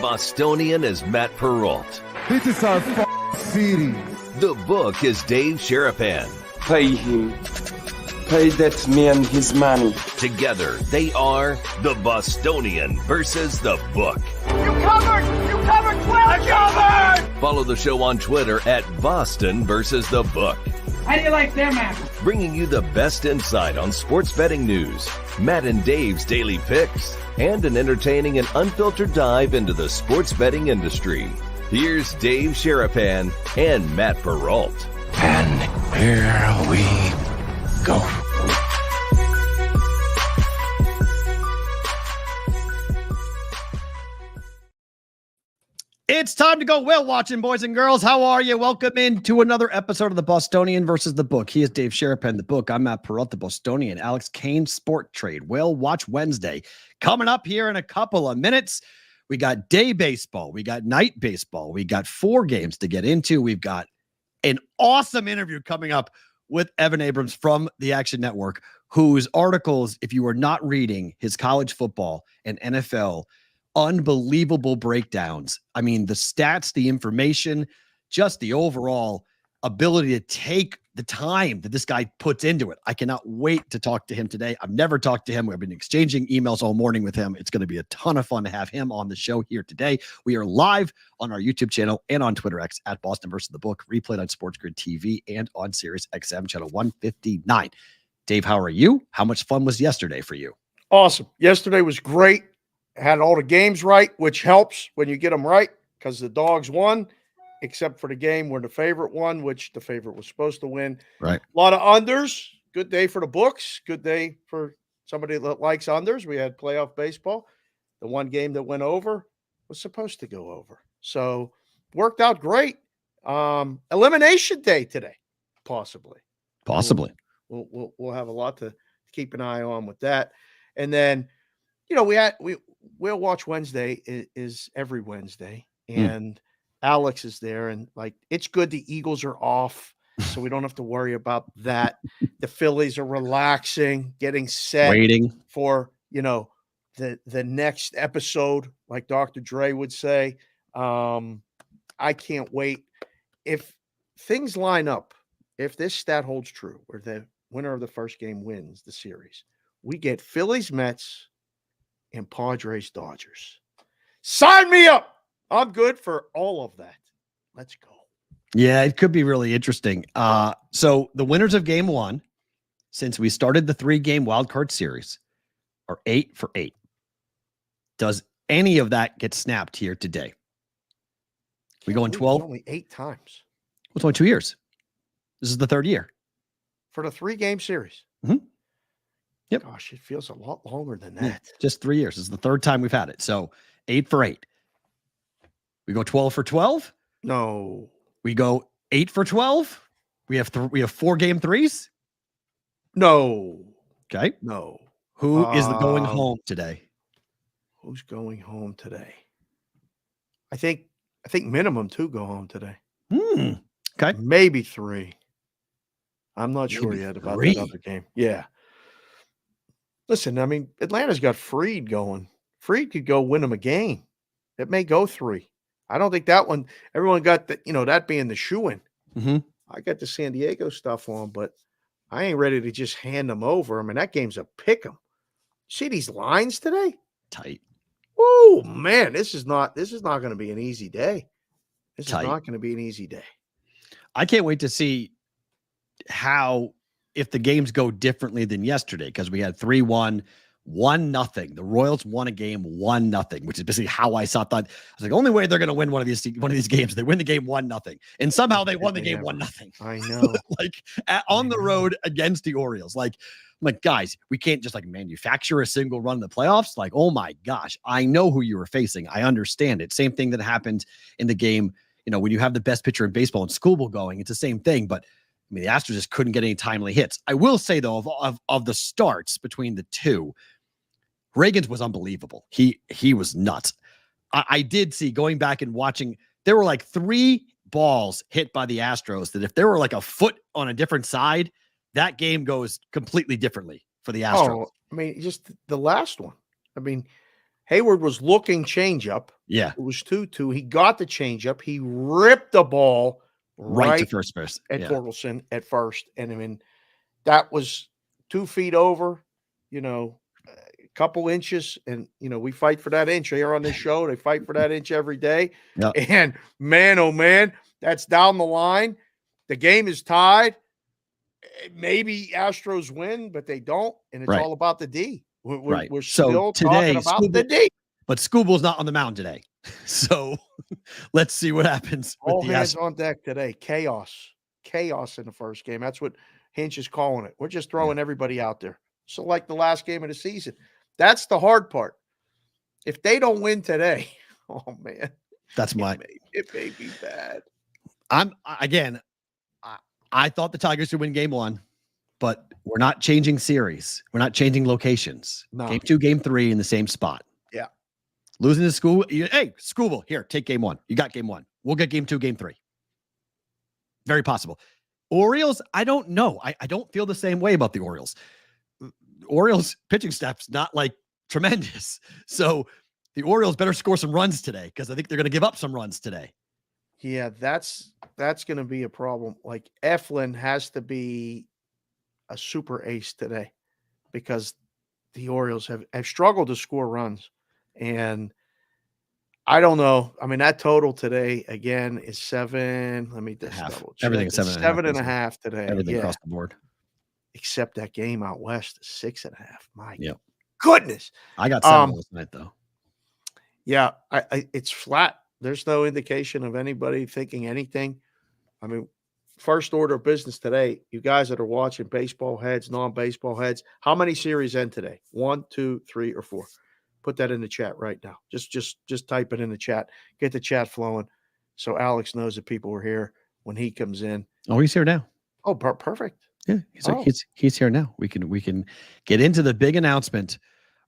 Bostonian is Matt Perrault. This is our city. The Book is Dave Sherapan. Pay him. Pay that man his money. Together, they are the Bostonian versus the Book. You covered 12. I covered. Follow the show on Twitter at Boston versus the Book. How do you like their match? Bringing you the best insight on sports betting news, Matt and Dave's daily picks, and an entertaining and unfiltered dive into the sports betting industry. Here's Dave Sherapan and Matt Perrault. And here we go. It's time to go whale watching, boys and girls. How are you? Welcome into another episode of the Bostonian versus the Book. He is Dave Sherapan, the Book. I'm Matt Perrault, the Bostonian. Alex Kane, Sporttrade. Whale Watch Wednesday. Coming up here in a couple of minutes. We got day baseball. We got night baseball. We got 4 games to get into. We've got an awesome interview coming up with Evan Abrams from the Action Network, whose articles, if you are not reading his college football and NFL unbelievable breakdowns. I mean, the stats, the information, just the overall ability to take the time that this guy puts into it. I cannot wait to talk to him today. I've never talked to him. We've been exchanging emails all morning with him. It's going to be a ton of fun to have him on the show here today. We are live on our YouTube channel and on Twitter X at Boston versus the Book, replayed on Sportsgrid TV and on Sirius XM channel 159. Dave, how are you? How much fun was yesterday for you? Awesome. Yesterday was great. Had all the games right, which helps when you get them right because the Dogs won, except for the game where the favorite won, which the favorite was supposed to win. Right. A lot of unders. Good day for the books. Good day for somebody that likes unders. We had playoff baseball. The one game that went over was supposed to go over. So worked out great. Elimination day today, possibly. Possibly. We'll have a lot to keep an eye on with that. And then, Whale Watch Wednesday is every Wednesday, and Alex is there, and it's good the Eagles are off, so we don't have to worry about that. The Phillies are relaxing, getting set, waiting for the next episode, like Dr. Dre would say. I can't wait. If things line up, if this stat holds true, where the winner of the first game wins the series, we get Phillies, Mets, and Padres, Dodgers. Sign me up. I'm good for all of that. Let's go. Yeah, it could be really interesting. So the winners of game 1, since we started the 3-game wildcard series, are 8 for 8. Does any of that get snapped here today? We go in 12? Only 8 times. Well, it's only 2 years. This is the 3rd year. For the 3-game series. Mm-hmm. Yep. Gosh, it feels a lot longer than that. Just 3 years. This is the 3rd time we've had it. So 8 for 8. We go 12 for 12. No. We go 8 for 12. We have 4 game 3s. No. Okay. No. Who is going home today? Who's going home today? I think minimum 2 go home today. Okay. Maybe 3. I'm not sure Maybe yet about 3. that other game. Yeah. Listen, I mean, Atlanta's got Freed going. Freed could go win them a game. It may go 3. I don't think that one, everyone got that, that being the shoe-in. Mm-hmm. I got the San Diego stuff on, but I ain't ready to just hand them over. I mean, that game's a pick 'em. See these lines today? Tight. Oh man, this is not going to be an easy day. This Tight. is not going to be an easy day. I can't wait to see if the games go differently than yesterday, because we had 3-1, 1-0. The Royals won a game 1-0, which is basically how I thought. I was like, the only way they're going to win one of these games, they win the game 1-0, and somehow they won the game 1-0. I know, on the road against the Orioles. I'm like, guys, we can't just manufacture a single run in the playoffs. Oh my gosh, I know who you were facing. I understand it. Same thing that happened in the game. When you have the best pitcher in baseball and Skubal going, it's the same thing. But I mean, the Astros just couldn't get any timely hits. I will say, though, of the starts between the two, Reagan's was unbelievable. He was nuts. I did see, going back and watching, there were 3 balls hit by the Astros that if there were a foot on a different side, that game goes completely differently for the Astros. Oh, I mean, just the last one. I mean, Hayward was looking changeup. Yeah. It was 2-2. He got the changeup. He ripped the ball Right to first base. at Torkelson at first. And I mean, that was 2 feet over, a couple inches. And, we fight for that inch here on this show. They fight for that inch every day. Yep. And man, oh man, that's down the line. The game is tied. Maybe Astros win, but they don't. And it's all about the D. We're still talking about the D. But Scooble's not on the mound today. So let's see what happens. All hands on deck today. Chaos in the first game. That's what Hinch is calling it. We're just throwing everybody out there. So like the last game of the season. That's the hard part. If they don't win today, oh man. That's it may be bad. I thought the Tigers would win game 1, but we're not changing series. We're not changing locations. No. Game 2, game 3 in the same spot. Yeah. Losing to School. Hey, Scooble, here, take game 1. You got game 1. We'll get game 2, game 3. Very possible. Orioles, I don't know. I don't feel the same way about the Orioles. Orioles pitching staff's not like tremendous. So the Orioles better score some runs today because I think they're going to give up some runs today. Yeah, that's going to be a problem. Like Eflin has to be a super ace today because the Orioles have struggled to score runs. And I don't know. I mean, that total today again is 7. Let me just double check. Everything is 7.5 today. Everything across the board. Except that game out west is 6.5. My goodness. I got 7 last night though. Yeah, it's flat. There's no indication of anybody thinking anything. I mean, first order of business today, you guys that are watching, baseball heads, non-baseball heads, how many series end today? 1, 2, 3, or 4? Put that in the chat right now. Just type it in the chat. Get the chat flowing so Alex knows that people are here when he comes in. Oh, he's here now. Oh, perfect. Yeah, he's here now. We can get into the big announcement.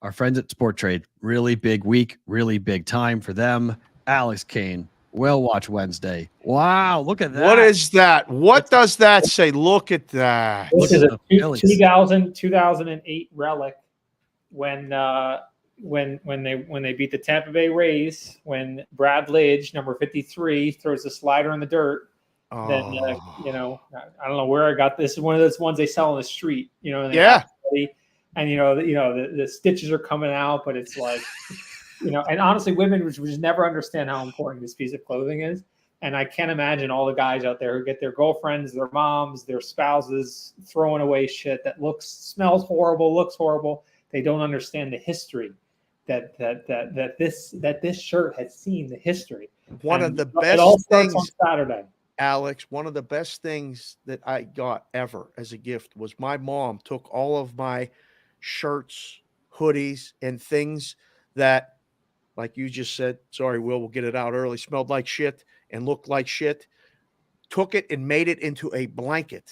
Our friends at Sporttrade, really big week, really big time for them. Alex Kane, Whale Watch Wednesday. Wow, look at that. What is that? What does that say? Look at that. This is a 2008 relic when they beat the Tampa Bay Rays, when Brad Lidge, number 53, throws the slider in the dirt. Then I don't know where I got this. Is one of those ones they sell on the street, and the stitches are coming out, but it's like, and honestly, women would just never understand how important this piece of clothing is. And I can't imagine all the guys out there who get their girlfriends, their moms, their spouses throwing away shit that smells horrible, looks horrible. They don't understand the history that this shirt has seen the history. One of the best it all things starts on Saturday. Alex, one of the best things that I got ever as a gift was my mom took all of my shirts, hoodies, and things that, like you just said, sorry, Will, we'll get it out early, smelled like shit and looked like shit, took it and made it into a blanket.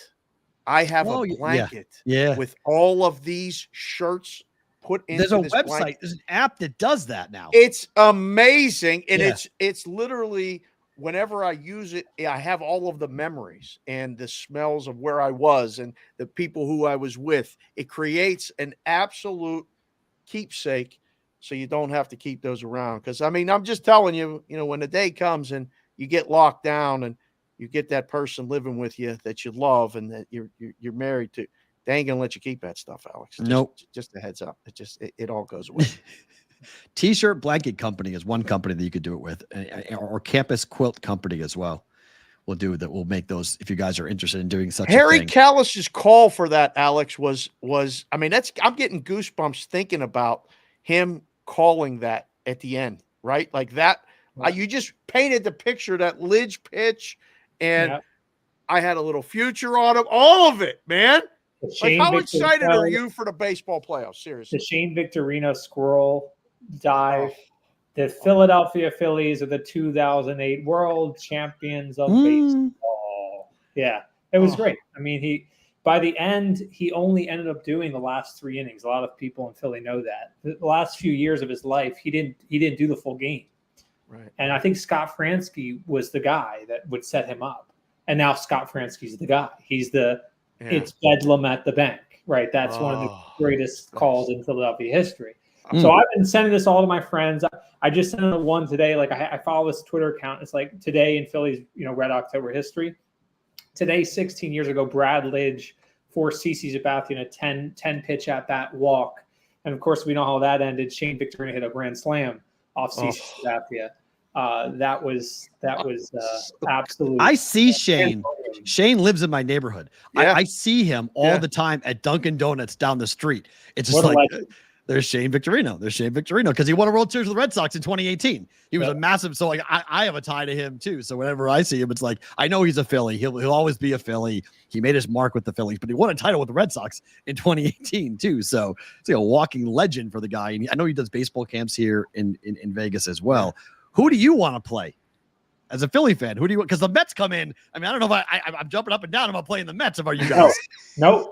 I have a blanket with all of these shirts put into There's a this website. blanket. There's an app that does that now. It's amazing. And it's literally, whenever I use it, I have all of the memories and the smells of where I was and the people who I was with. It creates an absolute keepsake so you don't have to keep those around. Because, I mean, I'm just telling you, when the day comes and you get locked down and you get that person living with you that you love and that you're married to, they ain't going to let you keep that stuff, Alex. Nope. Just a heads up. It all goes away. T-shirt blanket company is one company that you could do it with, or campus quilt company as well. We'll do that. We'll make those if you guys are interested in doing such a thing. Harry Callis's call for that, Alex, was I mean, I'm getting goosebumps thinking about him calling that at the end, right? Like that. You just painted the picture, that Lidge pitch, and I had a little future on him. All of it, man. Like, how excited are you for the baseball playoffs? Seriously. The Shane Victorino squirrel dive. The Philadelphia Phillies are the 2008 world champions of baseball. Yeah, it was great. I mean, by the end, he only ended up doing the last 3 innings. A lot of people in Philly know that. The last few years of his life, he didn't do the full game. Right. And I think Scott Fransky was the guy that would set him up. And now Scott Fransky's the guy. He's it's Bedlam at the bank, right? That's one of the greatest calls in Philadelphia history. So I've been sending this all to my friends. I just sent them one today. Like I follow this Twitter account. It's like today in Philly's, Red October history. Today, 16 years ago, Brad Lidge forced CeCe Sabathia in a 10 pitch at bat walk. And of course, we know how that ended. Shane Victorino hit a grand slam off CeCe Sabathia. That was absolutely. I see Shane. Shane lives in my neighborhood. Yeah. I see him all the time at Dunkin' Donuts down the street. It's just like there's Shane Victorino. There's Shane Victorino because he won a World Series with the Red Sox in 2018. He was a massive. So like I have a tie to him too. So whenever I see him, it's like I know he's a Philly. He'll always be a Philly. He made his mark with the Phillies, but he won a title with the Red Sox in 2018 too. So it's like a walking legend for the guy. And I know he does baseball camps here in Vegas as well. Who do you want to play? As a Philly fan, who do you want? Because the Mets come in. I mean, I don't know if I'm jumping up and down about playing the Mets. Are you guys? No.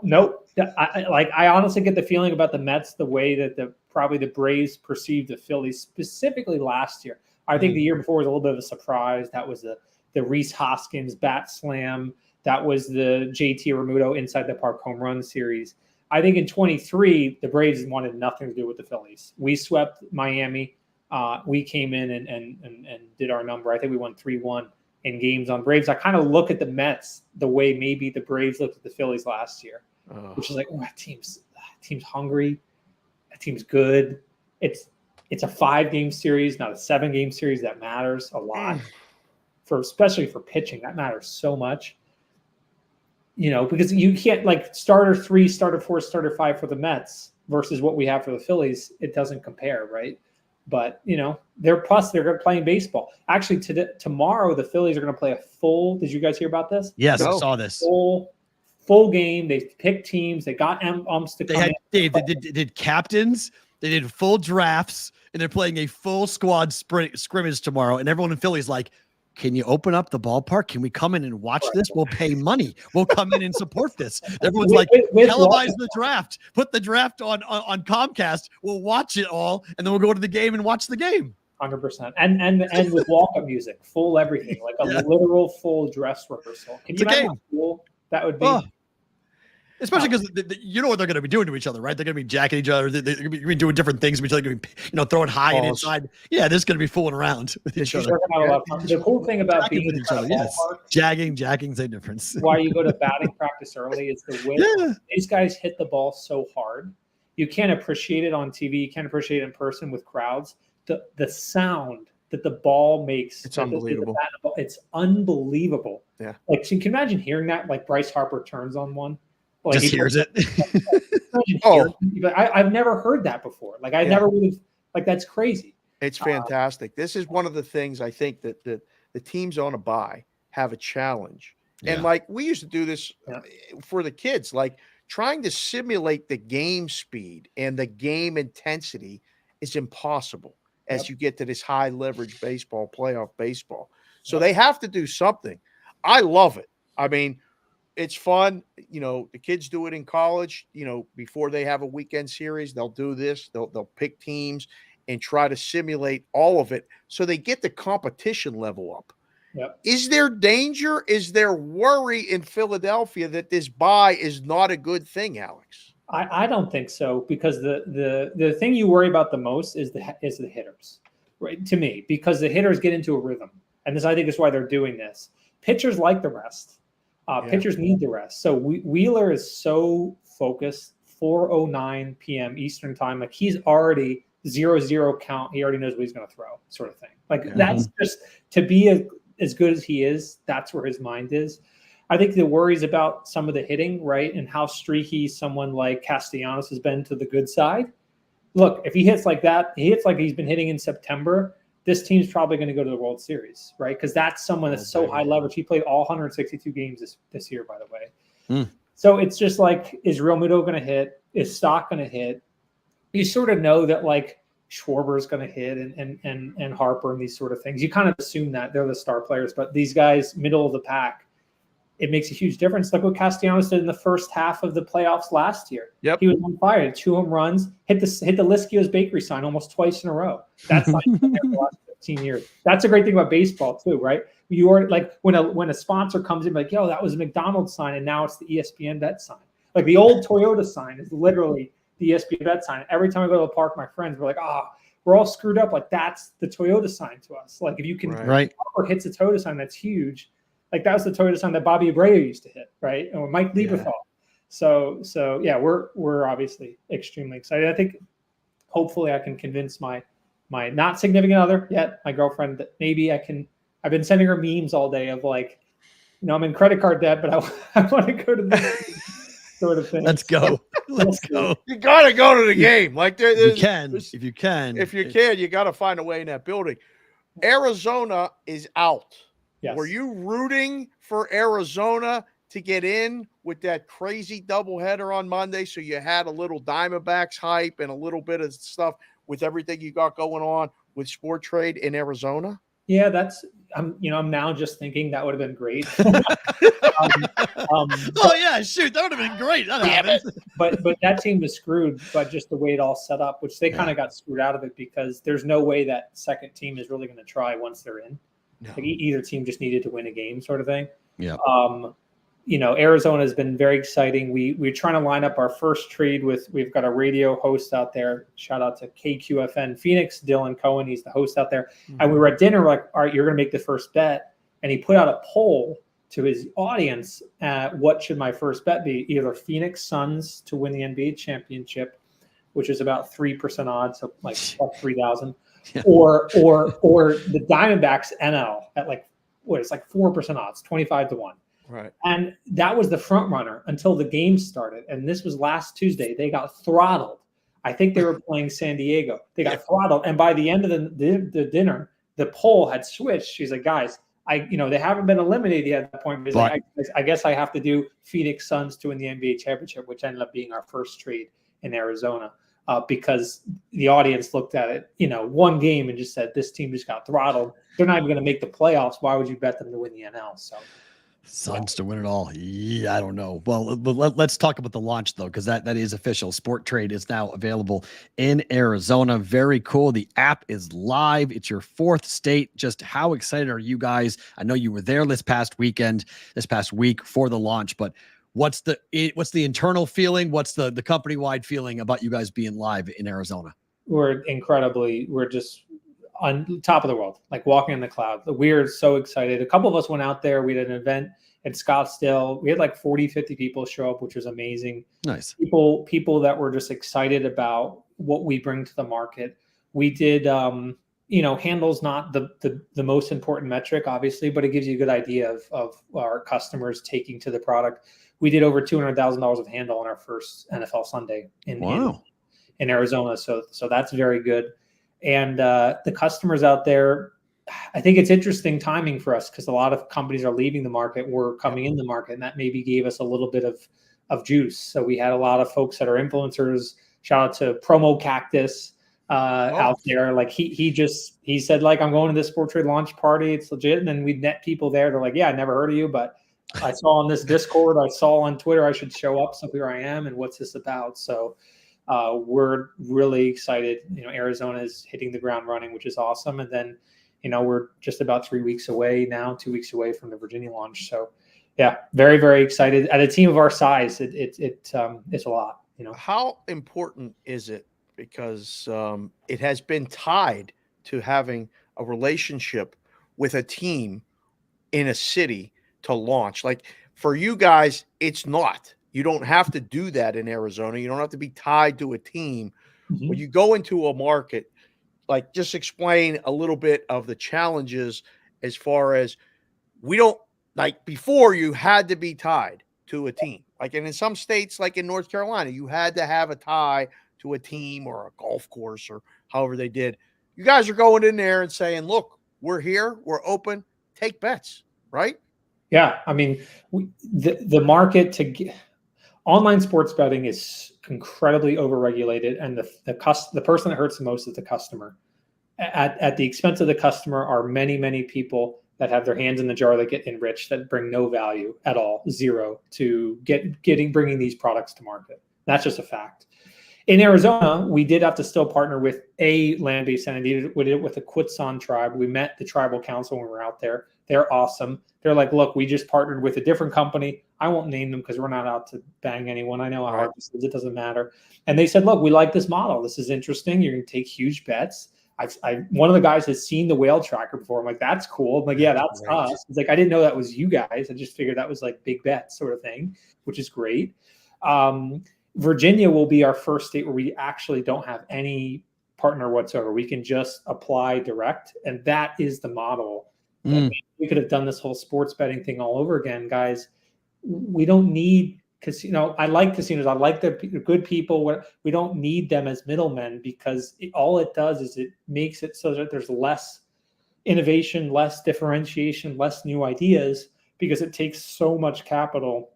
I honestly get the feeling about the Mets the way that probably the Braves perceived the Phillies specifically last year. I think the year before was a little bit of a surprise. That was the Rhys Hoskins bat slam. That was the JT Realmuto inside the park home run series. I think in 23, the Braves wanted nothing to do with the Phillies. We swept Miami. We came in and did our number. I think we won 3-1 in games on Braves. I kind of look at the Mets the way maybe the Braves looked at the Phillies last year, which is like, that team's hungry. That team's good. It's a 5-game series, not a 7-game series. That matters a lot especially for pitching. That matters so much. Because you can't like starter 3, starter 4, starter 5 for the Mets versus what we have for the Phillies. It doesn't compare, right? But, they're playing baseball. Actually, tomorrow, the Phillies are going to play a full. Did you guys hear about this? Yes, I saw this. Full game. They picked teams. They got umps to come in. They did captains. They did full drafts. And they're playing a full squad scrimmage tomorrow. And everyone in Philly is like, can you open up the ballpark? Can we come in and watch this? We'll pay money. We'll come in and support this. Everyone's like, televise the draft. Put the draft on Comcast. We'll watch it all, and then we'll go to the game and watch the game. 100%. And with walk-up music, full everything, like a literal full dress rehearsal. Can you imagine how cool that would be? Especially because you know what they're going to be doing to each other, right? They're going to be jacking each other. They're going to be doing different things. They're going to be, throwing high and inside. Yeah, they're just going to be fooling around with each other. The cool thing about being in each other, jagging, same difference. Why you go to batting practice early is the way these guys hit the ball so hard. You can't appreciate it on TV. You can't appreciate it in person with crowds. The sound that the ball makes. It's unbelievable. It's unbelievable. Yeah. Like, so you can imagine hearing that, like Bryce Harper turns on one. Like just hears it. But I've never heard that before. Like I never would have. Like that's crazy. It's fantastic. This is one of the things I think that the teams on a bye have a challenge. Yeah. And like we used to do this for the kids, like trying to simulate the game speed and the game intensity is impossible as you get to this high leverage baseball, playoff baseball. So they have to do something. I love it. I mean, it's fun. The kids do it in college, before they have a weekend series, they'll do this. They'll pick teams and try to simulate all of it so they get the competition level up. Yep. Is there danger? Is there worry in Philadelphia that this bye is not a good thing, Alex? I don't think so, because the thing you worry about the most is the hitters, right? To me, because the hitters get into a rhythm. And this, I think, is why they're doing this. Pitchers like the rest. Pitchers need the rest. So Wheeler is so focused. 4:09 p.m. Eastern time. Like he's already 0-0 count. He already knows what he's going to throw, sort of thing. Like that's just to be as good as he is. That's where his mind is. I think the worries about some of the hitting, right, and how streaky someone like Castellanos has been to the good side. Look, if he hits like that, he hits like he's been hitting in September. This team's probably going to go to the World Series, right? Because that's someone that's so high leverage. He played all 162 games this year, by the way. So it's just like, is Realmuto going to hit? Is Stock going to hit? You sort of know that like Schwarber's going to hit and Harper and these sort of things. You kind of assume that they're the star players, but these guys, middle of the pack, it makes a huge difference. Like what Castellanos did in the first half of the playoffs last year. Yep. He was on fire, 2 home runs, hit the Liskio's Bakery sign almost twice in a row. That's like the last 15 years. That's a great thing about baseball too, right? You are like when a sponsor comes in, like, yo, that was a McDonald's sign, and now it's the ESPN bet sign. Like the old Toyota sign is literally the ESPN bet sign. Every time I go to the park, my friends were like, we're all screwed up. Like, that's the Toyota sign to us. Like, if you can or hits a Toyota sign, that's huge. Like, that was the Toyota sign that Bobby Abreu used to hit, right? Or Mike Lieberthal. Yeah. So yeah, we're obviously extremely excited. I think hopefully I can convince my not significant other yet, my girlfriend, that maybe I've been sending her memes all day of like, I'm in credit card debt, but I want to go to the sort of thing. Let's go. Let's go. You got to go to the game. Like if you can, you got to find a way in that building. Arizona is out. Yes. Were you rooting for Arizona to get in with that crazy doubleheader on Monday? So you had a little Diamondbacks hype and a little bit of stuff with everything you got going on with Sporttrade in Arizona? Yeah, I'm now just thinking that would have been great. Oh yeah, shoot, that would have been great. But that team was screwed by just the way it all set up, which they kind of got screwed out of it because there's no way that second team is really going to try once they're in. No. Like either team just needed to win a game, sort of thing. Yeah. Arizona has been very exciting. We're trying to line up our first trade we've got a radio host out there. Shout out to KQFN Phoenix, Dylan Cohen. He's the host out there. Mm-hmm. And we were at dinner. We're like, all right, you're going to make the first bet. And he put out a poll to his audience. What should my first bet be? Either Phoenix Suns to win the NBA championship, which is about 3% odds, so like 3,000, or the Diamondbacks NL at it's like 4% odds, 25-1. Right. And that was the front runner until the game started. And this was last Tuesday. They got throttled. I think they were playing San Diego. They got throttled. And by the end of the dinner, the poll had switched. She's like, guys, they haven't been eliminated yet at that point. Like, I guess I have to do Phoenix Suns to win the NBA championship, which ended up being our first trade in Arizona. Because the audience looked at it, one game and just said, this team just got throttled. They're not even going to make the playoffs. Why would you bet them to win the NL? So Suns to win it all. Yeah, I don't know. Well, let's talk about the launch, though, because that is official. Sporttrade is now available in Arizona. Very cool. The app is live. It's your fourth state. Just how excited are you guys? I know you were there this past week for the launch, but what's the internal feeling? What's the company-wide feeling about you guys being live in Arizona? We're just on top of the world, like walking in the cloud. We're so excited. A couple of us went out there. We did an event at Scottsdale. We had like 40, 50 people show up, which was amazing. Nice. People that were just excited about what we bring to the market. We did, handle's not the most important metric, obviously, but it gives you a good idea of our customers taking to the product. We did over $200,000 of handle on our first NFL Sunday in Arizona. So that's very good. And the customers out there, I think it's interesting timing for us because a lot of companies are leaving the market. We're coming in the market, and that maybe gave us a little bit of juice. So we had a lot of folks that are influencers. Shout out to Promo Cactus out there. Like he said, like, I'm going to this Sporttrade launch party. It's legit. And then we met people there. They're like, yeah, I never heard of you, but I saw on this Discord, I saw on Twitter, I should show up. So here I am. And what's this about? So we're really excited. Arizona is hitting the ground running, which is awesome. And then, we're just about 3 weeks away now, 2 weeks away from the Virginia launch. So yeah, very, very excited. At a team of our size, it's a lot. How important is it? Because it has been tied to having a relationship with a team in a city to launch. Like for you guys, it's not. You don't have to do that in Arizona. You don't have to be tied to a team. Mm-hmm. When you go into a market, like just explain a little bit of the challenges as far as before you had to be tied to a team. Like, and in some states, like in North Carolina, you had to have a tie to a team or a golf course or however they did. You guys are going in there and saying, look, we're here, we're open, take bets, right? Yeah. I mean, the market online sports betting is incredibly overregulated, and the person that hurts the most is the customer. At the expense of the customer are many, many people that have their hands in the jar that get enriched that bring no value at all, zero, to bringing these products to market. That's just a fact. In Arizona, we did have to still partner with a land-based entity. We did it with the Quitson tribe. We met the tribal council when we were out there. They're awesome. They're like, look, we just partnered with a different company. I won't name them because we're not out to bang anyone. I know how hard this is. It doesn't matter. And they said, look, we like this model. This is interesting. You're going to take huge bets. One of the guys has seen the whale tracker before. I'm like, that's cool. I'm like, yeah, that's us. It's like, I didn't know that was you guys. I just figured that was like big bet sort of thing, which is great. Virginia will be our first state where we actually don't have any partner whatsoever. We can just apply direct. And that is the model. We could have done this whole sports betting thing all over again, guys. We don't need casino. I like casinos. I like the good people. We don't need them as middlemen because all it does is it makes it so that there's less innovation, less differentiation, less new ideas because it takes so much capital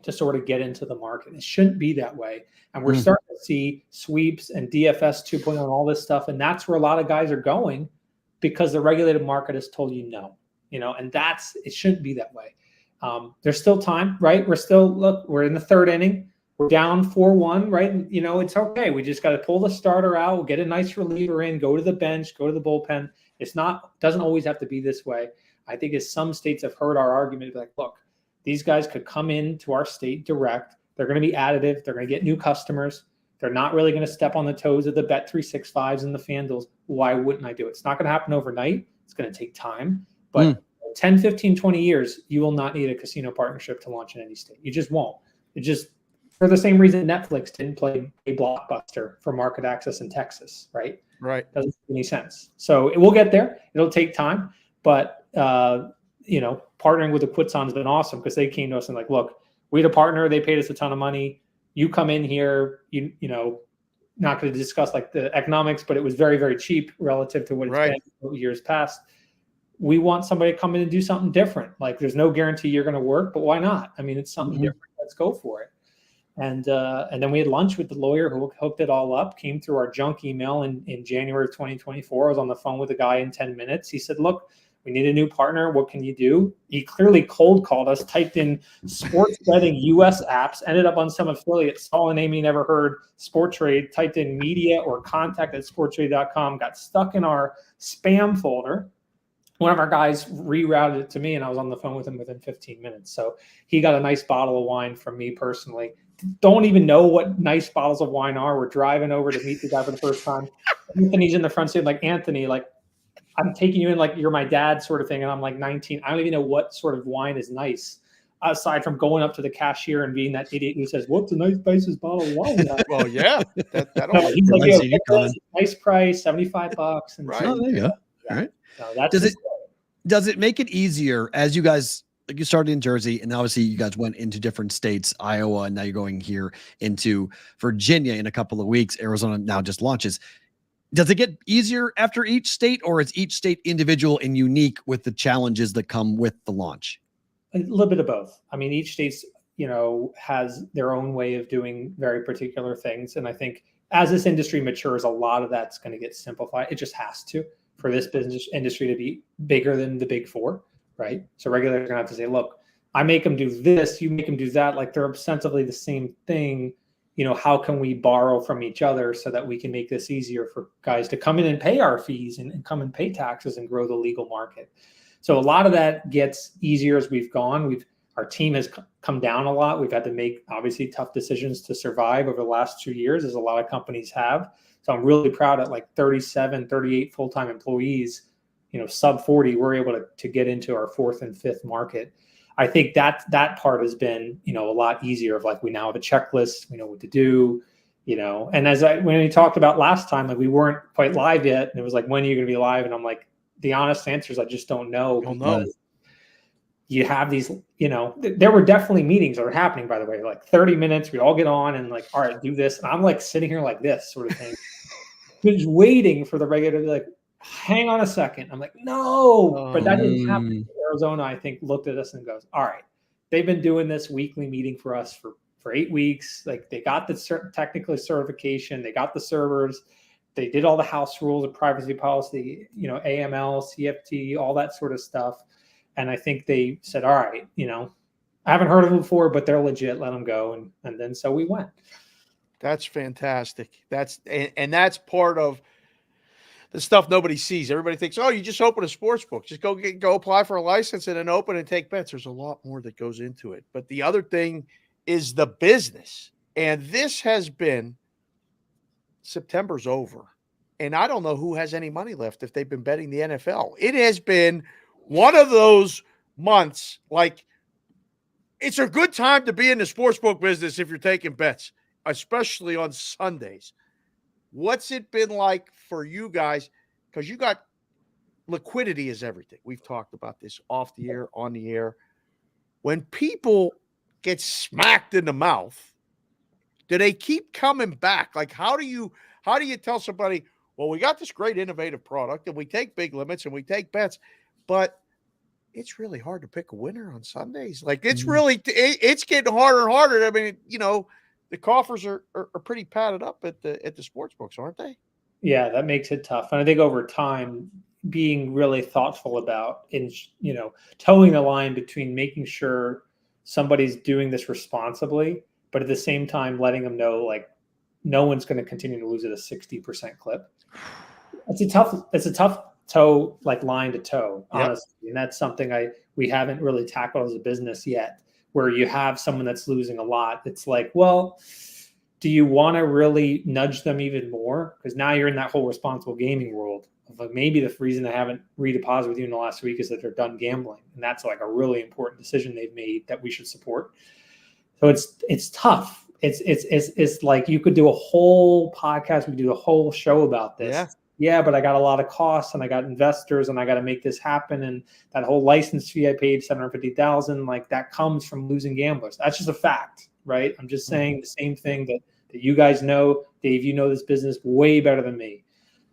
to sort of get into the market. It shouldn't be that way. And we're starting to see sweeps and DFS 2.0 and all this stuff. And that's where a lot of guys are going because the regulated market has told you no, and it shouldn't be that way. There's still time, right? We're in the third inning. We're down 4-1, right? And, it's okay. We just got to pull the starter out. We'll get a nice reliever in, go to the bench, go to the bullpen. Doesn't always have to be this way. I think as some states have heard our argument, like, look, these guys could come into our state direct. They're going to be additive. They're going to get new customers. They're not really going to step on the toes of the Bet365s and the FanDuels. Why wouldn't I do it? It's not going to happen overnight. It's going to take time. But 10, 15, 20 years, you will not need a casino partnership to launch in any state. You just won't. It just, for the same reason Netflix didn't play a blockbuster for market access in Texas, right? Right. Doesn't make any sense. So it will get there. It'll take time. But, partnering with the Quitson has been awesome because they came to us and like, look, we had a partner. They paid us a ton of money. You come in here, not going to discuss like the economics, but it was very, very cheap relative to what it's been years past. We want somebody to come in and do something different. Like there's no guarantee you're going to work, but why not? I mean, it's something different. Let's go for it. And then we had lunch with the lawyer who hooked it all up, came through our junk email in January of 2024. I was on the phone with the guy in 10 minutes. He said, look, we need a new partner. What can you do? He clearly cold called us, typed in sports betting US apps, ended up on some affiliate, saw a name he never heard, Sporttrade, typed in media or contact at sporttrade.com, got stuck in our spam folder. One of our guys rerouted it to me, and I was on the phone with him within 15 minutes. So he got a nice bottle of wine from me personally. Don't even know what nice bottles of wine are. We're driving over to meet the guy for the first time. Anthony's in the front seat, like, Anthony, like, I'm taking you in like you're my dad sort of thing. And I'm like 19. I don't even know what sort of wine is nice aside from going up to the cashier and being that idiot who says, what's the nicest bottle of wine? Well, yeah. He's like, nice price, $75. And right. Oh, there you go. All right. So that's does it make it easier as you guys, like you started in Jersey and obviously you guys went into different states, Iowa, and now you're going here into Virginia in a couple of weeks. Arizona now just launches. Does it get easier after each state, or is each state individual and unique with the challenges that come with the launch? A little bit of both. I mean, each state's, has their own way of doing very particular things. And I think as this industry matures, a lot of that's going to get simplified. It just has to for this business industry to be bigger than the big four, right? So regulators are going to have to say, look, I make them do this, you make them do that. Like they're ostensibly the same thing. How can we borrow from each other so that we can make this easier for guys to come in and pay our fees and come and pay taxes and grow the legal market? So a lot of that gets easier as we've gone. Our team has come down a lot. We've had to make obviously tough decisions to survive over the last 2 years, as a lot of companies have. So I'm really proud at like 37, 38 full-time employees, sub 40, we're able to get into our fourth and fifth market. I think that part has been, a lot easier of like, we now have a checklist, we know what to do, and when we talked about last time, like we weren't quite live yet. And it was like, when are you going to be live? And I'm like, the honest answer is I just don't know. You have these, there were definitely meetings that were happening, by the way, like 30 minutes, we all get on and like, all right, do this. And I'm like sitting here like this sort of thing, just waiting for the regulator to be like, hang on a second. I'm like, no, but that didn't happen. Arizona, I think, looked at us and goes, all right, they've been doing this weekly meeting for us for 8 weeks. Like they got the technical certification, they got the servers, they did all the house rules of privacy policy, AML, CFT, all that sort of stuff. And I think they said, all right, I haven't heard of them before, but they're legit, let them go. And then so we went. That's fantastic. That's part of the stuff nobody sees. Everybody thinks, oh, you just open a sports book. Just go apply for a license and then open and take bets. There's a lot more that goes into it. But the other thing is the business. And this has been September's over. And I don't know who has any money left if they've been betting the NFL. It has been one of those months, like, it's a good time to be in the sportsbook business if you're taking bets, especially on Sundays. What's it been like for you guys? Because you got liquidity is everything. We've talked about this off the air, on the air. When people get smacked in the mouth, do they keep coming back? Like, how do you tell somebody, well, we got this great innovative product and we take big limits and we take bets, but it's really hard to pick a winner on Sundays. Like, it's really, it's getting harder and harder. I mean, the coffers are pretty padded up at the sports books, aren't they? Yeah, that makes it tough. And I think over time, being really thoughtful about, towing the line between making sure somebody's doing this responsibly, but at the same time, letting them know, like, no one's going to continue to lose at a 60% clip. It's a tough toe, like, line to toe, honestly. Yep. And that's something we haven't really tackled as a business yet, where you have someone that's losing a lot. It's like, well, do you want to really nudge them even more? Because now you're in that whole responsible gaming world of, like, maybe the reason they haven't redeposited with you in the last week is that they're done gambling. And that's like a really important decision they've made that we should support. So it's tough. It's like, you could do a whole podcast. We could do a whole show about this. Yeah, but I got a lot of costs and I got investors and I got to make this happen. And that whole license fee I paid, $750,000, like, that comes from losing gamblers. That's just a fact, right? I'm just saying the same thing that you guys know. Dave, you know this business way better than me.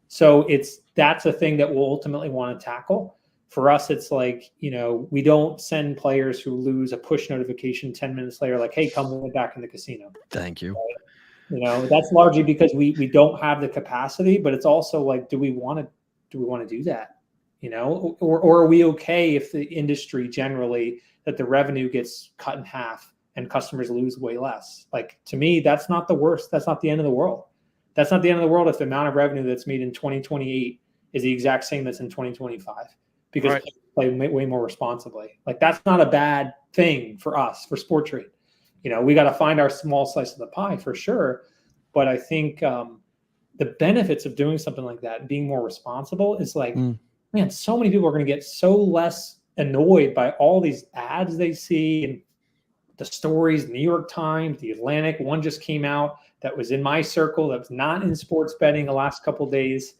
So that's a thing that we'll ultimately want to tackle. For us, it's like, we don't send players who lose a push notification 10 minutes later, like, hey, come back in the casino. Thank you. Right? That's largely because we don't have the capacity, but it's also like, do we want to do that? Or are we okay if the industry generally, that the revenue gets cut in half and customers lose way less? Like, to me, that's not the worst. That's not the end of the world. That's not the end of the world if the amount of revenue that's made in 2028 is the exact same that's in 2025, because right. People play way more responsibly. Like, that's not a bad thing for us, for Sporttrade. We got to find our small slice of the pie for sure. But I think the benefits of doing something like that, being more responsible, is like, man, so many people are going to get so less annoyed by all these ads they see and the stories. New York Times, The Atlantic, one just came out that was in my circle that was not in sports betting the last couple of days.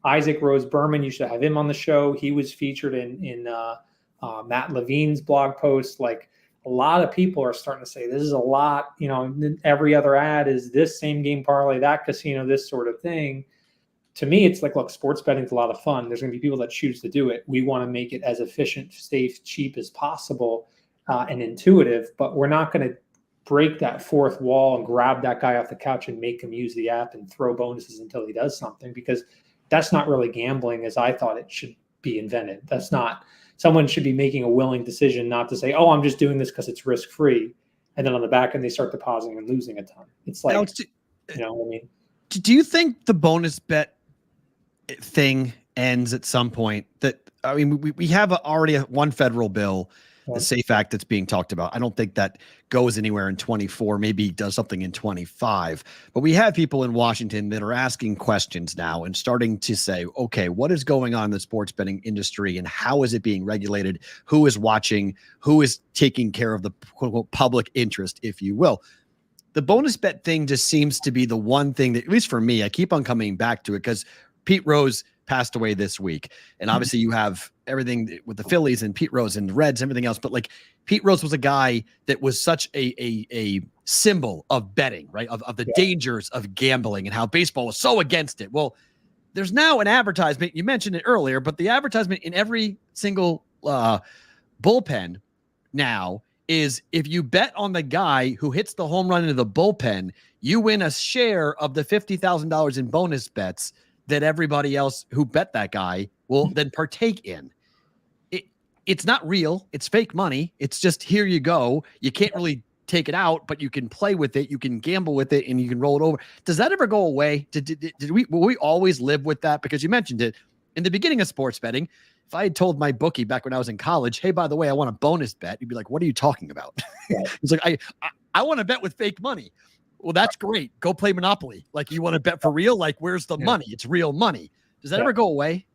Isaac Rose Berman, you should have him on the show. He was featured in Matt Levine's blog post. Like, a lot of people are starting to say this is a lot. Every other ad is this same game parlay, that casino, this sort of thing. To me, it's like, look, sports betting is a lot of fun. There's going to be people that choose to do it. We want to make it as efficient, safe, cheap as possible, and intuitive. But we're not going to break that fourth wall and grab that guy off the couch and make him use the app and throw bonuses until he does something, because that's not really gambling as I thought it should be invented. That's not. Someone should be making a willing decision, not to say, oh, I'm just doing this because it's risk-free. And then on the back end, they start depositing and losing a ton. It's like, what I mean? Do you think the bonus bet thing ends at some point? We have already one federal bill, the SAFE Act, that's being talked about. I don't think that goes anywhere in 24, maybe does something in 25. But we have people in Washington that are asking questions now and starting to say, okay, what is going on in the sports betting industry and how is it being regulated? Who is watching? Who is taking care of the quote unquote public interest, if you will? The bonus bet thing just seems to be the one thing that, at least for me, I keep on coming back to it, because Pete Rose passed away this week. And obviously you have everything with the Phillies and Pete Rose and the Reds, everything else. But like, Pete Rose was a guy that was such a symbol of betting, right? Of the dangers of gambling and how baseball was so against it. Well, there's now an advertisement. You mentioned it earlier, but the advertisement in every single bullpen now is, if you bet on the guy who hits the home run into the bullpen, you win a share of the $50,000 in bonus bets that everybody else who bet that guy will then partake in. It's not real. It's fake money. It's just, here you go. You can't really take it out, but you can play with it, you can gamble with it, and you can roll it over. Does that ever go away? Will we always live with that? Because you mentioned it in the beginning of sports betting. If I had told my bookie back when I was in college, hey, by the way, I want a bonus bet, he'd be like, what are you talking about? It's like, I want to bet with fake money. Well, that's great. Go play Monopoly. Like, you want to bet for real? Like, where's the money? It's real money. Does that ever go away?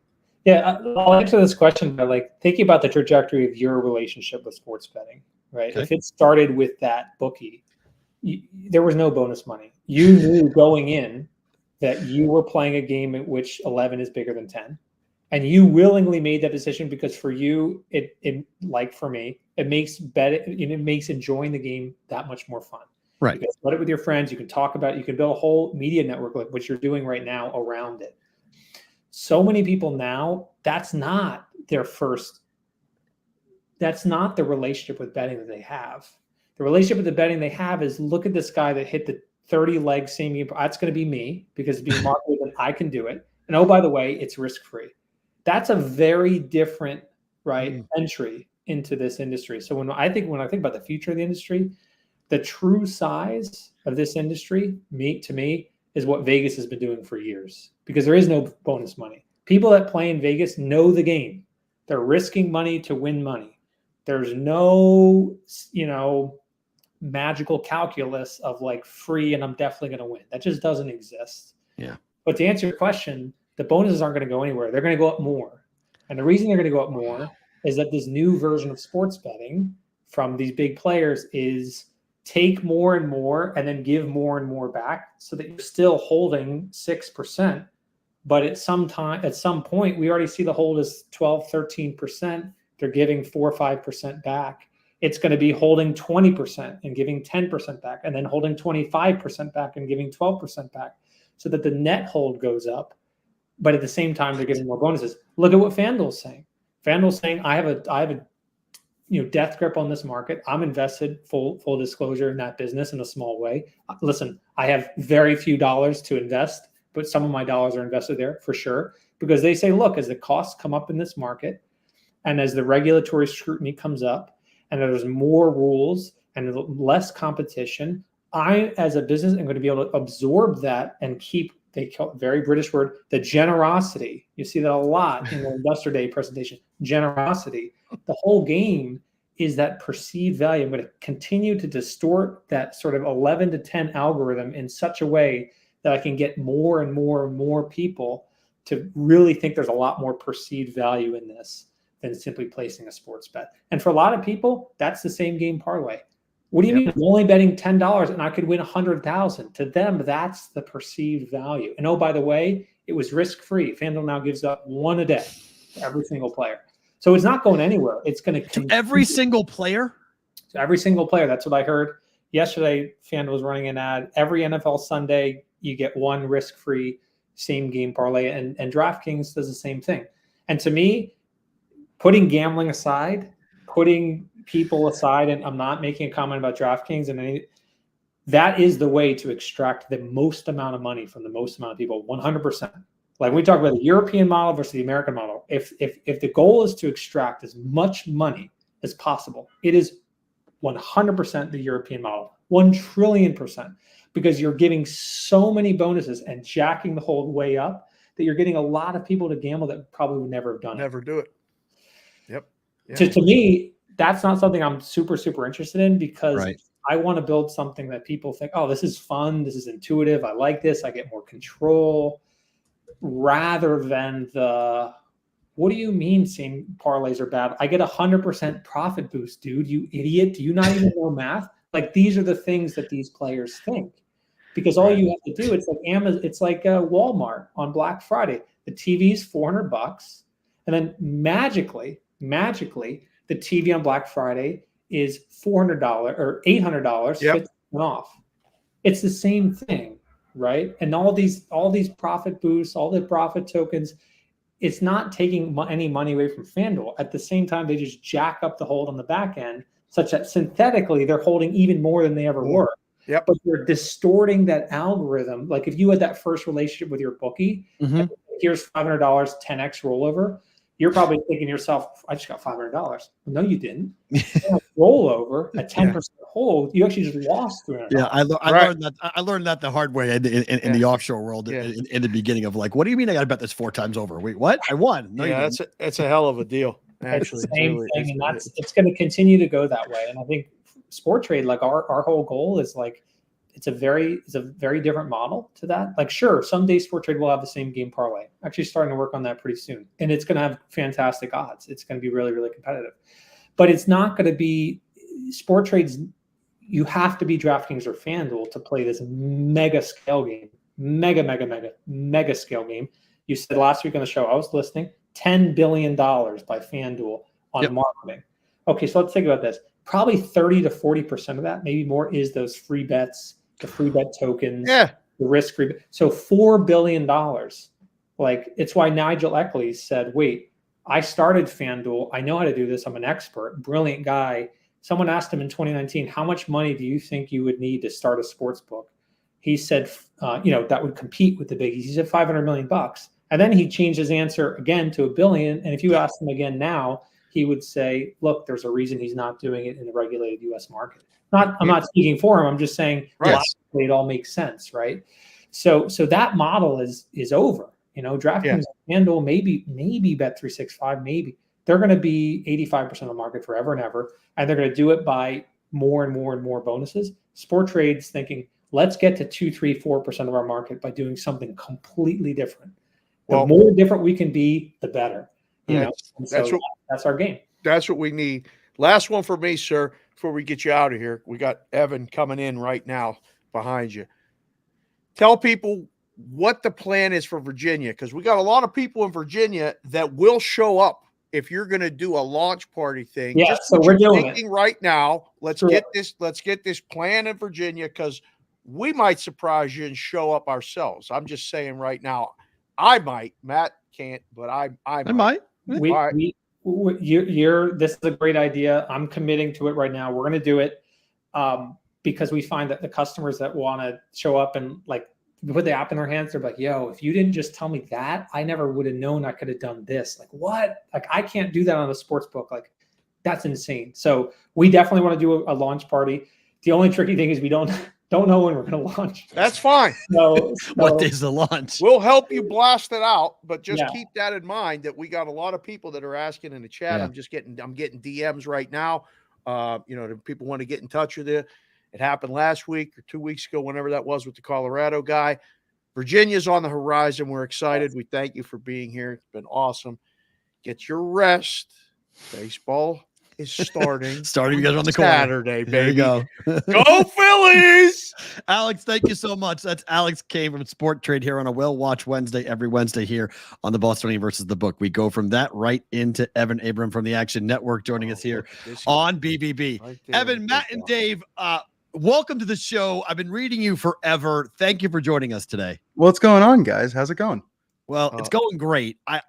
Yeah, I'll answer this question by thinking about the trajectory of your relationship with sports betting, right? Okay. If it started with that bookie, there was no bonus money. You knew going in that you were playing a game in which 11 is bigger than 10. And you willingly made that decision because for you, it like for me, it makes enjoying the game that much more fun. Right. You can split it with your friends. You can talk about it. You can build a whole media network like what you're doing right now around it. So many people now, that's not the relationship with betting that they have. The relationship with the betting they have is, look at this guy that hit the 30 leg same game. That's going to be me because it's being marketed and I can do it. And oh, by the way, it's risk-free. That's a very different entry into this industry. So when I think about the future of the industry, the true size of this industry, to me, is what Vegas has been doing for years, because there is no bonus money. People that play in Vegas know the game. They're risking money to win money. There's no, magical calculus of like free and I'm definitely going to win. That just doesn't exist. Yeah. But to answer your question, the bonuses aren't going to go anywhere. They're going to go up more. And the reason they're going to go up more is that this new version of sports betting from these big players is take more and more and then give more and more back, so that you're still holding 6%. But at some point, we already see the hold is 12, 13%. They're giving 4 or 5% back. It's going to be holding 20% and giving 10% back, and then holding 25% back and giving 12% back, so that the net hold goes up. But at the same time, they're giving more bonuses. Look at what FanDuel's saying. FanDuel's saying, I have a death grip on this market. I'm invested, full disclosure, in that business in a small way. Listen, I have very few dollars to invest, but some of my dollars are invested there for sure, because they say, look, as the costs come up in this market and as the regulatory scrutiny comes up and there's more rules and less competition, I, as a business, am going to be able to absorb that and keep, they call it, very British word, the generosity. You see that a lot in the Investor Day presentation, generosity. The whole game is that perceived value. I'm going to continue to distort that sort of 11 to 10 algorithm in such a way that I can get more and more and more people to really think there's a lot more perceived value in this than simply placing a sports bet. And for a lot of people, that's the same game parlay. What do you mean? I'm only betting $10 and I could win 100,000. To them, that's the perceived value. And oh, by the way, it was risk-free. FanDuel now gives up one a day to every single player. So it's not going anywhere. It's going to every single player. To every single player. That's what I heard yesterday. FanDuel was running an ad. Every NFL Sunday, you get one risk-free same game parlay, and DraftKings does the same thing. And to me, putting gambling aside, putting people aside, and I'm not making a comment about DraftKings and that is the way to extract the most amount of money from the most amount of people, 100%. Like we talk about the European model versus the American model. If the goal is to extract as much money as possible, it is 100% the European model, 1 trillion%, because you're giving so many bonuses and jacking the hold way up that you're getting a lot of people to gamble that probably would never have done it. Never do it. Yep. Yeah. To me, that's not something I'm super, super interested in, because I want to build something that people think, oh, this is fun. This is intuitive. I like this. I get more control, rather than what do you mean same parlays are bad? I get 100% profit boost, dude. You idiot. Do you not even know math? Like, these are the things that these players think, because all you have to do, it's like Amazon, it's like Walmart on Black Friday. The TV's $400, and then magically, the TV on Black Friday is $400 or $800, yep, off. It's the same thing, right? And all these profit boosts, all the profit tokens, it's not taking any money away from FanDuel. At the same time, they just jack up the hold on the back end, such that synthetically they're holding even more than they ever were. Yep. But you're distorting that algorithm. Like if you had that first relationship with your bookie, here's $500, 10x rollover, you're probably thinking to yourself, I just got $500. No, you didn't. Rollover, a 10% whole, you actually just lost $300. Yeah, I learned that the hard way in the offshore world in the beginning of like, what do you mean I got to bet this 4 times over? Wait, what? I won. No, yeah, it's a hell of a deal. Actually, it's the same thing, and it's going to continue to go that way. And I think Sporttrade, like our whole goal is like, it's a very different model to that. Like, sure, someday Sporttrade will have the same game parlay. Actually, starting to work on that pretty soon, and it's going to have fantastic odds. It's going to be really, really competitive, but it's not going to be Sporttrade's. You have to be DraftKings or FanDuel to play this mega scale game, mega scale game. You said last week on the show, I was listening, $10 billion by FanDuel on marketing. Okay, so let's think about this. Probably 30 to 40% of that, maybe more, is those free bets, the free bet tokens, the risk-free. So $4 billion. Like, it's why Nigel Eckley said, wait, I started FanDuel. I know how to do this. I'm an expert, brilliant guy. Someone asked him in 2019, how much money do you think you would need to start a sports book? He said, that would compete with the biggies. He said $500 million. And then he changed his answer again to $1 billion. And if you ask him again now, he would say, look, there's a reason he's not doing it in the regulated U.S. market. I'm not speaking for him. I'm just saying logically it all makes sense, right? So that model is over. DraftKings, FanDuel, maybe Bet365, maybe. They're going to be 85% of the market forever and ever, and they're going to do it by more and more and more bonuses. Sporttrade's thinking, let's get to 2, 3, 4% of our market by doing something completely different. The more different we can be, the better. That's our game. That's what we need. Last one for me, sir, before we get you out of here. We got Evan coming in right now behind you. Tell people what the plan is for Virginia, because we got a lot of people in Virginia that will show up if you're going to do a launch party thing. Yeah, so we're doing it right now. Let's get this plan in Virginia, because we might surprise you and show up ourselves. I'm just saying right now, I might. Matt can't, but I might. This is a great idea. I'm committing to it right now. We're going to do it because we find that the customers that want to show up and like put the app in their hands, they're like, yo, if you didn't just tell me that, I never would have known I could have done this. Like, what? Like, I can't do that on a sports book. Like, that's insane. So we definitely want to do a launch party. The only tricky thing is we don't know when we're going to launch. That's fine. So what is the launch? We'll help you blast it out, but just keep that in mind that we got a lot of people that are asking in the chat. I'm getting DMs right now. People want to get in touch with you. It happened last week or 2 weeks ago, whenever that was, with the Colorado guy. Virginia's on the horizon. We're excited. We thank you for being here. It's been awesome. Get your rest. Baseball is starting. You guys on the corner. Saturday, baby. There you go. Go Phillies! Alex, thank you so much. That's Alex Kane from Sporttrade here on a Well Watch Wednesday, every Wednesday here on the Bostonian versus the Book. We go from that right into Evan Abram from the Action Network joining us here on BBB. Right there, Evan, Matt, and Dave, welcome to the show. I've been reading you forever. Thank you for joining us today. What's going on, guys? How's it going? Well, it's going great. I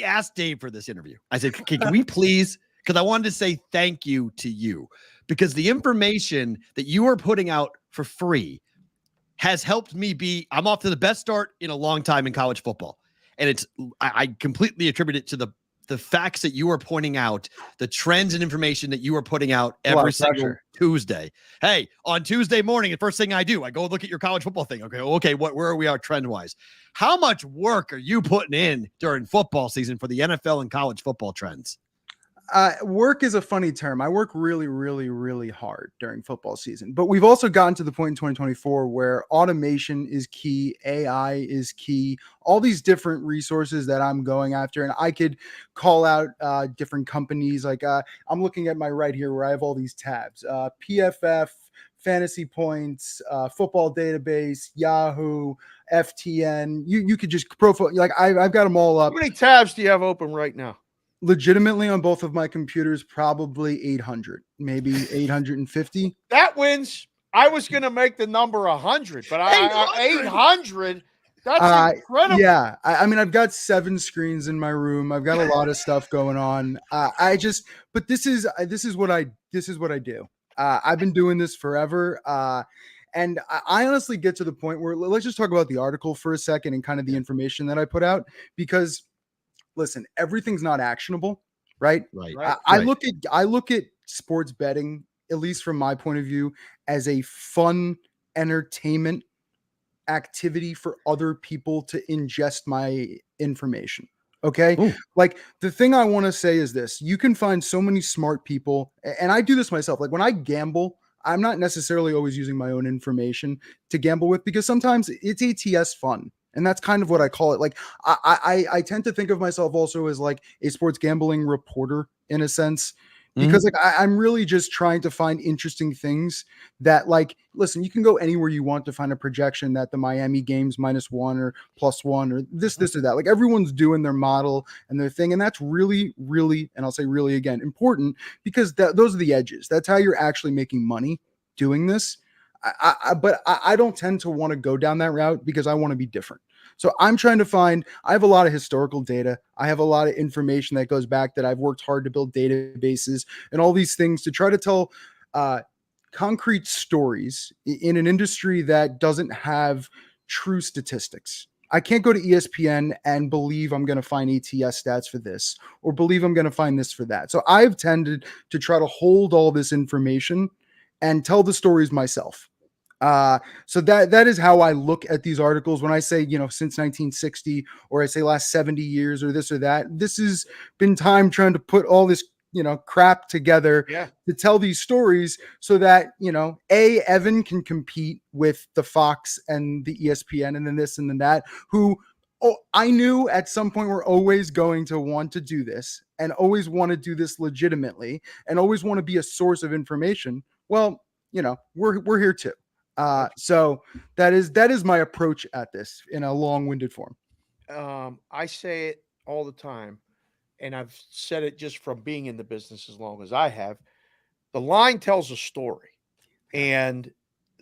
asked Dave for this interview. I said, can we please, because I wanted to say thank you to you, because the information that you are putting out for free has helped me I'm off to the best start in a long time in college football. And I completely attribute it to the facts that you are pointing out, the trends and information that you are putting out every single Tuesday. Hey, on Tuesday morning, the first thing I do, I go look at your college football thing. Okay, where are we at trend-wise? How much work are you putting in during football season for the NFL and college football trends? Work is a funny term. I work really, really, really hard during football season, but we've also gotten to the point in 2024 where automation is key. AI is key. All these different resources that I'm going after, and I could call out different companies. Like I'm looking at my right here where I have all these tabs, PFF, Fantasy Points, Football Database, Yahoo, FTN. You could just profile, like I've got them all up. How many tabs do you have open right now? Legitimately on both of my computers, probably 800, maybe 850. That wins. I was going to make the number 100, but 800. That's incredible. Yeah. I mean, I've got 7 screens in my room. I've got a lot of stuff going on. But this is what I do. I've been doing this forever. And I honestly get to the point where let's just talk about the article for a second and kind of the information that I put out, because listen, everything's not actionable, right? Right. I look at sports betting at least from my point of view, as a fun entertainment activity for other people to ingest my information. Okay. Ooh. Like the thing I want to say is this: you can find so many smart people, and I do this myself. Like when I gamble, I'm not necessarily always using my own information to gamble with, because sometimes it's ATS fun. And that's kind of what I call it. Like I tend to think of myself also as like a sports gambling reporter in a sense, because like I'm really just trying to find interesting things that, like, listen, you can go anywhere you want to find a projection that the Miami game's -1 or +1 or this or that. Like everyone's doing their model and their thing. And that's really, really, and I'll say really again, important, because those are the edges. That's how you're actually making money doing this. But I don't tend to want to go down that route because I want to be different. So I'm trying to find, I have a lot of historical data. I have a lot of information that goes back that I've worked hard to build databases and all these things to try to tell concrete stories in an industry that doesn't have true statistics. I can't go to ESPN and believe I'm going to find ATS stats for this or believe I'm going to find this for that. So I've tended to try to hold all this information and tell the stories myself. So that is how I look at these articles. When I say, since 1960, or I say last 70 years or this or that, this has been time trying to put all this, crap together to tell these stories so that, Evan can compete with the Fox and the ESPN and then this and then that, who, I knew at some point were always going to want to do this and always want to do this legitimately and always want to be a source of information. Well, we're here too. So that is my approach at this in a long-winded form. I say it all the time, and I've said it just from being in the business as long as I have. The line tells a story. And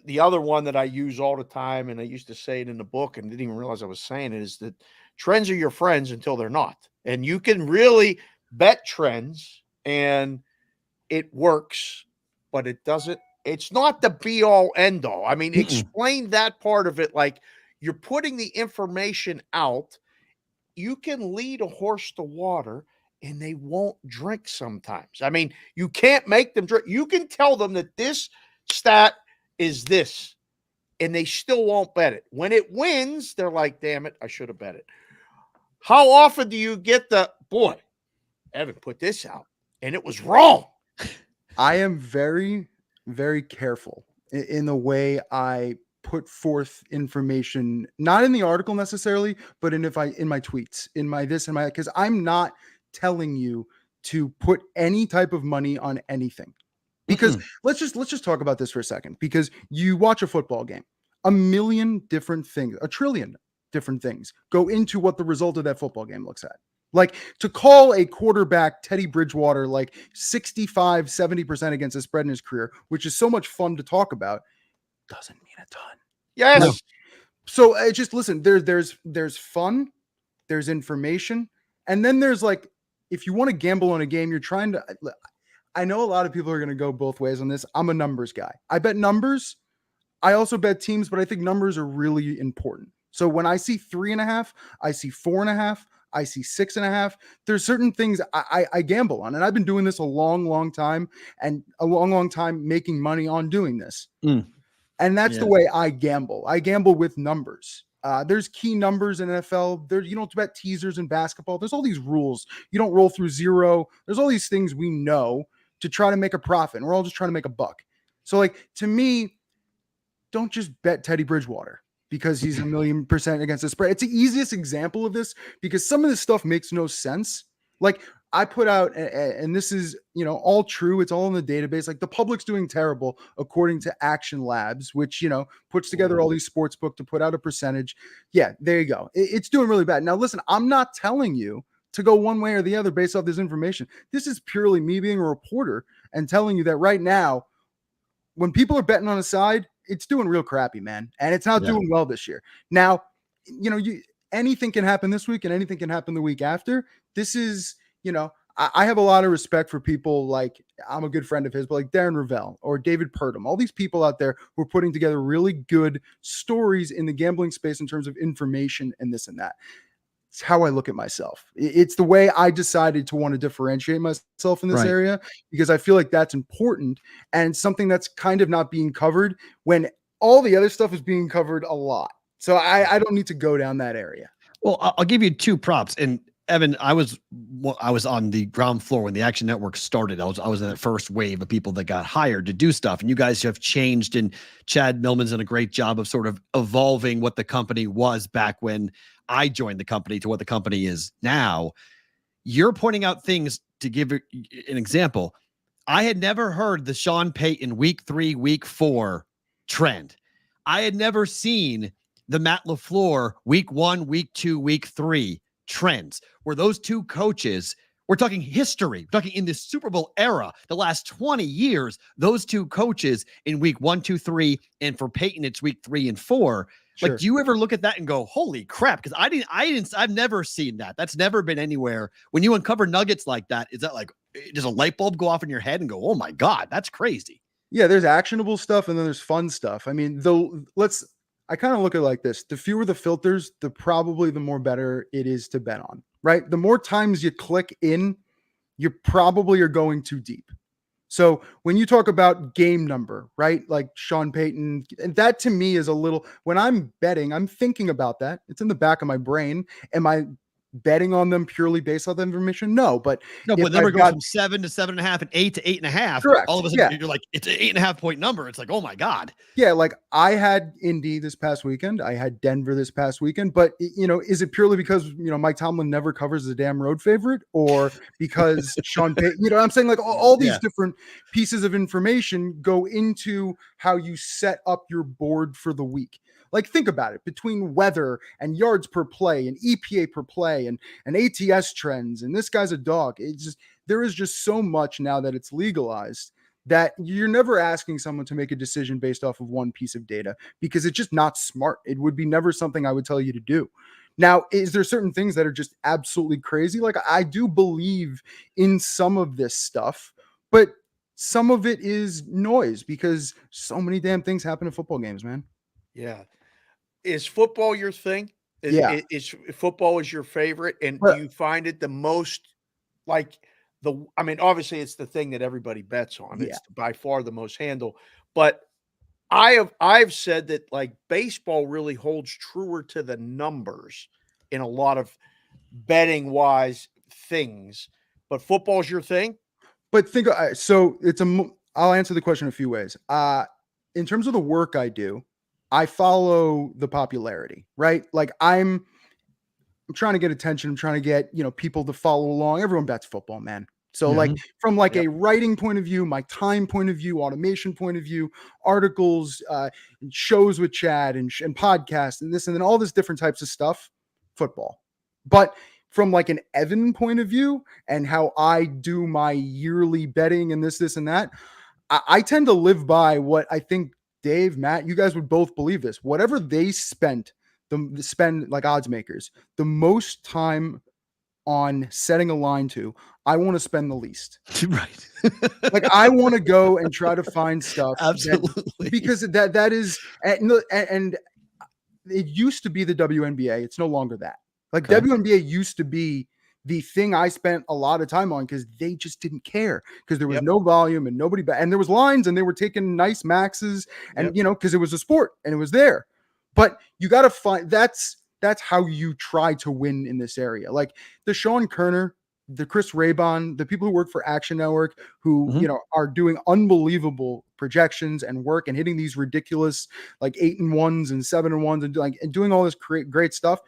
the other one that I use all the time, and I used to say it in the book and didn't even realize I was saying it, is that trends are your friends until they're not. And you can really bet trends and it works, but it's not the be all end all. I mean, explain that part of it. Like, you're putting the information out. You can lead a horse to water and they won't drink sometimes. I mean, you can't make them drink. You can tell them that this stat is this, and they still won't bet it. When it wins, they're like, damn it, I should have bet it. How often do you get boy, Evan put this out and it was wrong? I am very, very careful in the way I put forth information, not in the article necessarily, but in my tweets, in my this and my, because I'm not telling you to put any type of money on anything. Because let's just talk about this for a second, because you watch a football game, a million different things, a trillion different things go into what the result of that football game looks at. Like, to call a quarterback Teddy Bridgewater like 65-70% against the spread in his career, which is so much fun to talk about, doesn't mean a ton. Yes. No. So just listen, there's fun, there's information, and then there's, like, if you want to gamble on a game, you're trying to, I know a lot of people are going to go both ways on this. I'm a numbers guy. I bet numbers. I also bet teams, but I think numbers are really important. So when I see 3.5, I see 4.5, I see 6.5. There's certain things I gamble on, and I've been doing this a long time, and a long time making money on doing this. And that's the way I gamble. I gamble with numbers. There's key numbers in NFL. You don't bet teasers in basketball. There's all these rules. You don't roll through zero. There's all these things we know to try to make a profit. And we're all just trying to make a buck. So, like, to me, don't just bet Teddy Bridgewater because he's 1,000,000% against the spread. It's the easiest example of this because some of this stuff makes no sense. Like, I put out, and this is, all true. It's all in the database. Like, the public's doing terrible according to Action Labs, which, puts together all these sports book to put out a percentage. Yeah, there you go. It's doing really bad. Now, listen, I'm not telling you to go one way or the other based off this information. This is purely me being a reporter and telling you that right now, when people are betting on a side, it's doing real crappy, man. And it's not doing well this year. Now, anything can happen this week and anything can happen the week after. This is, I have a lot of respect for people like, I'm a good friend of his, but like Darren Ravel or David Purdom, all these people out there who are putting together really good stories in the gambling space in terms of information and this and that. it's how I look at myself. It's the way I decided to want to differentiate myself in this Right. area, because I feel like that's important and something that's kind of not being covered when all the other stuff is being covered a lot. So I don't need to go down that area. Well, I'll give you 2 props. And Evan, I was on the ground floor when the Action Network started. I was in that first wave of people that got hired to do stuff, and you guys have changed. And Chad Millman's done a great job of sort of evolving what the company was back when I joined the company to what the company is now. You're pointing out things. To give an example, I had never heard the Sean Payton week 3, week 4 trend. I had never seen the Matt LaFleur week 1, week 2, week 3 trends, where those 2 coaches, we're talking history, we're talking in the Super Bowl era, the last 20 years, those 2 coaches in week 1, 2, 3, and for Peyton, it's week 3 and 4. Sure. Like, do you ever look at that and go, holy crap? Because I've never seen that. That's never been anywhere. When you uncover nuggets like that, is that like, does a light bulb go off in your head and go, oh my God, that's crazy? Yeah, there's actionable stuff and then there's fun stuff. I mean, I kind of look at it like this. The fewer the filters, the more better it is to bet on, right? The more times you click in, you probably are going too deep. So when you talk about game number, right? Like Sean Payton, and that to me is a little, when I'm betting, I'm thinking about that. It's in the back of my brain. Am I betting on them purely based on the information? No, but when the number goes from 7 to 7.5 and 8 to 8.5, correct. All of a sudden you're like, it's an 8.5 point number. It's like, oh my God. Yeah, like I had Indy this past weekend. I had Denver this past weekend. But, is it purely because, Mike Tomlin never covers the damn road favorite, or because Sean Payton, I'm saying, like all these different pieces of information go into how you set up your board for the week. Like, think about it, between weather and yards per play and EPA per play and ATS trends, and this guy's a dog. There is just so much now that it's legalized that you're never asking someone to make a decision based off of one piece of data, because it's just not smart. It would be never something I would tell you to do. Now, is there certain things that are just absolutely crazy? Like, I do believe in some of this stuff, but some of it is noise, because so many damn things happen in football games, man. Yeah. Is football your thing? Is football is your favorite? And do you find it the most, like, obviously it's the thing that everybody bets on. Yeah. It's by far the most handle. But I've said that, like, baseball really holds truer to the numbers in a lot of betting wise things. But football's your thing? But I'll answer the question a few ways. In terms of the work I do, I follow the popularity, right? Like I'm trying to get attention. I'm trying to get, people to follow along. Everyone bets football, man. So like from like a writing point of view, my time point of view, automation point of view, articles, shows with Chad and podcasts and this, and then all this different types of stuff, football. But from like an Evan point of view and how I do my yearly betting and this and that, I tend to live by what I think Dave, Matt, you guys would both believe this. Whatever they spend like odds makers, the most time on setting a line to, I want to spend the least. Right. Like I want to go and try to find stuff. Absolutely. Because that is, and it used to be the WNBA. It's no longer that. Like WNBA used to be the thing I spent a lot of time on, because they just didn't care, because there was no volume and nobody, and there was lines and they were taking nice maxes and, because it was a sport and it was there. But you got to find, that's how you try to win in this area. Like the Sean Kerner, the Chris Raybon, the people who work for Action Network, who, are doing unbelievable projections and work and hitting these ridiculous, like 8-1s and 7-1s and doing all this great stuff.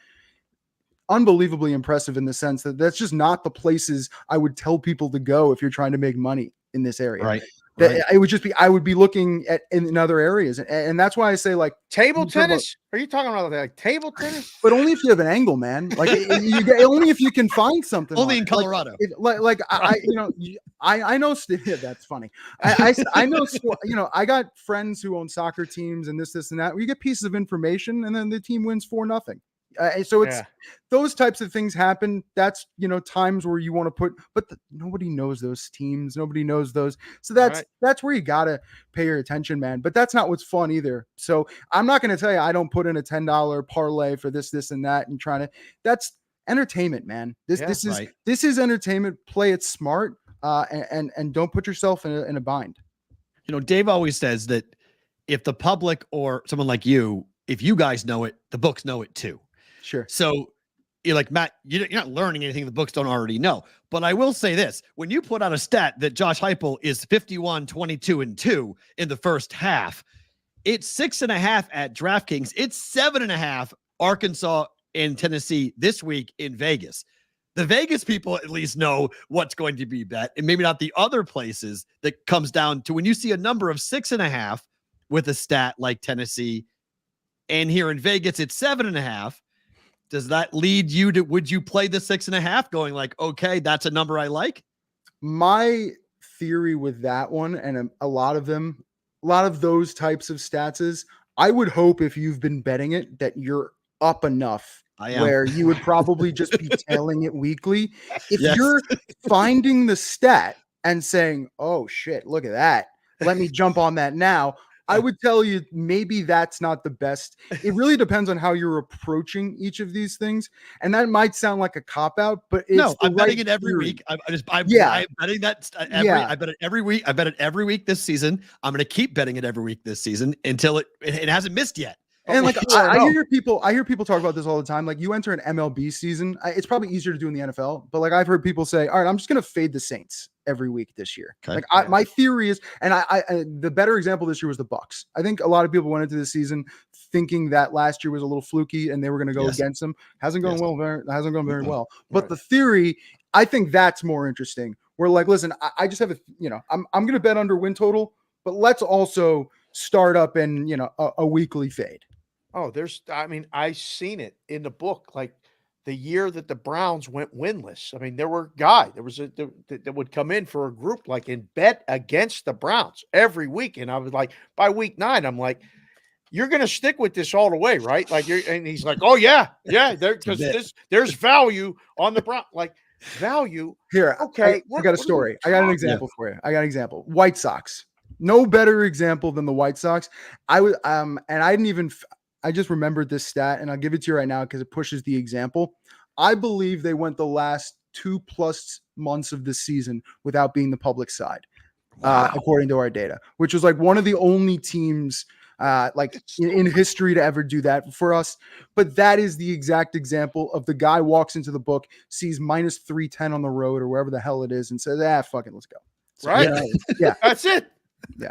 Unbelievably impressive in the sense that that's just not the places I would tell people to go if you're trying to make money in this area. Right. It would just be, I would be looking at in other areas. And that's why I say, like, table tennis. Are you talking about like table tennis? But only if you have an angle, man. Like only if you can find something. Only in Colorado. I know. Yeah, that's funny. I know. I got friends who own soccer teams and this and that. You get pieces of information, and then the team wins 4-0. So it's those types of things happen. That's, times where you want to put, but nobody knows those teams. Nobody knows those. So that's where you got to pay your attention, man. But that's not what's fun either. So I'm not going to tell you, I don't put in a $10 parlay for this and that and entertainment, man. This Yeah, this is entertainment. Play it smart, and don't put yourself in a bind. You know, Dave always says that if the public or someone like you, if you guys know it, the books know it too. Sure. So you're like, Matt, you're not learning anything the books don't already know. But I will say this, when you put out a stat that Josh Heupel is 51, 22, and 2 in the first half, it's 6.5 at DraftKings. It's 7.5 Arkansas and Tennessee this week in Vegas. The Vegas people at least know what's going to be bet, and maybe not the other places. That comes down to when you see a number of 6.5 with a stat like Tennessee, and here in Vegas, it's 7.5. Does that lead you to, would you play the 6.5 going like, okay, that's a number I like? My theory with that one, and a lot of those types of stats is, I would hope if you've been betting it that you're up enough where you would probably just be tailing it weekly. If you're finding the stat and saying, oh shit, look at that, let me jump on that now, I would tell you maybe that's not the best. It really depends on how you're approaching each of these things. And that might sound like a cop-out, but it's I'm betting it every week. I'm betting that I bet it every week. I bet it every week this season. I'm going to keep betting it every week this season until it hasn't missed yet. And like I hear people talk about this all the time. Like, you enter an MLB season, it's probably easier to do in the NFL, but like I've heard people say, all right, I'm just going to fade the Saints every week this year. Okay. Like my theory is, and I the better example this year was the Bucks. I think a lot of people went into the season thinking that last year was a little fluky and they were going to go against them. Hasn't gone very well. But the theory, I think that's more interesting. Where like, listen, I just have I'm going to bet under win total, but let's also start up and a weekly fade. Oh, I've seen it in the book, like the year that the Browns went winless. I mean, there was that would come in for a group like and bet against the Browns every week. And I was like, by week 9, I'm like, you're going to stick with this all the way, right? Like, and he's like, oh yeah. There's value on the Browns, like value here. Okay. I got a story. I got an example for you. I got an example. White Sox. No better example than the White Sox. I just remembered this stat, and I'll give it to you right now because it pushes the example. I believe they went the last 2+ months of the season without being the public side, according to our data, which was like one of the only teams in history to ever do that for us. But that is the exact example of the guy walks into the book, sees -310 on the road or wherever the hell it is, and says, fuck it, let's go. So, right? Yeah. That's it.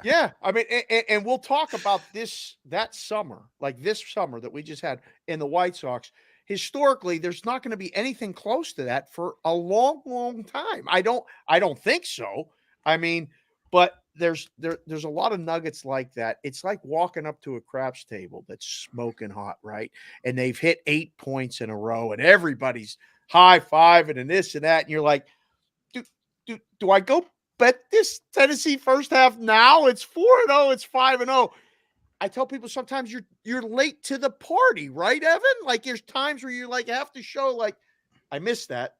Yeah. I mean, and we'll talk about that summer, like this summer that we just had in the White Sox. Historically, there's not going to be anything close to that for a long, long time. I don't think so. I mean, but there's a lot of nuggets like that. It's like walking up to a craps table that's smoking hot, right? And they've hit 8 points in a row, and everybody's high-fiving and this and that, and you're like, do I go bet this Tennessee first half now? It's 4-0, it's 5-0. I tell people sometimes you're late to the party, right, Evan? Like, there's times where you like have to show like, I missed that.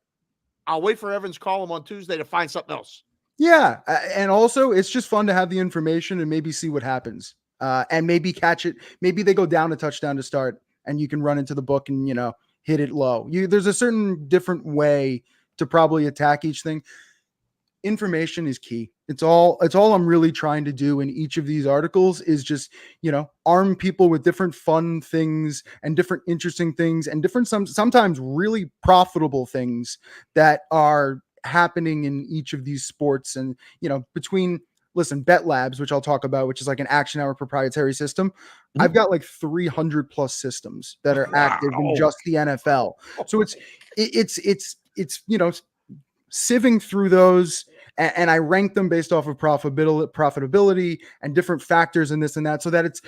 I'll wait for Evan's column on Tuesday to find something else. Yeah, and also it's just fun to have the information and maybe see what happens, and maybe catch it. Maybe they go down a touchdown to start, and you can run into the book and hit it low. There's a certain different way to probably attack each thing. Information is key. It's all I'm really trying to do in each of these articles is just, arm people with different fun things and different interesting things and different, sometimes really profitable things that are happening in each of these sports. And, between Bet Labs, which I'll talk about, which is like an Action Hour proprietary system. Mm-hmm. I've got like 300+ systems that are active in just the NFL. So it's sieving through those, and I rank them based off of profitability and different factors and this and that, so that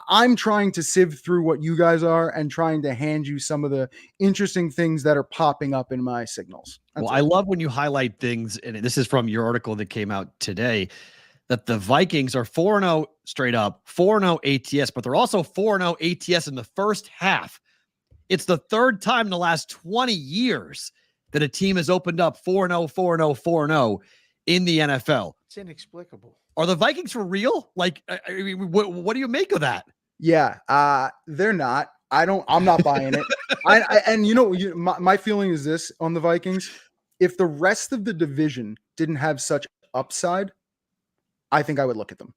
I'm trying to sieve through what you guys are and trying to hand you some of the interesting things that are popping up in my signals. I love when you highlight things, and this is from your article that came out today, that the Vikings are 4-0 straight up, 4-0 ATS, but they're also 4-0 ATS in the first half. It's the third time in the last 20 years that a team has opened up 4-0, 4-0, 4-0 in the NFL. It's inexplicable. Are the Vikings for real? Like, what do you make of that? Yeah, they're not. I'm not buying it. And my feeling is this on the Vikings: if the rest of the division didn't have such upside, I think I would look at them.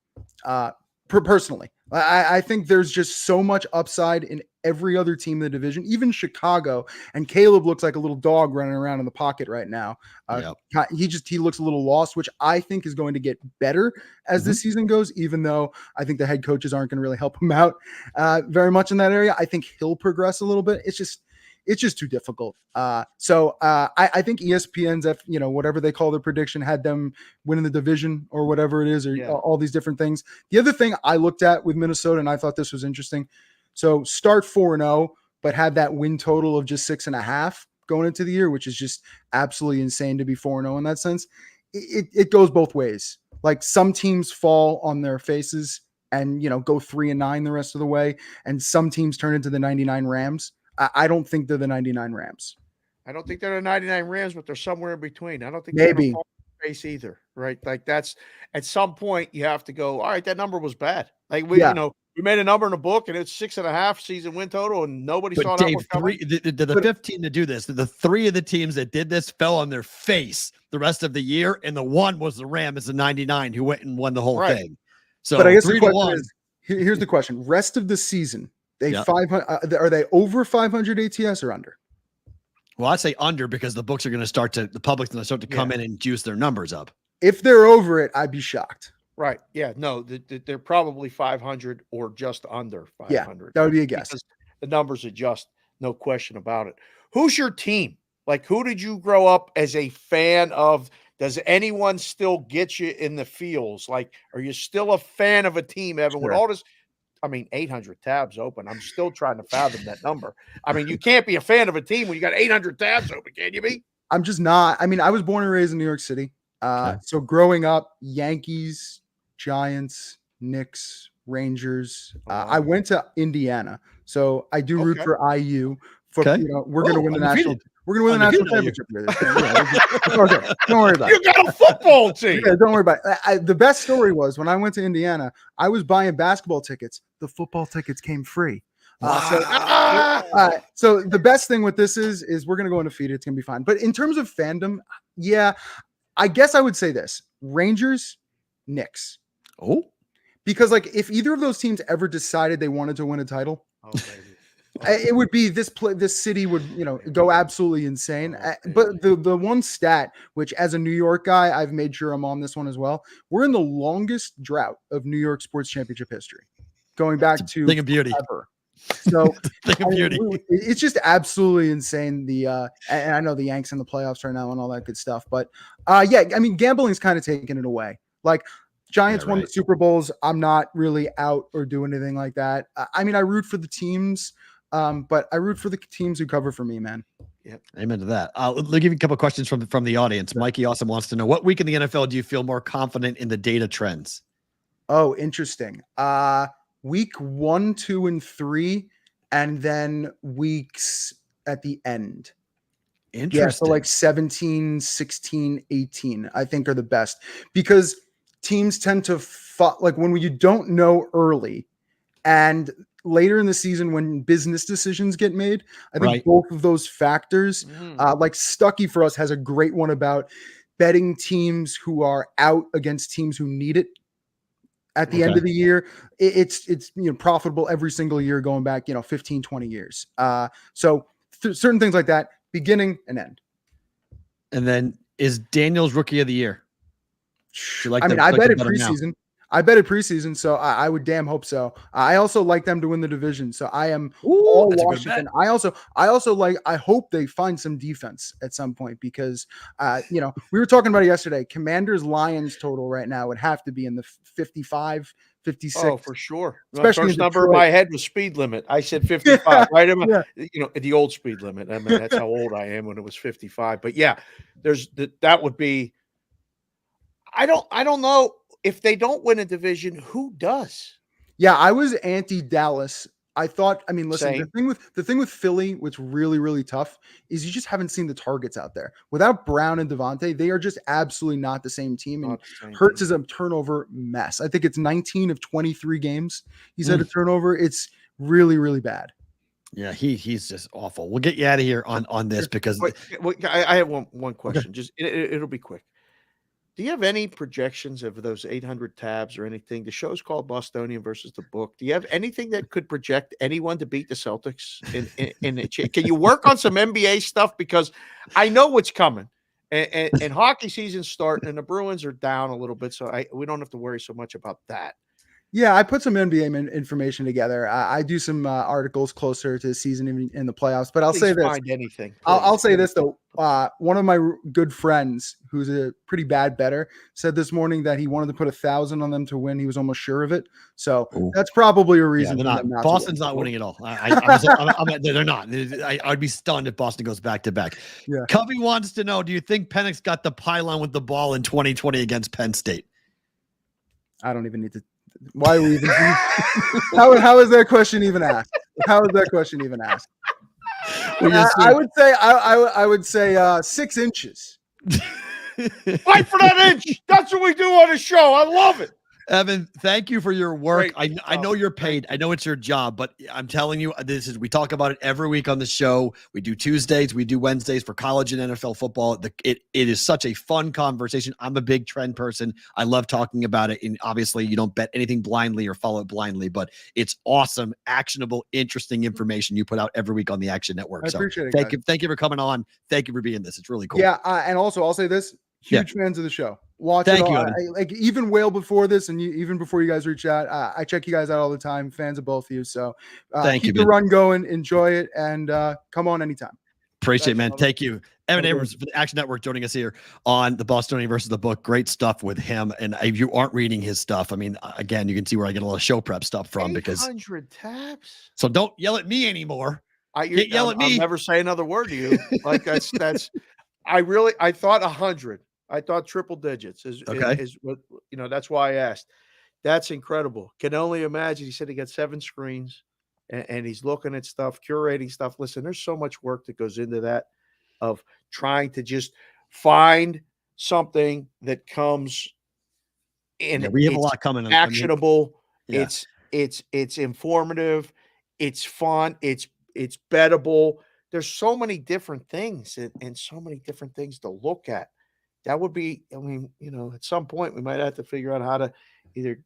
Personally, I think there's just so much upside in every other team in the division, even Chicago. And Caleb looks like a little dog running around in the pocket right now. He looks a little lost, which I think is going to get better as the season goes, even though I think the head coaches aren't going to really help him out very much in that area. I think he'll progress a little bit. It's just too difficult. So I think ESPN's, whatever they call their prediction, had them winning the division or whatever it is, or all these different things. The other thing I looked at with Minnesota, and I thought this was interesting. So start 4-0, but have that win total of just 6.5 going into the year, which is just absolutely insane to be 4-0 in that sense. It goes both ways. Like some teams fall on their faces and, go 3-9 the rest of the way. And some teams turn into the 99 Rams. I don't think they're the 99 Rams. I don't think they're the 99 Rams, but they're somewhere in between. I don't think maybe they're face either, right? Like that's at some point you have to go, all right, that number was bad. Like we made a number in a book and it's 6.5 season win total and nobody saw Dave, that one coming. The 15 to do this, the 3 of the teams that did this fell on their face the rest of the year. And the one was the Rams, the 99 who went and won the whole thing. So but I guess 3 the to question 1. is, here's the question. Rest of the season, are they over 500 ATS or under? Well, I say under because the books are going to the public's going to start to come in and juice their numbers up. If they're over it, I'd be shocked. Right. Yeah. No, they're probably 500 or just under 500. Yeah, that would be a guess. Because the numbers adjust, no question about it. Who's your team? Like, who did you grow up as a fan of? Does anyone still get you in the feels? Like, are you still a fan of a team, Evan? Sure. With all this, 800 tabs open. I'm still trying to fathom that number. You can't be a fan of a team when you got 800 tabs open, can you be? I'm just not. I was born and raised in New York City. So growing up, Yankees, Giants, Knicks, Rangers. I went to Indiana, so I do root for IU. We're going to win the national. We're going to win the national championship. Okay, don't worry about it. You got a football team. Yeah, don't worry about it. The best story was when I went to Indiana, I was buying basketball tickets. The football tickets came free. So the best thing with this is we're going to go undefeated. It's going to be fine. But in terms of fandom, I guess I would say this: Rangers, Knicks. Oh, because if either of those teams ever decided they wanted to win a title, it would be this city would go absolutely insane. But the one stat, which as a New York guy, I've made sure I'm on this one as well. We're in the longest drought of New York sports championship history, going back to thing of beauty. Ever. So beauty. It's just absolutely insane. And I know the Yanks in the playoffs right now and all that good stuff, but gambling's kind of taking it away. Like Giants won the Super Bowls. I'm not really out or do anything like that. I root for the teams, but I root for the teams who cover for me, man. Yep. Amen to that. I'll give you a couple of questions from the audience. Mikey Awesome wants to know, what week in the NFL do you feel more confident in the data trends? Oh, interesting. Week 1, 2, and 3, and then weeks at the end. Interesting. Yeah, so 17, 16, 18, I think are the best because teams tend to when you don't know early and later in the season when business decisions get made. I think both of those factors, like Stuckey for us has a great one about betting teams who are out against teams who need it. At the end of the year, it's profitable every single year going back 15, 20 years. So certain things like that, beginning and end. And then is Daniels Rookie of the Year? I bet it preseason. I bet it preseason, so I would damn hope so. I also like them to win the division, so I am all Washington. I hope they find some defense at some point because, we were talking about it yesterday. Commanders Lions total right now would have to be in the 55, 56. Oh, for sure. Especially first number in my head was speed limit. I said 55, right? The old speed limit. That's how old I am when it was 55. But yeah, that would be. I don't know. If they don't win a division, who does? Yeah, I was anti-Dallas. I thought, listen, Same. the thing with Philly, what's really, really tough is you just haven't seen the targets out there. Without Brown and Devontae, they are just absolutely not the same team. And Hurts is a turnover mess. I think it's 19 of 23 games he's had a turnover. It's really, really bad. Yeah, he's just awful. We'll get you out of here on this because Wait, I have one question. Okay. Just it'll be quick. Do you have any projections of those 800 tabs or anything? The show's called Bostonian versus the Book. Do you have anything that could project anyone to beat the Celtics in the Can you work on some NBA stuff? Because I know what's coming. And hockey season's starting, and the Bruins are down a little bit, so we don't have to worry so much about that. Yeah, I put some NBA information together. I do some articles closer to the season in the playoffs, but I'll say this. Find anything. I'll say this though. One of my good friends, who's a pretty bad bettor, said this morning that he wanted to put 1,000 on them to win. He was almost sure of it. So that's probably a reason. Yeah, Boston's not winning at all. They're not. I'd be stunned if Boston goes back to back. Yeah. Covey wants to know: do you think Penix got the pylon with the ball in 2020 against Penn State? I don't even need to. Why are we even? How is that question even asked? How is that question even asked? I would say 6 inches. Fight for that inch. That's what we do on the show. I love it. Evan, thank you for your work. I know you're paid. I know it's your job, but I'm telling you, we talk about it every week on the show. We do Tuesdays, we do Wednesdays for college and NFL football. It is such a fun conversation. I'm a big trend person. I love talking about it. And obviously you don't bet anything blindly or follow it blindly, but it's awesome, actionable, interesting information you put out every week on the Action Network. I appreciate it. Thank you for coming on. Thank you for being this. It's really cool. Yeah. And also I'll say this, huge fans of the show. Watch it all. Like even well before this, and even before you guys reach out, I check you guys out all the time. Fans of both of you. So keep the run going, enjoy it, and come on anytime. Appreciate it, man. Thank you. Evan Abrams for the Action Network joining us here on the Bostonian versus the Book. Great stuff with him. And if you aren't reading his stuff, I mean, again, you can see where I get a lot of show prep stuff from. 800 tabs. So don't yell at me anymore. Yell at me. I'll never say another word to you. Like that's. I thought 100. I thought triple digits is what, that's why I asked. That's incredible. Can only imagine. He said he got 7 screens and he's looking at stuff, curating stuff. Listen, there's so much work that goes into that of trying to just find something that comes in. We have a lot coming. Actionable. It's informative. It's fun. It's bettable. There's so many different things and so many different things to look at. That would be, at some point we might have to figure out how to either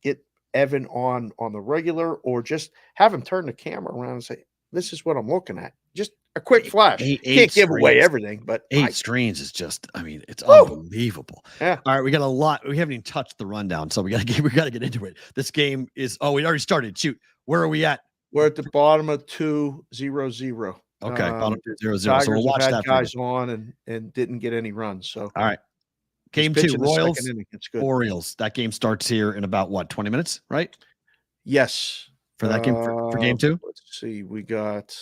get Evan on the regular or just have him turn the camera around and say, this is what I'm looking at. Just a quick flash. Can't give away everything, but 8 screens is just, it's unbelievable. Yeah. All right. We got a lot. We haven't even touched the rundown. So we got to get into it. This game is, we already started. Shoot. Where are we at? We're at the bottom of 2-0-0. Okay, bottom 2-0-0. So we'll watch that. Guys on and didn't get any runs. So all right, game 2, Royals, Orioles. That game starts here in about 20 minutes, right? Yes, for that game for game 2. Let's see, we got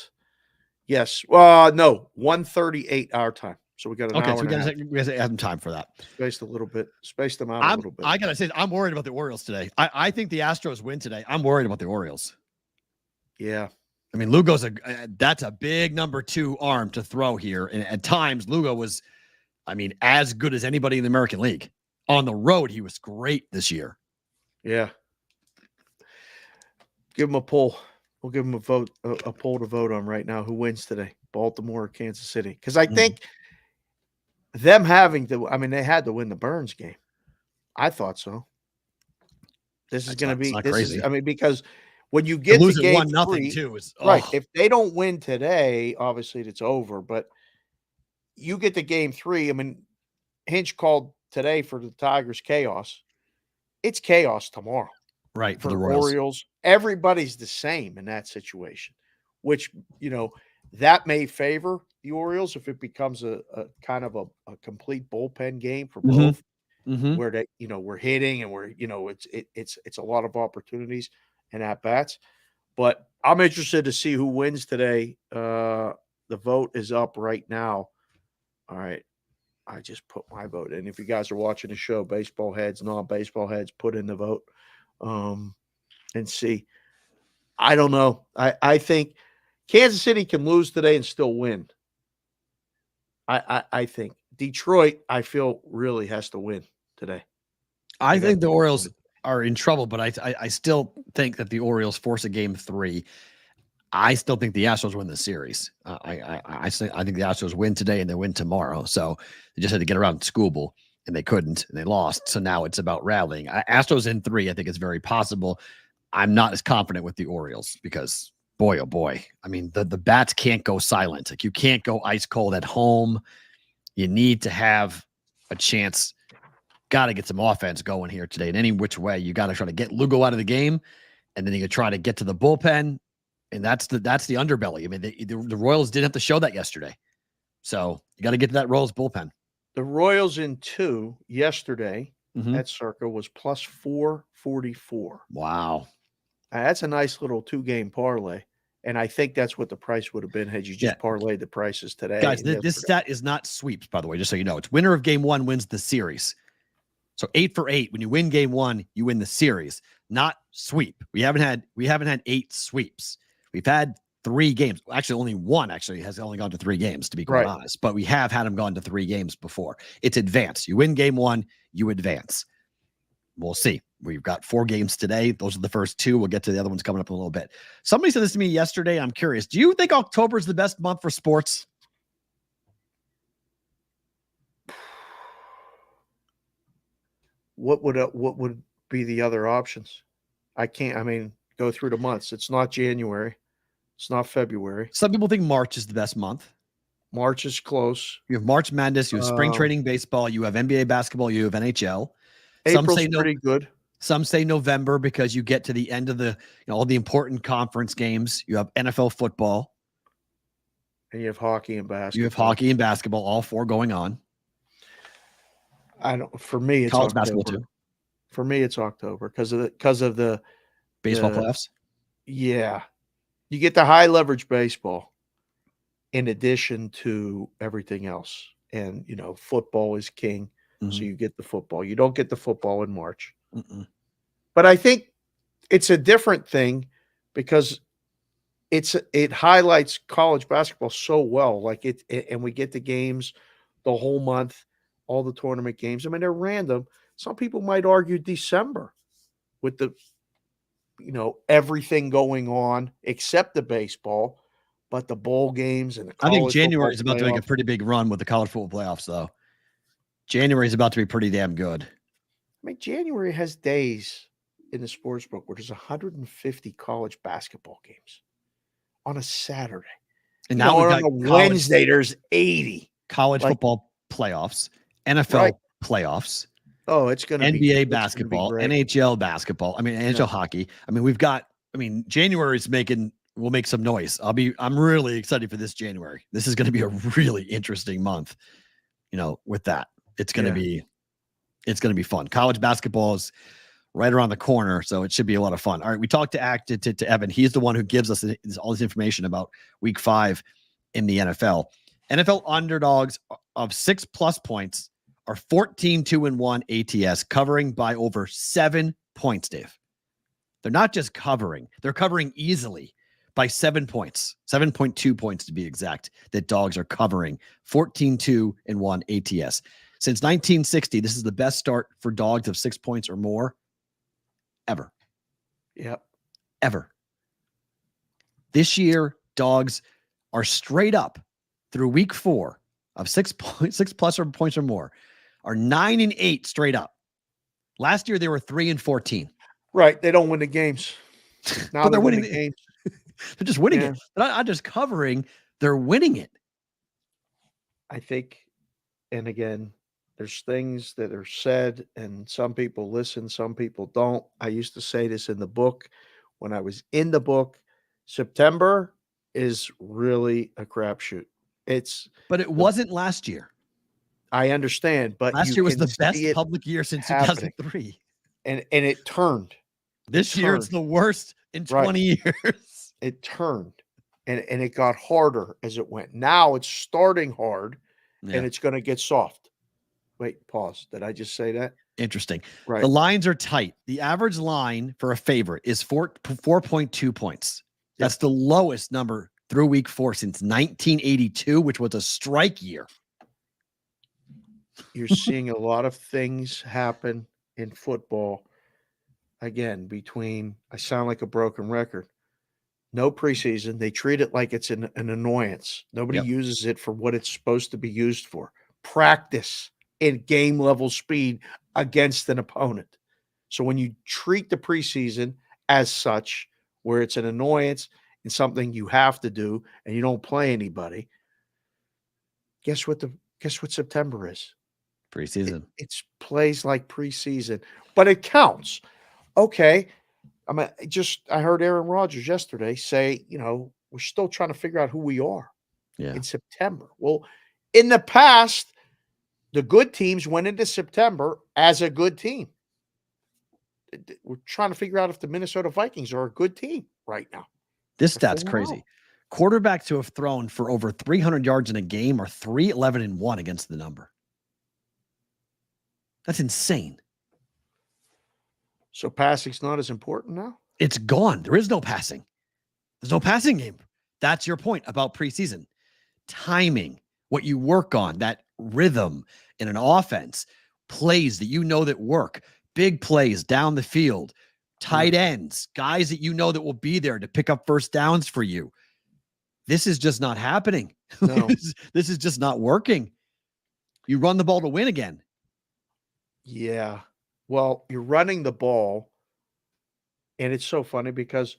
no 1:38 our time. So we got an hour. So we got to have some time for that. Spaced them out a little bit. I gotta say, I'm worried about the Orioles today. I think the Astros win today. I'm worried about the Orioles. Yeah. I mean, Lugo's that's a big number 2 arm to throw here. And at times, Lugo was, as good as anybody in the American League. On the road, he was great this year. Yeah. Give him a poll. We'll give him a vote, a poll to vote on right now. Who wins today, Baltimore or Kansas City? Because I think them having to, they had to win the Burns game. I thought so. This is going to be crazy. Because when you get to game 1-0 too, is right. If they don't win today, obviously it's over. But you get to game 3. Hinch called today for the Tigers chaos. It's chaos tomorrow. Right. For the Orioles. Everybody's the same in that situation, which, that may favor the Orioles if it becomes a kind of a complete bullpen game for both, where they, we're hitting and we're, it's a lot of opportunities and at bats, but I'm interested to see who wins today. The vote is up right now. All right. I just put my vote in. If you guys are watching the show, baseball heads, non-baseball heads, put in the vote and see. I don't know. I think Kansas City can lose today and still win. I think Detroit, I feel, really has to win today. I think the Orioles are in trouble, but I still think that the Orioles force a game 3. I still think the Astros win the series. I think the Astros win today and they win tomorrow. So they just had to get around Scooble and they couldn't and they lost. So now it's about rallying. Astros in 3, I think it's very possible. I'm not as confident with the Orioles because boy, oh boy. I mean, the bats can't go silent. Like you can't go ice cold at home. You need to have a chance. Got to get some offense going here today. In any which way, you got to try to get Lugo out of the game, and then you can try to get to the bullpen. And that's the underbelly. I mean, the Royals didn't have to show that yesterday. So you got to get to that Royals bullpen. The Royals in 2 yesterday at Circa was plus 444. Wow. That's a nice little 2-game parlay. And I think that's what the price would have been had you just parlayed the prices today. Guys, this stat is not sweeps, by the way, just so you know. It's winner of game 1 wins the series. So 8 for 8. When you win game 1, you win the series, not sweep. We haven't had 8 sweeps. We've had 3 games. Actually, only one has only gone to 3 games, to be quite honest. But we have had them gone to 3 games before. It's advanced. You win game 1, you advance. We'll see. We've got 4 games today. Those are the first 2. We'll get to the other ones coming up in a little bit. Somebody said this to me yesterday. I'm curious. Do you think October is the best month for sports? What would be the other options? Go through the months. It's not January. It's not February. Some people think March is the best month. March is close. You have March Madness. You have spring training baseball. You have NBA basketball. You have NHL. April's pretty good. Some say November because you get to the end of all the important conference games. You have NFL football. And you have hockey and basketball. All 4 going on. For me, it's college October. Basketball too. For me, it's October because of the baseball playoffs. Yeah. You get the high leverage baseball in addition to everything else. And, football is king. So you get the football. You don't get the football in March. But I think it's a different thing because it highlights college basketball so well. And we get the games the whole month, all the tournament games. I mean, they're random. Some people might argue December with the, everything going on except the baseball, but the bowl games and the college. I think January is about to make a pretty big run with the college football playoffs, though. January is about to be pretty damn good. I mean, January has days in the sports book where there's 150 college basketball games on a Saturday. And now on a Wednesday, there's 80. College football playoffs, NFL playoffs. Oh, it's going to be NBA basketball, NHL basketball. I mean, NHL hockey. I mean, January's will make some noise. I'm really excited for this January. This is going to be a really interesting month, with that. It's going to be fun. College basketball is right around the corner, so it should be a lot of fun. All right, we talked to Evan. He's the one who gives us all this information about week 5 in the NFL. NFL underdogs of 6+ points are 14-2-1 ATS, covering by over 7 points, Dave. They're not just covering, they're covering easily by 7 points, 7.2 points to be exact, that dogs are covering 14-2-1 ATS. Since 1960, this is the best start for dogs of 6 points or more ever. Yep. Ever. This year, dogs are straight up through week 4 of 6 plus or points or more, are 9-8 straight up. Last year, they were 3-14. Right. They don't win the games. Now but they're winning the games. They're just winning it. They're not just covering, they're winning it. I think, and again, there's things that are said and some people listen, some people don't. I used to say this in the book. When I was in the book, September is really a crapshoot. But it wasn't last year. I understand, but last year was the best public year since 2003. And it turned. This year it's the worst in 20 years. It turned. And it got harder as it went. Now it's starting hard and it's going to get soft. Wait, pause. Did I just say that? Interesting. Right. The lines are tight. The average line for a favorite is 4.2 points. That's the lowest number through week 4 since 1982, which was a strike year. You're seeing a lot of things happen in football. Again, I sound like a broken record. No preseason. They treat it like it's an annoyance. Nobody Yep. uses it for what it's supposed to be used for. Practice in game level speed against an opponent. So when you treat the preseason as such, where it's an annoyance and something you have to do and you don't play anybody, guess what September is? Preseason. It's plays like preseason, but it counts. Okay. I heard Aaron Rodgers yesterday say, we're still trying to figure out who we are Yeah. in September. Well, in the past, the good teams went into September as a good team. We're trying to figure out if the Minnesota Vikings are a good team right now. This They're stat's 4-0. crazy. Quarterbacks who have thrown for over 300 yards in a game are 3-11-1 against the number. That's insane. So passing's not as important now? It's gone. There is no passing. There's no passing game. That's your point about preseason. Timing, what you work on, that rhythm in an offense, plays that that work, big plays down the field, tight ends, guys that that will be there to pick up first downs for you. This is just not happening. No. This is just not working. You run the ball to win again. Yeah. Well, you're running the ball, and it's so funny because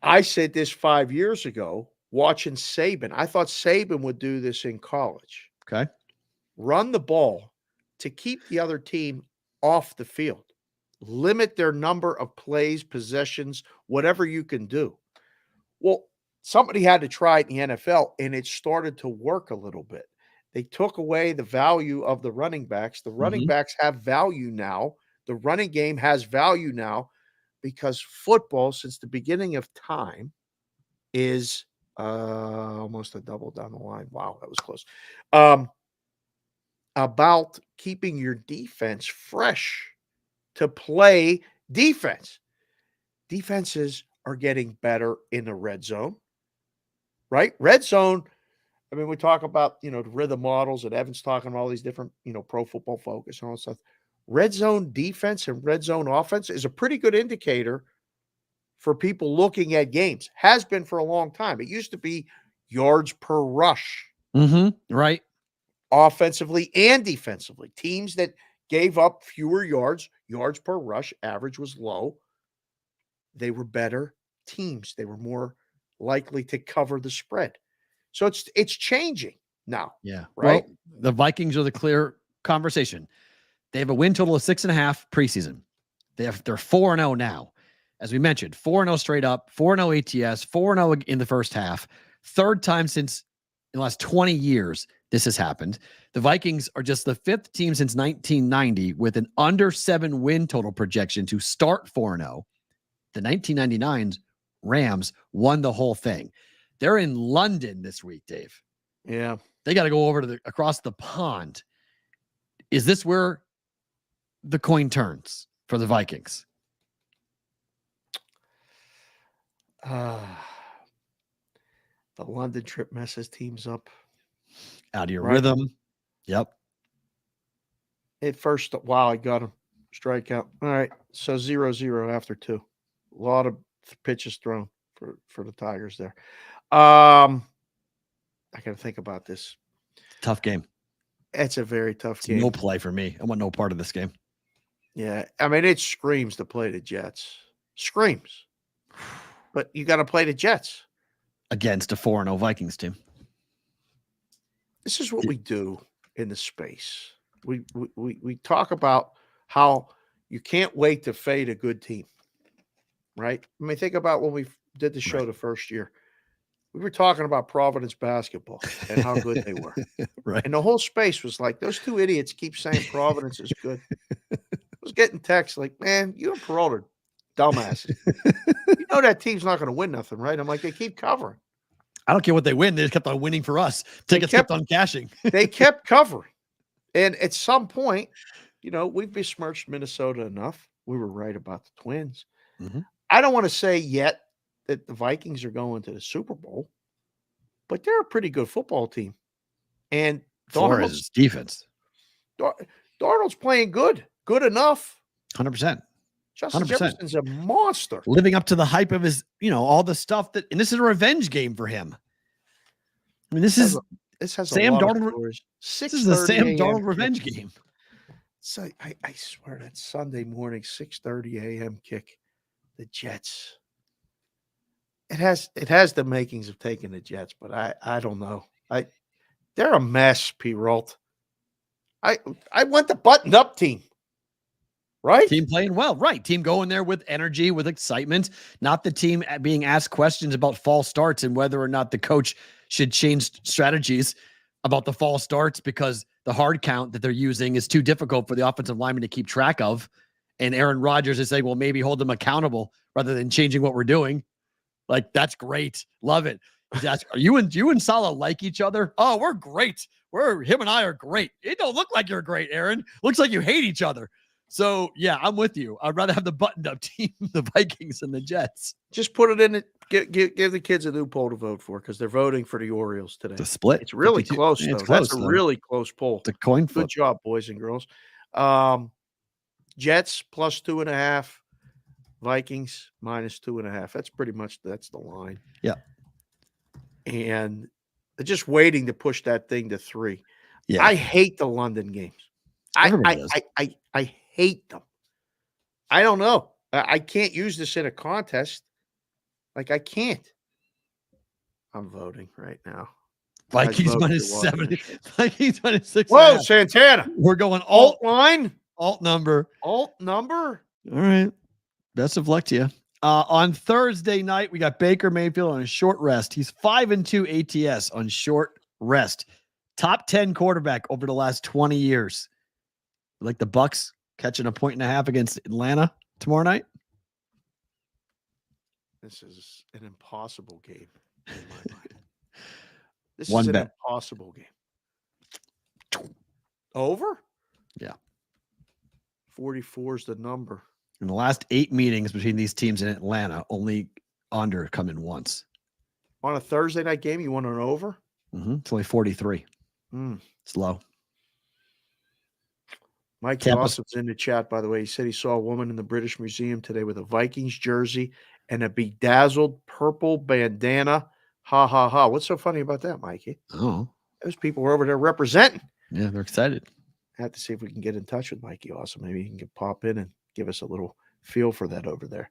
I said this 5 years ago watching Saban. I thought Saban would do this in college. Okay. Run the ball to keep the other team off the field. Limit their number of plays, possessions, whatever you can do. Well, somebody had to try it in the NFL, and it started to work a little bit. They took away the value of the running backs. The running backs have value now. The running game has value now because football, since the beginning of time, is almost a double down the line. Wow, that was close. About keeping your defense fresh to play defense. Defenses are getting better in the red zone, right? Red zone. We talk about, the rhythm models and Evan's talking about all these different, pro football focus and all that stuff. Red zone defense and red zone offense is a pretty good indicator for people looking at games. Has been for a long time. It used to be yards per rush. Right. Offensively and defensively. Teams that gave up fewer yards per rush, average was low. They were better teams. They were more likely to cover the spread. So it's changing now. Yeah. Right. Well, the Vikings are the clear conversation. They have a win total of 6.5 preseason. They're 4-0 now. As we mentioned, 4-0 straight up, 4-0 ATS, 4-0 in the first half. Third time since in the last 20 years this has happened. The Vikings are just the 5th team since 1990 with an under 7 win total projection to start 4-0. The 1999 Rams won the whole thing. They're in London this week, Dave. Yeah. They got to go over to across the pond. Is this where the coin turns for the Vikings? The London trip messes teams up. Out of your Right. rhythm. Yep. At first, wow, I got him. Strikeout. All right. So 0-0 after 2. A lot of pitches thrown for the Tigers there. I got to think about this. Tough game. It's a very tough It's game. no play for me. I want no part of this game. Yeah. It screams to play the Jets. Screams. But you got to play the Jets. Against a 4-0 Vikings team. This is what we do in the space. We talk about how you can't wait to fade a good team, right? Think about when we did the show the first year. We were talking about Providence basketball and how good they were. Right. And the whole space was like, those two idiots keep saying Providence is good. I was getting texts like, man, you and Peralta are dumbasses. You know that team's not going to win nothing, right? I'm like, they keep covering. I don't care what they win. They just kept on winning for us. Tickets kept on cashing. They kept covering. And at some point, we've besmirched Minnesota enough. We were right about the Twins. I don't want to say yet that the Vikings are going to the Super Bowl, but they're a pretty good football team. And Flores' defense. Darnold's playing good enough. 100%. Justin 100%. Jefferson's a monster. Living up to the hype of his, all the stuff and this is a revenge game for him. I mean, this has Sam Darnold. This is a Sam Darnold revenge game. So I swear that Sunday morning, 6:30 a.m. kick, the Jets. It has the makings of taking the Jets, but I don't know. They're a mess, P. Rolt. I want the buttoned up team. Right? Team playing well. Right. Team going there with energy, with excitement, not the team being asked questions about false starts and whether or not the coach should change strategies about the false starts because the hard count that they're using is too difficult for the offensive lineman to keep track of. And Aaron Rodgers is saying, well, maybe hold them accountable rather than changing what we're doing. Like, that's great. Love it. He's asking, are you and Saleh like each other? Oh, we're great. Him and I are great. It don't look like you're great, Aaron. Looks like you hate each other. So, yeah, I'm with you. I'd rather have the buttoned-up team, the Vikings and the Jets. Just put it in it. Give the kids a new poll to vote for because they're voting for the Orioles today. The split. It's really 52. close, though. It's close, That's a really close poll. It's a coin flip. Good job, boys and girls. Jets +2.5. Vikings -2.5. That's the line. Yeah. And they're just waiting to push that thing to 3. Yeah. I hate the London games. I hate them. I don't know. I can't use this in a contest. Like, I can't. I'm voting right now. Vikings -70. Vikings -6. Whoa, Santana. We're going alt line. Alt number. Alt number. All right. Best of luck to you. On Thursday night, we got Baker Mayfield on a short rest. He's 5-2 ATS on short rest. Top 10 quarterback over the last 20 years. Like the Bucs catching 1.5 against Atlanta tomorrow night. This is an impossible game in my mind. This One is an bet. impossible game. Over? Yeah. 44 is the number. In the last 8 meetings between these teams in Atlanta, only under come in once. On a Thursday night game, you want an over? It's only 43. It's low. Mike Dawson's in the chat, by the way. He said he saw a woman in the British Museum today with a Vikings jersey and a bedazzled purple bandana. Ha, ha, ha. What's so funny about that, Mikey? Oh. Those people were over there representing. Yeah, they're excited. I have to see if we can get in touch with Mikey Awesome. Maybe he can pop in and give us a little feel for that over there.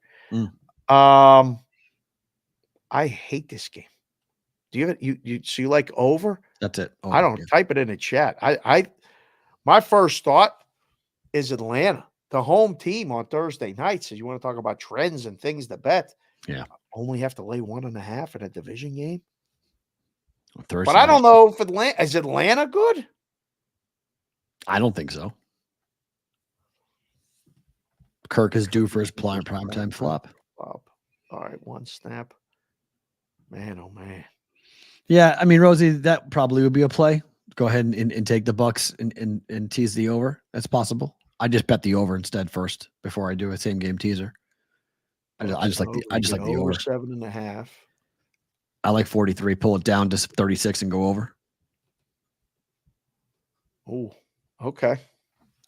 I hate this game. Do you have it? So you like over? That's it. I don't type it in the chat. My first thought is Atlanta, the home team on Thursday night. So you want to talk about trends and things to bet? Yeah. Only have to lay 1.5 in a division game. Thursday But I don't know if is Atlanta good? I don't think so. Kirk is due for his primetime flop. All right, one snap. Man, oh man. Yeah, I mean, Rosie, that probably would be a play. Go ahead and take the Bucks and tease the over. That's possible. I just bet the over instead first before I do a same game teaser. I just like the over 7.5. I like 43. Pull it down to 36 and go over. Oh, okay.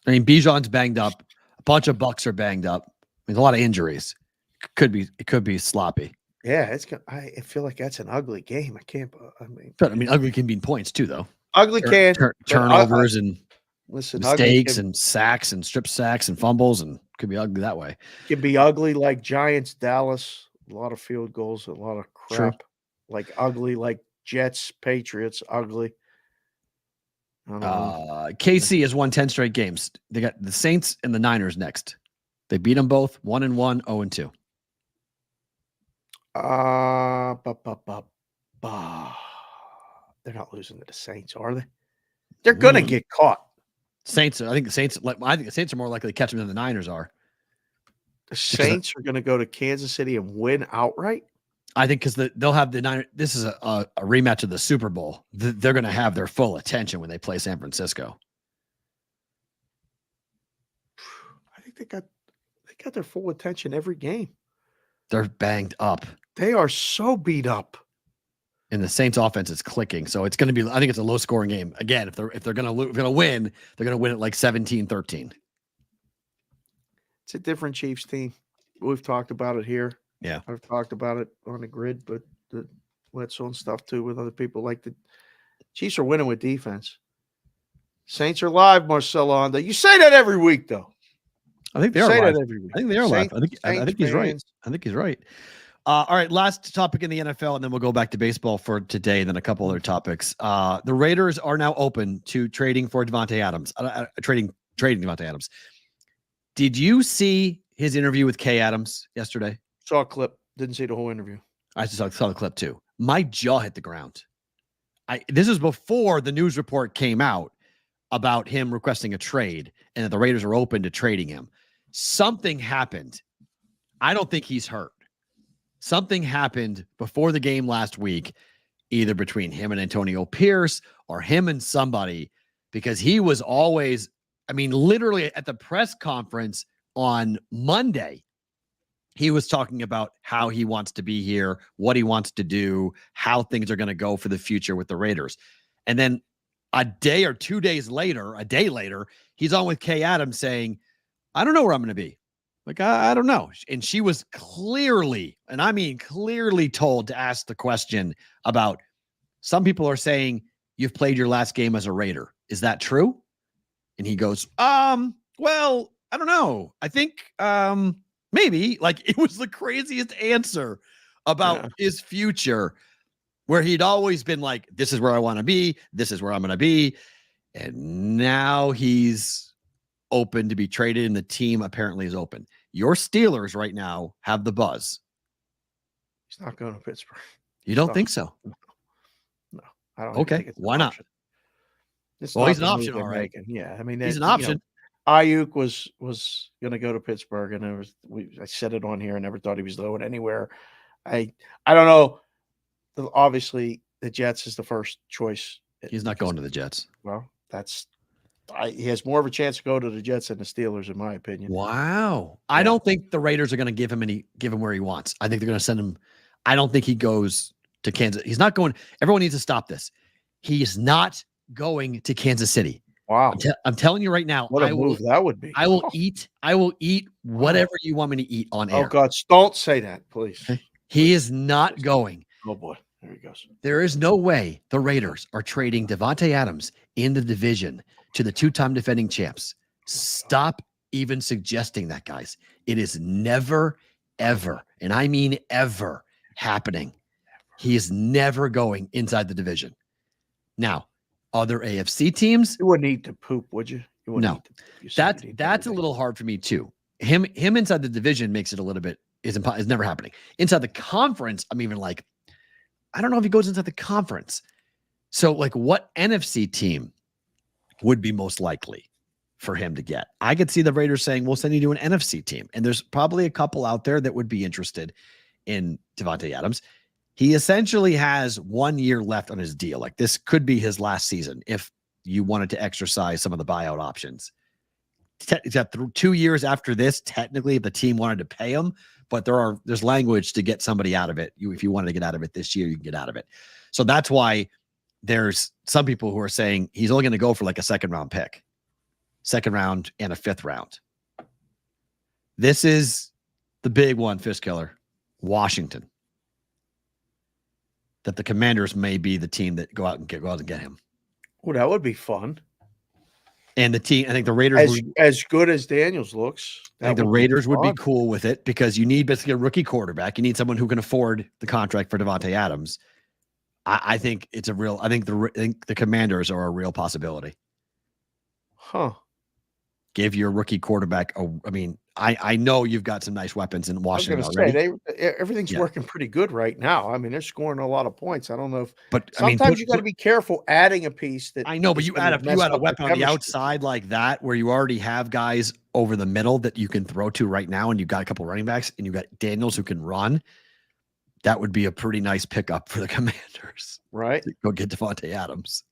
I mean, Bijan's banged up. A bunch of Bucks are banged up. I mean, a lot of injuries. It could be sloppy. Yeah, I feel like that's an ugly game. But ugly can mean points too, though. Ugly can turnovers and mistakes and sacks and strip sacks and fumbles and could be ugly that way. It can be ugly like Giants, Dallas, a lot of field goals, a lot of crap. True. Like ugly like Jets, Patriots, ugly. KC has won 10 straight games. They got the Saints and the Niners next. They beat them both 1-1, 0-2. They're not losing to the Saints, are they? They're gonna get caught. Saints. I think the Saints are more likely to catch them than the Niners are. The Saints are going to go to Kansas City and win outright. I think because they'll have the Niners. This is a rematch of the Super Bowl. They're going to have their full attention when they play San Francisco. I think they got their full attention every game. They're banged up. They are so beat up. And the Saints offense is clicking. So it's going to be, I think it's a low scoring game. Again, if they're going to win, they're going to win it like 17-13. It's a different Chiefs team. We've talked about it here. Yeah. I've talked about it on the grid, but the Wetzel and stuff too with other people. Like the Chiefs are winning with defense. Saints are live, Marcelo Honda. You say that every week, though. I think they You are say live. that every week. I think they are live. I think he's right. fans. I think he's right. All right, last topic in the NFL, and then we'll go back to baseball for today, and then a couple other topics. The Raiders are now open to trading for Devontae Adams. Trading Devontae Adams. Did you see his interview with Kay Adams yesterday? Saw a clip. Didn't see the whole interview. I saw the clip too. My jaw hit the ground. This is before the news report came out about him requesting a trade and that the Raiders are open to trading him. Something happened. I don't think he's hurt. Something happened before the game last week, either between him and Antonio Pierce or him and somebody, because he was always, literally at the press conference on Monday, he was talking about how he wants to be here, what he wants to do, how things are going to go for the future with the Raiders. And then a day or 2 days later, a day later, he's on with Kay Adams saying, I don't know where I'm going to be. Like, I don't know. And she was clearly, and I mean clearly told to ask the question about, some people are saying you've played your last game as a Raider. Is that true? And he goes, well, I don't know. I think, maybe. Like, it was the craziest answer about his future, where he'd always been like, this is where I want to be. This is where I'm going to be. And now he's open to be traded, and the team apparently is open. Your Steelers right now have the buzz. He's not going to Pittsburgh. You don't think so? No, I don't. Okay, think it's why not? Well, he's an option, all right. Yeah, He's an option. Ayuk was going to go to Pittsburgh, and I said it on here. I never thought he was going anywhere. I don't know. Obviously, the Jets is the first choice. He's not going to the Jets. Well, he has more of a chance to go to the Jets than the Steelers, in my opinion. Wow. I don't think the Raiders are going to give him where he wants. I think they're going to send him. I don't think he goes to Kansas. He's not going. Everyone needs to stop this. He is not going to Kansas City. Wow. I'm telling you right now. What a move that would be. I will eat whatever you want me to eat on air. Oh, God. Don't say that, please. Okay. He is not going. Oh, boy. There he goes. There is no way the Raiders are trading Devontae Adams in the division to the two-time defending champs. Stop even suggesting that, guys. It is never, ever, and I mean ever, happening. He is never going inside the division. Now, other AFC teams, You wouldn't eat the poop, would you? No. That's a little hard for me too. Him inside the division makes it a little bit is never happening. Inside the conference, I'm even like, I don't know if he goes inside the conference. So, like, what NFC team would be most likely for him to get? I could see the Raiders saying, we'll send you to an NFC team. And there's probably a couple out there that would be interested in Devontae Adams. He essentially has 1 year left on his deal. Like, this could be his last season if you wanted to exercise some of the buyout options. 2 years after this, technically, if the team wanted to pay him, but there's language to get somebody out of it. If you wanted to get out of it this year, you can get out of it. So that's why there's some people who are saying he's only going to go for like a second round and a fifth round. This is the big one, Fish Killer. Washington. That the Commanders may be the team that go out and get him. Well, that would be fun. And the team, I think the Raiders, as good as Daniels looks, I think the Raiders would be cool with it, because you need basically a rookie quarterback. You need someone who can afford the contract for Devontae Adams. I think it's I think the Commanders are a real possibility. Huh. Give your rookie quarterback I know you've got some nice weapons in Washington already. Everything's working pretty good right now. I mean, they're scoring a lot of points. I don't know but sometimes you got to be careful adding a piece that I know, but you add a weapon on the outside like that, where you already have guys over the middle that you can throw to right now, and you've got a couple running backs, and you've got Daniels who can run. That would be a pretty nice pickup for the Commanders. Right. To go get Devontae Adams.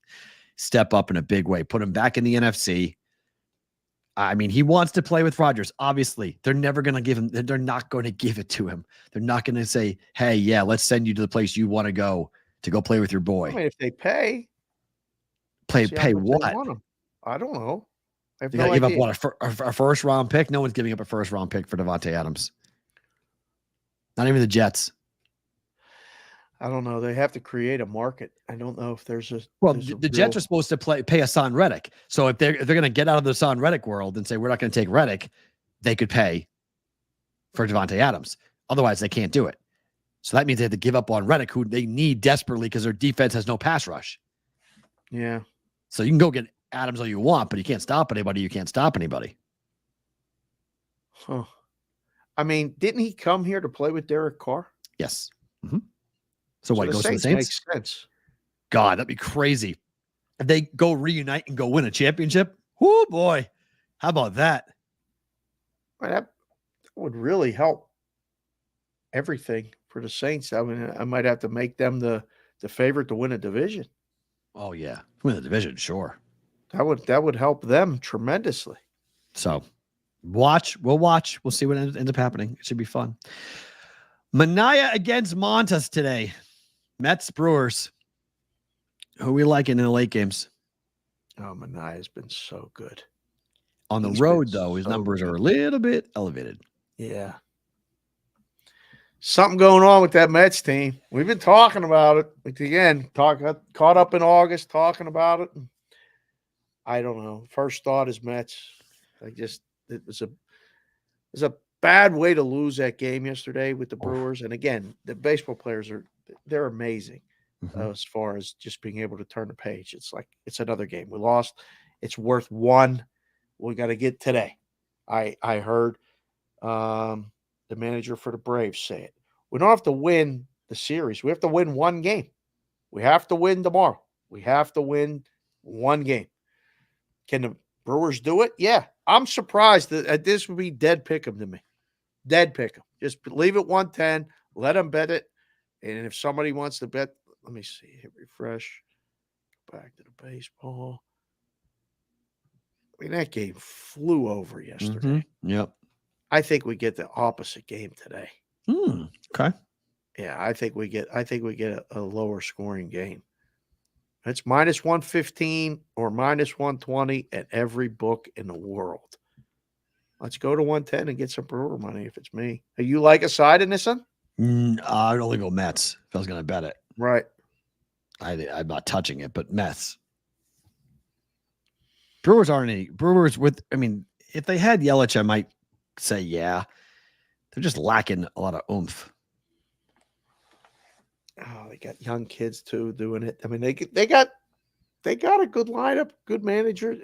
Step up in a big way. Put him back in the NFC. I mean, he wants to play with Rodgers. Obviously, they're never going to give him. They're not going to give it to him. They're not going to say, "Hey, yeah, let's send you to the place you want to go play with your boy." I mean, if they pay what? I don't know. I have You no got to give idea. up what, a first round pick? No one's giving up a first round pick for Devontae Adams. Not even the Jets. I don't know. They have to create a market. I don't know if there's a The Jets are supposed to pay Hassan Reddick. So if they're going to get out of the Hassan Reddick world and say we're not going to take Reddick, they could pay for Devontae Adams. Otherwise, they can't do it. So that means they have to give up on Reddick, who they need desperately because their defense has no pass rush. Yeah. So you can go get Adams all you want, but you can't stop anybody. You can't stop anybody. Huh. I mean, didn't he come here to play with Derek Carr? Yes. Mm-hmm. So what, he goes to the Saints? Makes sense. God, that'd be crazy. If they go reunite and go win a championship, oh boy. How about that? Well, that would really help everything for the Saints. I mean, I might have to make them the favorite to win a division. Oh, yeah. Win the division, sure. That would help them tremendously. So we'll watch. We'll see what ends up happening. It should be fun. Mania against Montas today. Mets, Brewers. Who we liking in the late games? Oh, Manaya's been so good. On the He's road, been though, his so numbers good. are a little bit elevated. Yeah. Something going on with that Mets team. We've been talking about it. Like, again, caught up in August talking about it. I don't know. First thought is Mets. It was a bad way to lose that game yesterday with the Brewers. And again, the baseball players they're amazing as far as just being able to turn the page. It's like it's another game. We lost. It's worth one. We got to get today. I heard the manager for the Braves say it. We don't have to win the series. We have to win one game. We have to win tomorrow. We have to win one game. Can the Brewers do it? Yeah. I'm surprised that this would be dead pick 'em to me. Dead pick 'em. Just leave it 110. Let them bet it. And if somebody wants to bet, let me see. Hit refresh. Back to the baseball. I mean, that game flew over yesterday. Yep. I think we get the opposite game today. Okay. Yeah, I think we get a lower scoring game. It's minus 115 or minus 120 at every book in the world. Let's go to 110 and get some Brewer money if it's me. Are you like a side in this one? I'd only go Mets if I was going to bet it. Right. I'm not touching it, but Mets. Brewers aren't any. Brewers if they had Yelich, I might say yeah. They're just lacking a lot of oomph. Oh, they got young kids too doing it. I mean, they got a good lineup, good manager.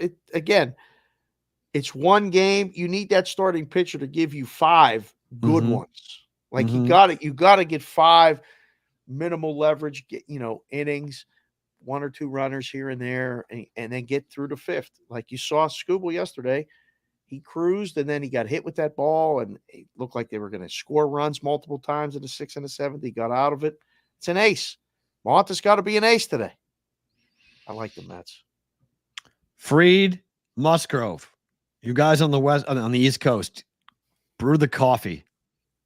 It's one game. You need that starting pitcher to give you 5 good ones. Like you got to get 5 minimal leverage, innings, 1 or 2 runners here and there, and then get through the 5th. Like you saw Scooble yesterday. He cruised, and then he got hit with that ball, and it looked like they were going to score runs multiple times in the 6th and the 7th. He got out of it. It's an ace. Monta's got to be an ace today. I like the Mets. Fried, Musgrove. You guys on the East Coast, brew the coffee.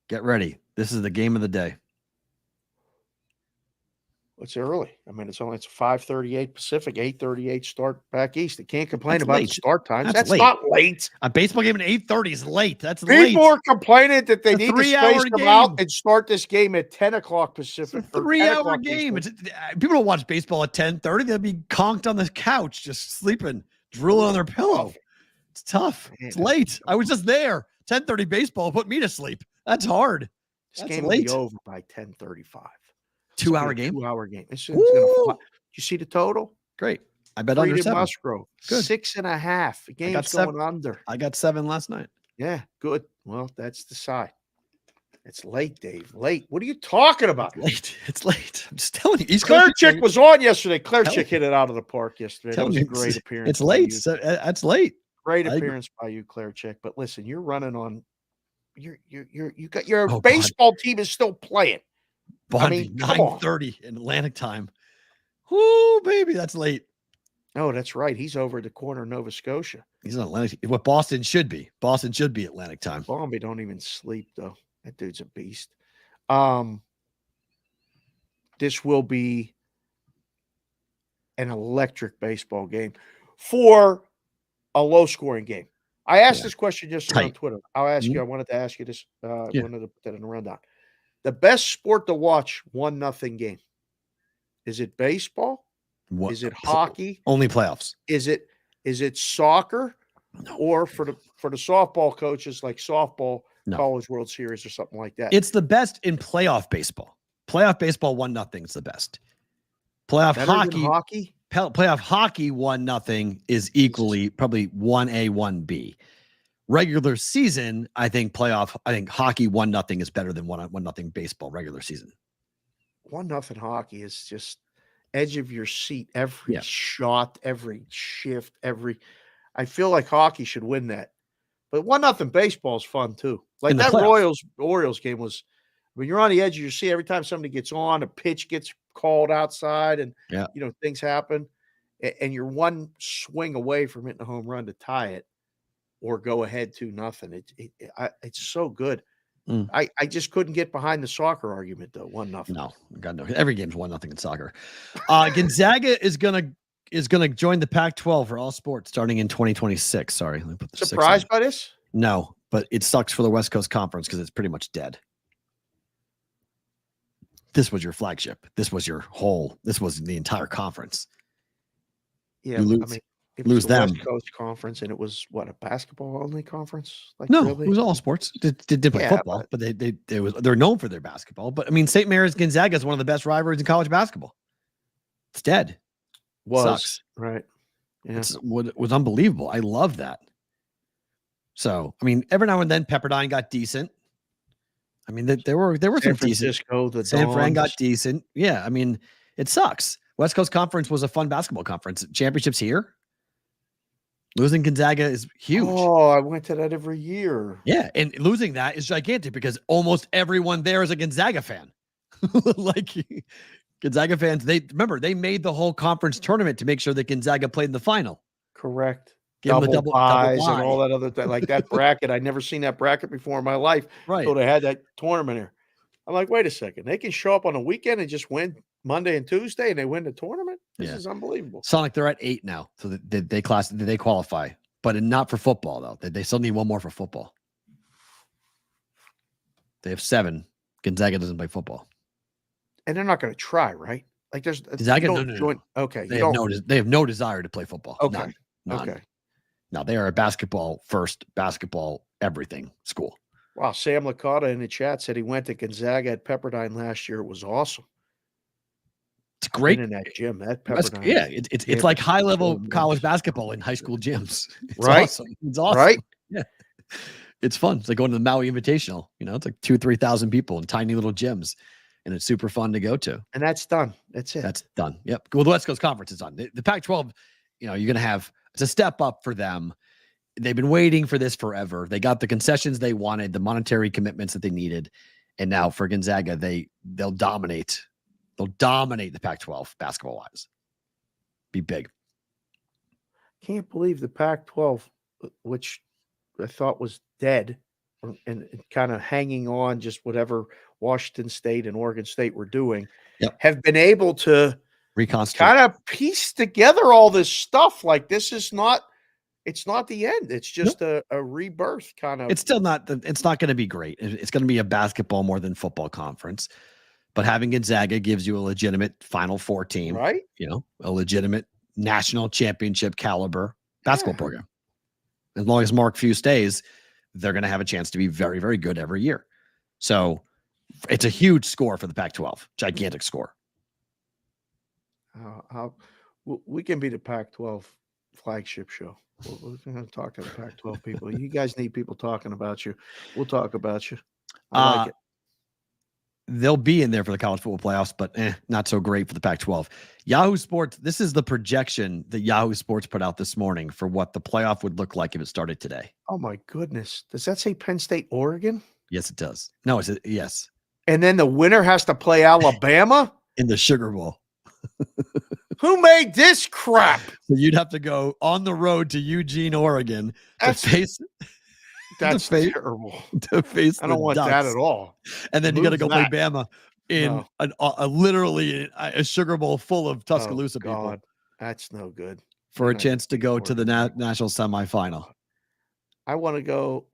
Get ready. This is the game of the day. It's early. I mean, it's 5:38 Pacific, 8:38 start back east. They can't complain about late. the start times. That's That's not late. A baseball game at 8:30 is late. That's late. People are complaining that they A need to 3-hour space them game. out and start this game at 10 o'clock Pacific. It's a 3-hour game. People don't watch baseball at 10:30. They'll be conked on the couch, just sleeping, drooling on their pillow. It's tough. It's late. I was just there. 10:30 baseball put me to sleep. That's hard. This game will be over by 10:35. 2-hour game? 2-hour game. This thing's gonna fly. You see the total? Great. I bet under 7. Musgrove. Good. 6.5. The game's going under. I got 7 last night. Yeah, good. Well, that's the side. It's late, Dave. Late. What are you talking about? It's late. I'm just telling you. Claire was on yesterday. Claire hit it out of the park yesterday. That was a great appearance. It's late. So that's late. Great appearance by you, Claire Chick. But listen, you're running on. Your baseball team is still playing. Bondi, 9:30 in Atlantic time. Whoo, baby, that's late. Oh, that's right. He's over at the corner of Nova Scotia. He's on Atlantic. What Boston should be. Boston should be Atlantic time. Bombay don't even sleep, though. That dude's a beast. This will be an electric baseball game for a low-scoring game. I asked this question yesterday on Tight. Twitter. I'll ask Mhm. you. I wanted to ask you this. I Yeah. wanted to put that in the rundown. The best sport to watch 1-0 game. Is it baseball? What, Is it hockey? only playoffs. Is it soccer? No. Or for the softball coaches, like softball No. College World Series or something like that? It's the best in playoff baseball. Playoff baseball 1-0 is the best. Playoff Better than hockey. hockey? Playoff hockey 1-0 is equally probably 1A, 1B. Regular season, I think hockey 1-0 is better than 1-0 baseball regular season. 1-0 hockey is just edge of your seat every Yeah. shot, every shift, I feel like hockey should win that. But 1-0 baseball is fun too. Like In the that playoffs. Orioles game was, when you're on the edge of your seat, every time somebody gets on, a pitch gets called outside and Yeah. things happen. And you're one swing away from hitting a home run to tie it or go ahead 2-0. It's so good. Mm. I just couldn't get behind the soccer argument though. 1-0. No, God no. Every game's 1-0 in soccer. Gonzaga is gonna join the Pac-12 for all sports starting in 2026. Sorry, let me put the 6 Surprised in. by this? No, but it sucks for the West Coast Conference because it's pretty much dead. This was your flagship. This was the entire conference. Yeah, You lose- I mean, it lose was the them. West Coast Conference, and it was what, a basketball only conference? Like, No, really? it was all sports. They did play Yeah, football, but they're known for their basketball. But I mean, St. Mary's Gonzaga is one of the best rivalries in college basketball. It's dead. was Sucks. right. Yeah, It was unbelievable. I love that. So, I mean, every now and then Pepperdine got decent. I mean, there were San some decent. Francisco, the San Fran got Dons. decent. Yeah, I mean, it sucks. West Coast Conference was a fun basketball conference. Championships here. Losing Gonzaga is huge. Oh, I went to that every year. Yeah, and losing that is gigantic because almost everyone there is a Gonzaga fan. Like Gonzaga fans, they made the whole conference tournament to make sure that Gonzaga played in the final. Correct. Give them a Double double buys bye. and all that other thing, like that bracket. I'd never seen that bracket before in my life. Right. So they had that tournament here. I'm like, wait a second. They can show up on a weekend and just win Monday and Tuesday, and they win the tournament. This Yeah. is unbelievable. Sonic, they're at 8 now, so they qualify, but not for football though. They still need one more for football. They have 7. Gonzaga doesn't play football. And they're not going to try, right? Like there's Gonzaga, you no, don't no, no. join. Okay, They you have don't. they have no desire to play football. Okay. None. Okay. No, they are a basketball first, basketball everything school. Wow, Sam Licata in the chat said he went to Gonzaga at Pepperdine last year. It was awesome. It's great. Been in that gym, that That's- Pepperdine. yeah, it's like high level Championship college games. basketball in high school gyms. It's Right? awesome. It's awesome. Right? Yeah. It's fun. It's like going to the Maui Invitational. It's like 2,000-3,000 people in tiny little gyms, and it's super fun to go to. And that's done. That's it. That's done. Yep. Well, the West Coast Conference is done. The Pac-12, you're going to have it's a step up for them. They've been waiting for this forever. They got the concessions they wanted, the monetary commitments that they needed, and now for Gonzaga, they'll dominate. They'll dominate the Pac-12 basketball-wise. Be big. Can't believe the Pac-12, which I thought was dead and kind of hanging on just whatever Washington State and Oregon State were doing, Yep. have been able to Reconstitute. kind of piece together all this stuff. Like this is not, it's not the end. It's just a rebirth kind of. It's still not. It's not going to be great. It's going to be a basketball more than football conference. But having Gonzaga gives you a legitimate Final Four team, right. A legitimate national championship caliber basketball program. As long as Mark Few stays, they're going to have a chance to be very, very good every year. So it's a huge score for the Pac-12, gigantic score. We can be the Pac-12 flagship show. We're going to talk to the Pac-12 people. You guys need people talking about you. We'll talk about you. I like it. They'll be in there for the college football playoffs, but not so great for the Pac-12. Yahoo Sports, this is the projection that Yahoo Sports put out this morning for what the playoff would look like if it started today. Oh, my goodness. Does that say Penn State, Oregon? Yes, it does. No, yes. And then the winner has to play Alabama? In the Sugar Bowl. Who made this crap? So you'd have to go on the road to Eugene, Oregon to face That's face- terrible. to face I don't the want that Ducks. at all. And then you got to Move go play that. Bama in No. literally a Sugar Bowl full of Tuscaloosa people. God, that's no good. for a chance to go to the national semifinal. I want to go,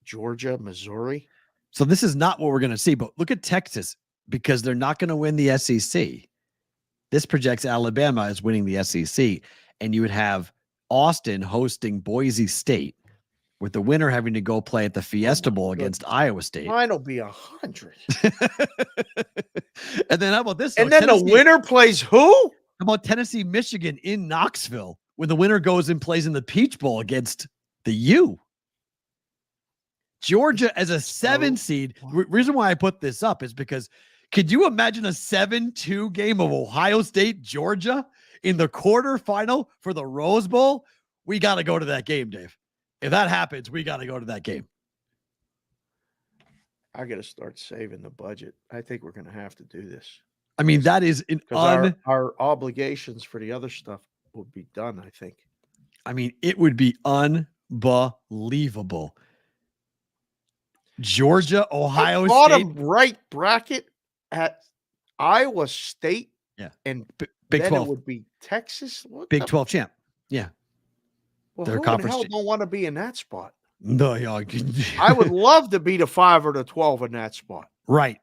Georgia, Missouri. So this is not what we're going to see, but look at Texas, because they're not going to win the SEC. This projects Alabama as winning the SEC, and you would have Austin hosting Boise State, with the winner having to go play at the Fiesta Bowl against Iowa State. Mine will be 100. And then how about this? And then the winner plays who? How about Tennessee, Michigan in Knoxville, when the winner goes and plays in the Peach Bowl against the U? Georgia as a 7 seed. Reason why I put this up is because could you imagine a 7-2 game of Ohio State, Georgia in the quarterfinal for the Rose Bowl? We got to go to that game, Dave. If that happens, we got to go to that game. I got to start saving the budget. I think we're going to have to do this. I mean, that is our obligations for the other stuff would be done, I think. I mean, it would be unbelievable. Georgia, Ohio State. Bottom right bracket at Iowa State. Yeah. And Big then 12. It would be Texas. Big 12 champ. Yeah. Well, Their who conference in hell don't want to be in that spot? No, yeah. I would love to be the 5 or the 12 in that spot. Right.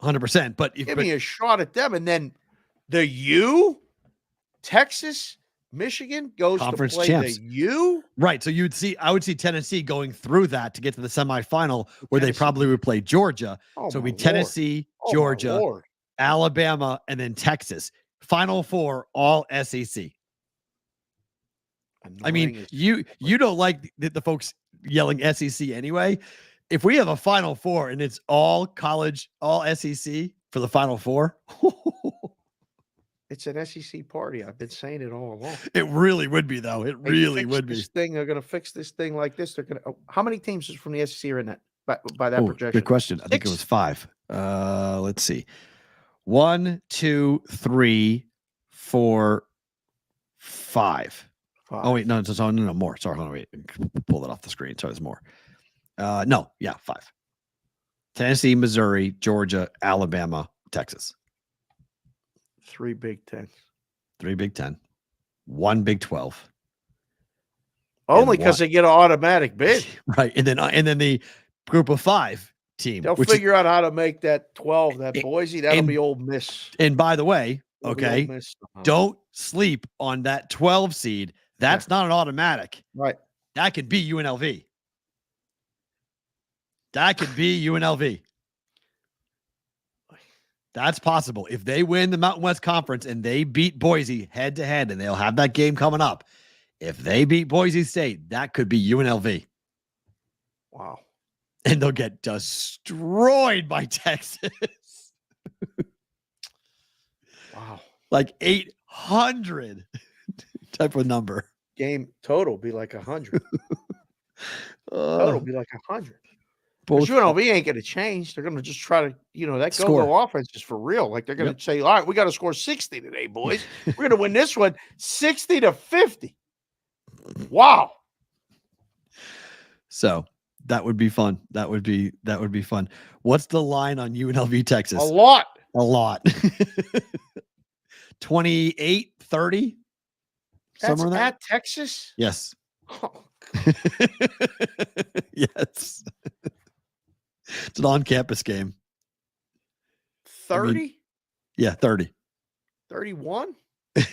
100%. But give me a shot at them. And then the U, Texas, Michigan goes conference to play champs. the U. Right. So I would see Tennessee going through that to get to the semifinal where they probably would play Georgia. So it'd be Tennessee, Georgia, Alabama, and then Texas. Final 4, all SEC. I mean, you don't like the folks yelling SEC anyway. If we have a Final 4 and it's all college, all SEC for the Final 4, it's an SEC party. I've been saying it all along. It really would be, though. It really would be. They're going to fix this thing like this. They're going to. How many teams from the SEC are in that by that projection? Good question. I think it was 5. Let's see. 1, 2, 3, 4, 5. Oh wait, no, no, more. Sorry, hold on, wait. Pull that off the screen. Sorry, there's more. 5. Tennessee, Missouri, Georgia, Alabama, Texas. 3 Big 10. 3 Big 10. 1 Big 12. Only because they get an automatic bid, right? And then the group of 5 team. They'll figure out how to make that 12. That Boise, that'll be Ole Miss. And by the way, don't sleep on that 12 seed. That's not an automatic. Right. That could be UNLV. That could be UNLV. That's possible. If they win the Mountain West Conference and they beat Boise head to head, and they'll have that game coming up. If they beat Boise State, that could be UNLV. Wow. And they'll get destroyed by Texas. Wow. Like 800 type of number. Game total be like 100. Total be like 100. UNLV ain't going to change. They're going to just try to, that go-go offense is for real. Like they're going to say, all right, we got to score 60 today, boys. We're going to win this one 60-50. Wow. So that would be fun. That would be fun. What's the line on UNLV Texas? A lot. 28-30. That's at Texas? Yes. Oh, yes. It's an on-campus game. 30? 30. 31? Oh,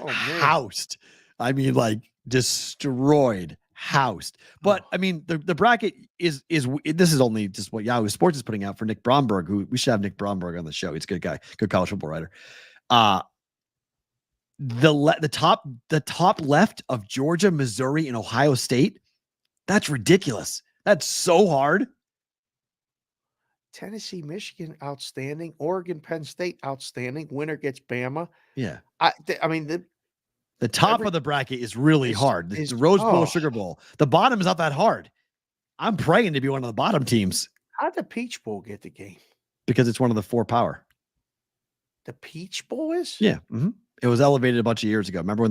man. Housed. I mean, like destroyed. Housed. But I mean, the bracket is this is only just what Yahoo Sports is putting out for Nick Bromberg, who we should have Nick Bromberg on the show. He's a good guy, good college football writer. The top left of Georgia, Missouri, and Ohio State. That's ridiculous. That's so hard. Tennessee, Michigan, outstanding. Oregon, Penn State, outstanding. Winner gets Bama. Yeah. I mean, the top of the bracket is really hard. It's the Rose Bowl, Sugar Bowl. The bottom is not that hard. I'm praying to be one of the bottom teams. How'd the Peach Bowl get the game? Because it's one of the 4 power. The Peach Bowl is? Yeah. Mm-hmm. It was elevated a bunch of years ago. Remember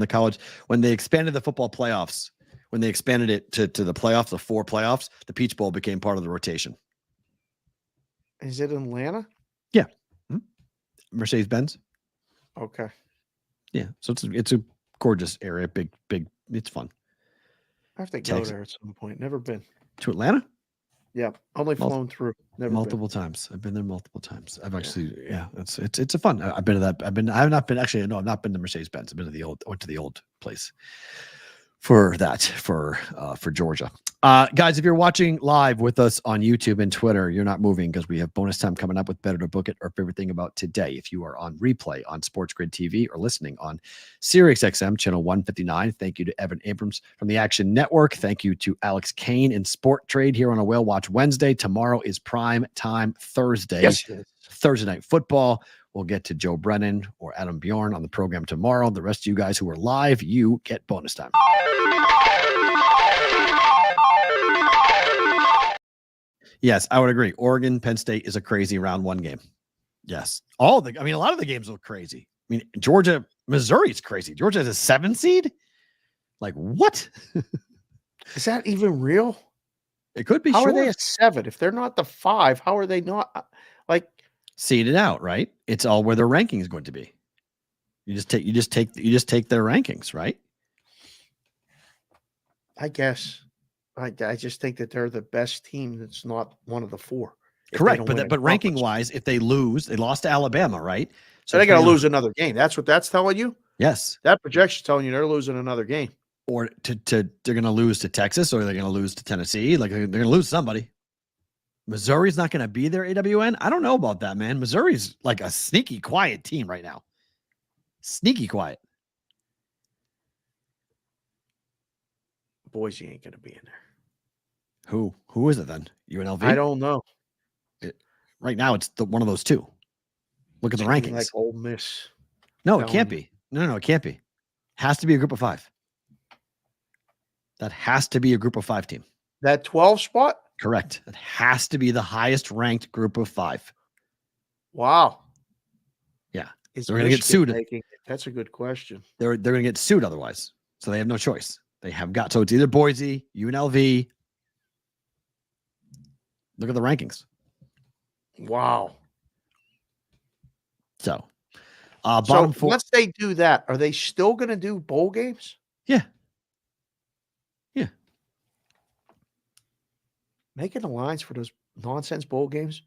when they expanded the football playoffs, when they expanded it to the playoffs, the 4 playoffs, the Peach Bowl became part of the rotation. Is it in Atlanta? Yeah. Mm-hmm. Mercedes-Benz. Okay. Yeah. So it's a gorgeous area. Big. It's fun. I have to go there at some point. Never been to Atlanta. Yeah, only flown through. Never multiple times. I've been there multiple times. I've actually, it's a fun. I've been to that. I have not been actually. No, I've not been to Mercedes Benz. I've been to the old. Went to the old place for that for Georgia. Guys, if you're watching live with us on YouTube and Twitter, you're not moving because we have bonus time coming up with Better to Book It, our favorite thing about today. If you are on replay on SportsGrid TV or listening on SiriusXM channel 159, thank you to Evan Abrams from the Action Network. Thank you to Alex Kane in Sporttrade here on a Whale Watch Wednesday. Tomorrow is prime time Thursday. Yes, it is. Thursday night football. We'll get to Joe Brennan or Adam Bjorn on the program tomorrow. The rest of you guys who are live, you get bonus time. Yes, I would agree. Oregon, Penn State is a crazy round one game. Yes. A lot of the games look crazy. I mean, Georgia, Missouri is crazy. Georgia has a 7 seed. Like, what? Is that even real? It could be. How are they a 7? If they're not the 5, how are they not like seeded out, right? It's all where their ranking is going to be. You just take their rankings, right? I guess. I just think that they're the best team that's not one of the 4. Correct, but ranking wise, if they lose, they lost to Alabama, right? So they got to lose another game. That's what that's telling you. Yes, that projection's telling you they're losing another game, or they're going to lose to Texas, or they're going to lose to Tennessee. Like they're going to lose somebody. Missouri's not going to be there. AWN. I don't know about that, man. Missouri's like a sneaky quiet team right now. Sneaky quiet. Boise ain't going to be in there. Who is it then? UNLV? I don't know. Right now, it's one of those two. Look at the rankings. Like Ole Miss. No, it can't be. No, it can't be. Has to be a group of 5. That has to be a group of 5 team. That 12 spot? Correct. That has to be the highest ranked group of 5. Wow. Yeah. They're going to get sued. That's a good question. They're going to get sued otherwise. So they have no choice. They have got. So it's either Boise, UNLV. Look at the rankings. Wow. So, bottom 4. Once they do that, are they still going to do bowl games? Yeah. Making the lines for those nonsense bowl games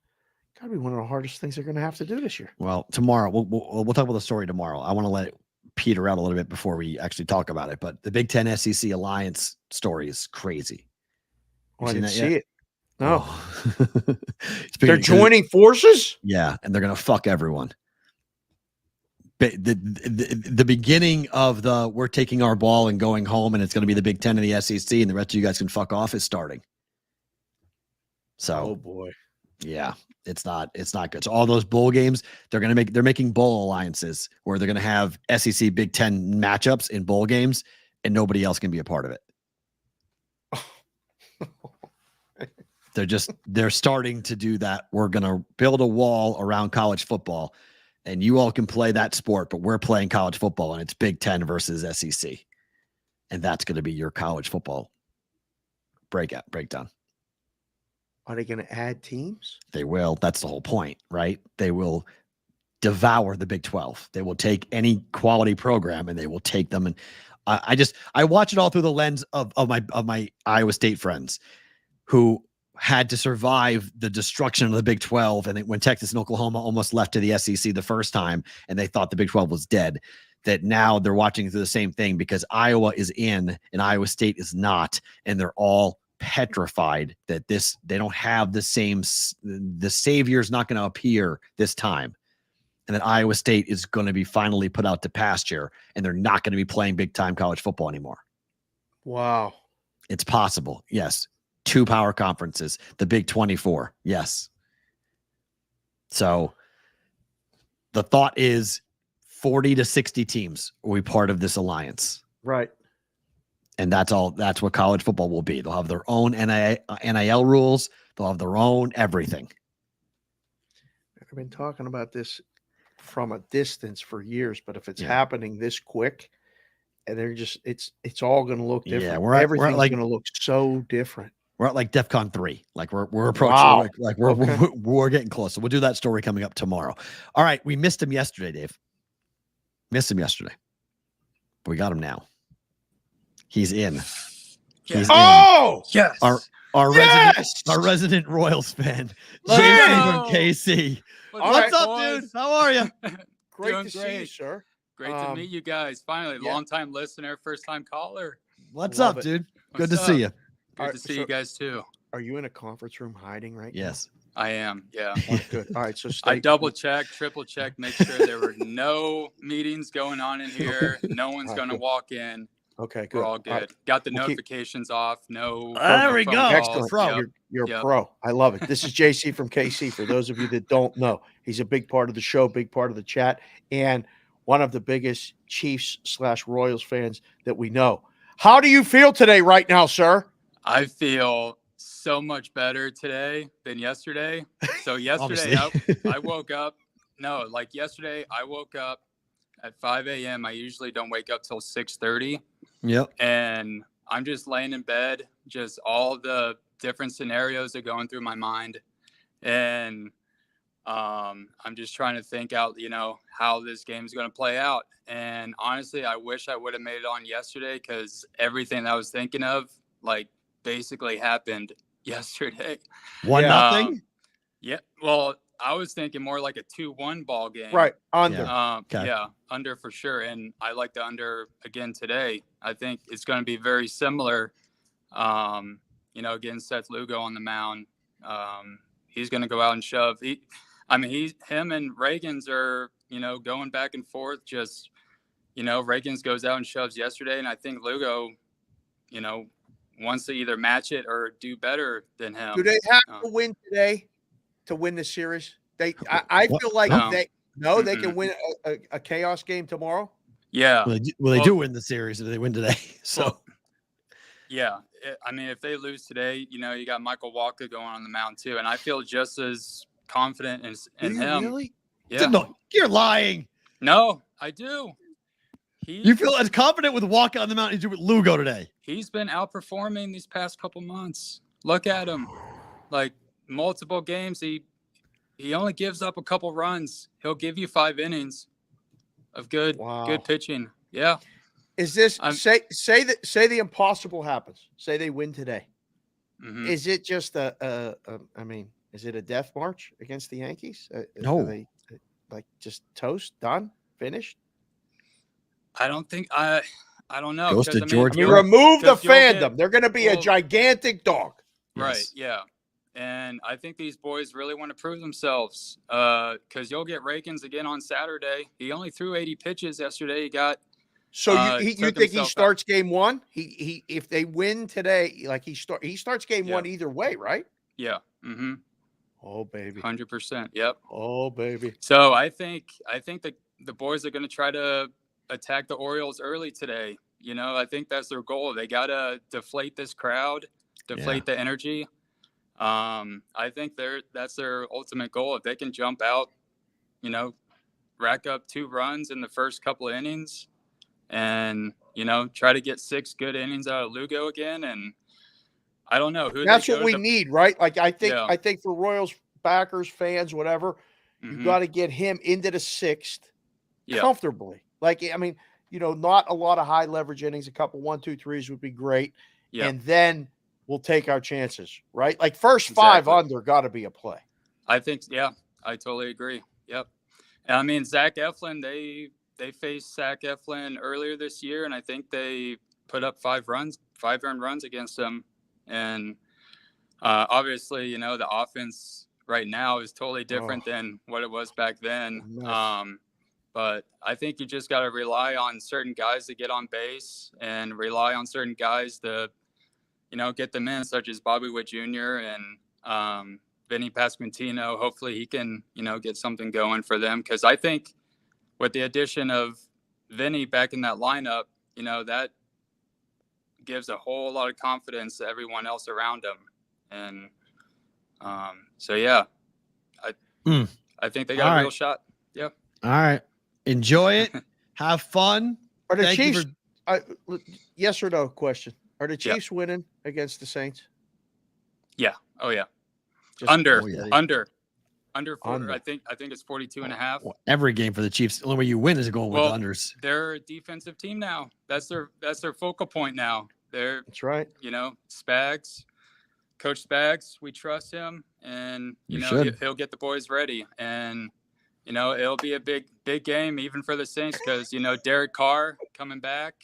got to be one of the hardest things they're going to have to do this year. Well, tomorrow we'll talk about the story tomorrow. I want to let it peter out a little bit before we actually talk about it. But the Big Ten SEC alliance story is crazy. I didn't see it. No. Oh. They're joining forces? Yeah, and they're going to fuck everyone. The beginning of the we're taking our ball and going home, and it's going to be the Big Ten and the SEC, and the rest of you guys can fuck off is starting. So, oh boy, yeah, it's not good. So all those bowl games, they're making bowl alliances where they're going to have SEC Big Ten matchups in bowl games, and nobody else can be a part of it. They're starting to do that. We're going to build a wall around college football, and you all can play that sport, but we're playing college football, and it's Big Ten versus SEC, and that's going to be your college football breakdown. Are they going to add teams? They will. That's the whole point, right? They will devour the Big 12. They will take any quality program and they will take them. And I watch it all through the lens of my Iowa State friends who had to survive the destruction of the Big 12. And when Texas and Oklahoma almost left to the SEC the first time and they thought the Big 12 was dead, that now they're watching through the same thing because Iowa is in and Iowa State is not. And they're all petrified that they don't have the savior's not going to appear this time, and that Iowa State is going to be finally put out to pasture and they're not going to be playing big time college football anymore. Wow. It's possible. Yes. 2 power conferences, the Big 24. Yes. So the thought is 40 to 60 teams will be part of this alliance. Right. And that's what college football will be. They'll have their own NIL rules. They'll have their own everything. I've been talking about this from a distance for years, but if it's happening this quick, and they're just it's all going to look different. Yeah, everything's going to look so different. We're at like DEFCON 3. Like we're approaching. Wow. We're getting close. So we'll do that story coming up tomorrow. All right, we missed him yesterday, Dave. Missed him yesterday. but we got him now. He's in. Yes. Oh, yes. Our resident Royals fan, JC from KC. What's up, dude? How are you? Great to see you, sir. Great to meet you guys. Finally, long-time listener, first-time caller. What's up, dude? Good to see you. Good to see you guys too. Are you in a conference room hiding right now? Yes, I am. Yeah. Good. All right. So I double-checked, triple-checked, make sure there were no meetings going on in here. No one's going to walk in. Okay, good. We're all good. Got the notifications off. No. There we go. Excellent. Pro. You're a pro. I love it. This is JC from KC. For those of you that don't know, he's a big part of the show, big part of the chat, and one of the biggest Chiefs/Royals fans that we know. How do you feel today right now, sir? I feel so much better today than yesterday. So yesterday I woke up. No, like yesterday I woke up at 5 a.m. I usually don't wake up till 6:30. Yep. And I'm just laying in bed. Just all the different scenarios are going through my mind. And I'm just trying to think out, how this game is going to play out. And honestly, I wish I would have made it on yesterday because everything that I was thinking of, basically happened yesterday. 1-0? Yeah. Well, I was thinking more like a 2-1 ball game. Right. Under. Yeah, under for sure. And I like the under again today. I think it's going to be very similar. Again, Seth Lugo on the mound. He's going to go out and shove. Him and Reagans are, going back and forth. Just, Reagans goes out and shoves yesterday. And I think Lugo, wants to either match it or do better than him. Do they have to win today to win the series? I feel like they can win a chaos game tomorrow. Yeah. They do win the series if they win today. So, yeah. If they lose today, you got Michael Walker going on the mound too. And I feel just as confident in him. Really? Yeah. No, you're lying. No, I do. You feel as confident with Walker on the mound as you do with Lugo today? He's been outperforming these past couple months. Look at him. Multiple games, he only gives up a couple runs. He'll give you 5 innings of good pitching. Yeah. Is this say the impossible happens? Say they win today. Mm-hmm. Is it just is it a death march against the Yankees? No. Are they just toast, done, finished? I don't think I don't know. Goes to George. You remove the fandom. They're going to be a gigantic dog. Right. Yes. Yeah. And I think these boys really want to prove themselves because you'll get Reagans again on Saturday. He only threw 80 pitches yesterday. He got. So you think he starts game one? He if they win today, he starts game one either way, right? Yeah. Mm-hmm. Oh baby. 100%. Yep. Oh baby. So I think the boys are going to try to attack the Orioles early today. I think that's their goal. They got to deflate this crowd, deflate the energy. I think that's their ultimate goal. If they can jump out, rack up 2 runs in the first couple of innings and, try to get 6 good innings out of Lugo again. And I don't know who that's what we need, right? I think for Royals backers, fans, whatever, you got to get him into the 6th comfortably. Not a lot of high leverage innings, a couple 1, 2, 3s would be great. Yeah. And then we'll take our chances, right? First 5 under got to be a play. I think, I totally agree. Yep. And Zach Eflin, they faced Zach Eflin earlier this year, and I think they put up 5 earned runs against him. And obviously, the offense right now is totally different than what it was back then. Nice. But I think you just got to rely on certain guys to get on base and rely on certain guys to, get them in, such as Bobby Witt Jr. and Vinny Pasquantino. Hopefully he can, get something going for them. Because I think with the addition of Vinny back in that lineup, that gives a whole lot of confidence to everyone else around him. And I think they got a real shot. Yeah. All right. Enjoy it. Have fun. Are the Chiefs? Yes or no question. Are the Chiefs winning against the Saints? Yeah. Oh yeah. Under. Under 4. I think it's 42.5. Well, every game for the Chiefs, the only way you win is going with the unders. They're a defensive team now. That's their focal point now. That's right. Spags, Coach Spags, we trust him, and he'll get the boys ready, and it'll be a big game even for the Saints because Derek Carr coming back.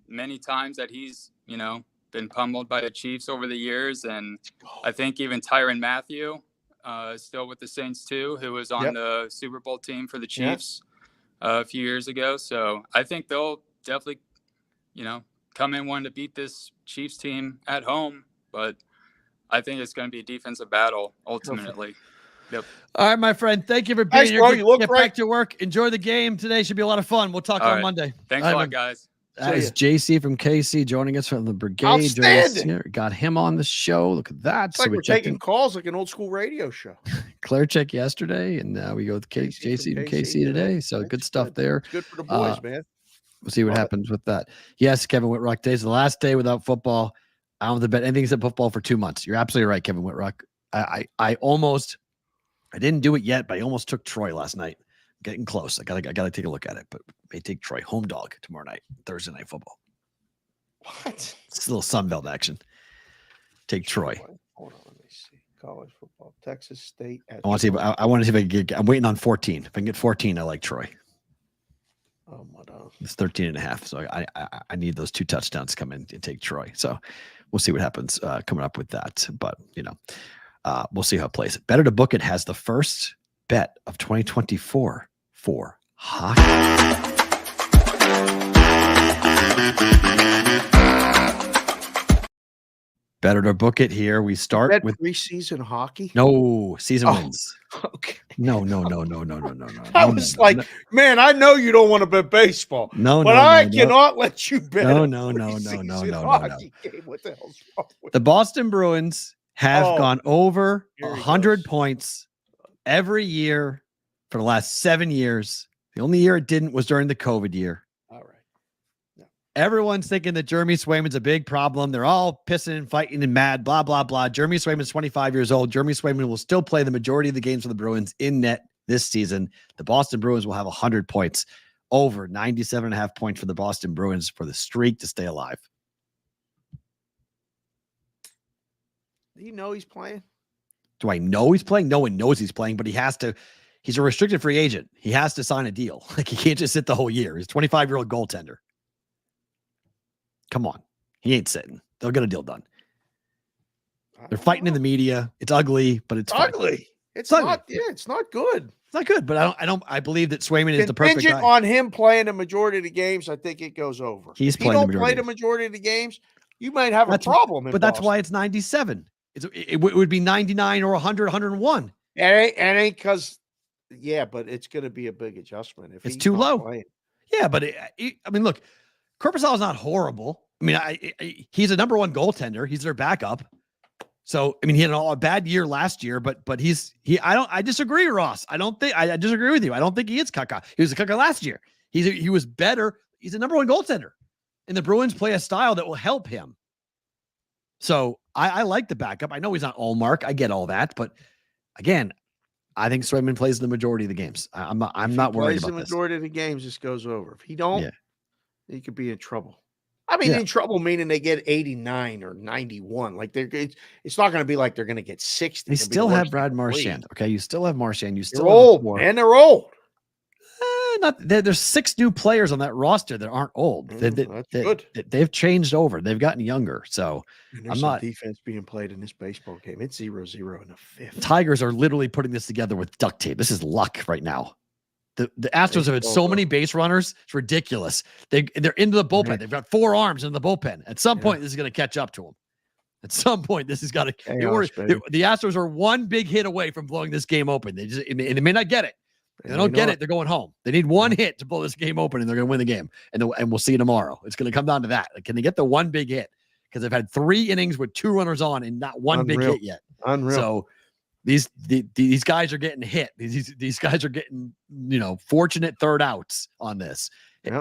Many times that he's been pummeled by the Chiefs over the years, and I think even Tyrann Mathieu still with the Saints too, who was on the Super Bowl team for the Chiefs a few years ago. So I think they'll definitely come in wanting to beat this Chiefs team at home, but I think it's going to be a defensive battle ultimately. Yep. All right, my friend. Thank you for being here. You look Get great. back to work. Enjoy the game today. Should be a lot of fun. We'll talk on Monday. Thanks a lot, guys. That is JC from KC joining us from the Brigade. Outstanding. Got him on the show. Look at that. It's like we're taking calls like an old school radio show. Claire check yesterday, and we go with JC from KC today. So good stuff there. It's good for the boys, man. We'll see what happens with that. Yes, Kevin Whitrock. Today's the last day without football. I don't have to bet anything except football for 2 months. You're absolutely right, Kevin Whitrock. I didn't do it yet, but I almost took Troy last night. Getting close. I gotta take a look at it, but may take Troy home dog tomorrow night, Thursday Night Football. What? It's a little Sunbelt action. Take Troy. Hold on, let me see. College football, Texas State. I want to see. I want to see if I can get. I'm waiting on 14. If I can get 14, I like Troy. Oh my God. It's 13.5. So I need those 2 touchdowns to come in and take Troy. So we'll see what happens coming up with that. But we'll see how it plays. Better to Book It has the first bet of 2024 for hockey. Better to Book It here. We start with preseason hockey. No season wins. Okay. No. I was man, I know you don't want to bet baseball. But I cannot let you bet. No. Hockey game. What the hell's wrong with The Boston Bruins have gone over 100 points every year for the last 7 years. The only year it didn't was during the COVID year. All right. No. Everyone's thinking that Jeremy Swayman's a big problem. They're all pissing and fighting and mad, blah, blah, blah. Jeremy Swayman's 25 years old. Jeremy Swayman will still play the majority of the games for the Bruins in net this season. The Boston Bruins will have 100 points, over 97.5 points for the Boston Bruins for the streak to stay alive. Do you know he's playing? Do I know he's playing? No one knows he's playing, but he has to. He's a restricted free agent. He has to sign a deal. Like, he can't just sit the whole year. He's a 25-year-old goaltender. Come on. He ain't sitting. They'll get a deal done. They're fighting in the media. It's ugly, but it's ugly. It's not ugly. Yeah, it's not good. It's not good, but I believe that Swayman is the perfect guy. On him playing the majority of the games, I think it goes over. He's playing the majority of the games, you might have a problem. But that's why it's 97. It would be 99 or 100, 101. It ain't because, but it's going to be a big adjustment. If it's too low. Playing. Yeah, but look, Korpisalo is not horrible. He's a number 1 goaltender. He's their backup. So, he had a bad year last year, but I disagree, Ross. I disagree with you. I don't think he is caca. He was a caca last year. He was better. He's a number 1 goaltender, and the Bruins play a style that will help him. So I like the backup. I know he's not Allmark. I get all that, but again, I think Swayman plays the majority of the games. I'm not worried about this. The majority of the games, this goes over. If he don't, he could be in trouble. In trouble meaning they get 89 or 91. Like it's not going to be like they're going to get 60. They still have Brad Marchand. Okay, you still have Marchand. You still they're old, man. They're old. There's 6 new players on that roster that aren't old. That's good. They've changed over. They've gotten younger. So I'm not defense being played in this baseball game. It's 0-0 in the 5th. Tigers are literally putting this together with duct tape. This is luck right now. The Astros have had so many base runners. It's ridiculous. They're into the bullpen. They've got 4 arms in the bullpen. At some point, this is going to catch up to them. At some point, this has got to. The Astros are 1 big hit away from blowing this game open. They may not get it. If they don't get it, they're going home. They need 1 hit to blow this game open, and they're going to win the game. And we'll see tomorrow. It's going to come down to that. Like, can they get the 1 big hit? Because they've had 3 innings with 2 runners on and not 1 big hit yet. Unreal. So these guys are getting hit. These guys are getting fortunate 3rd outs on this.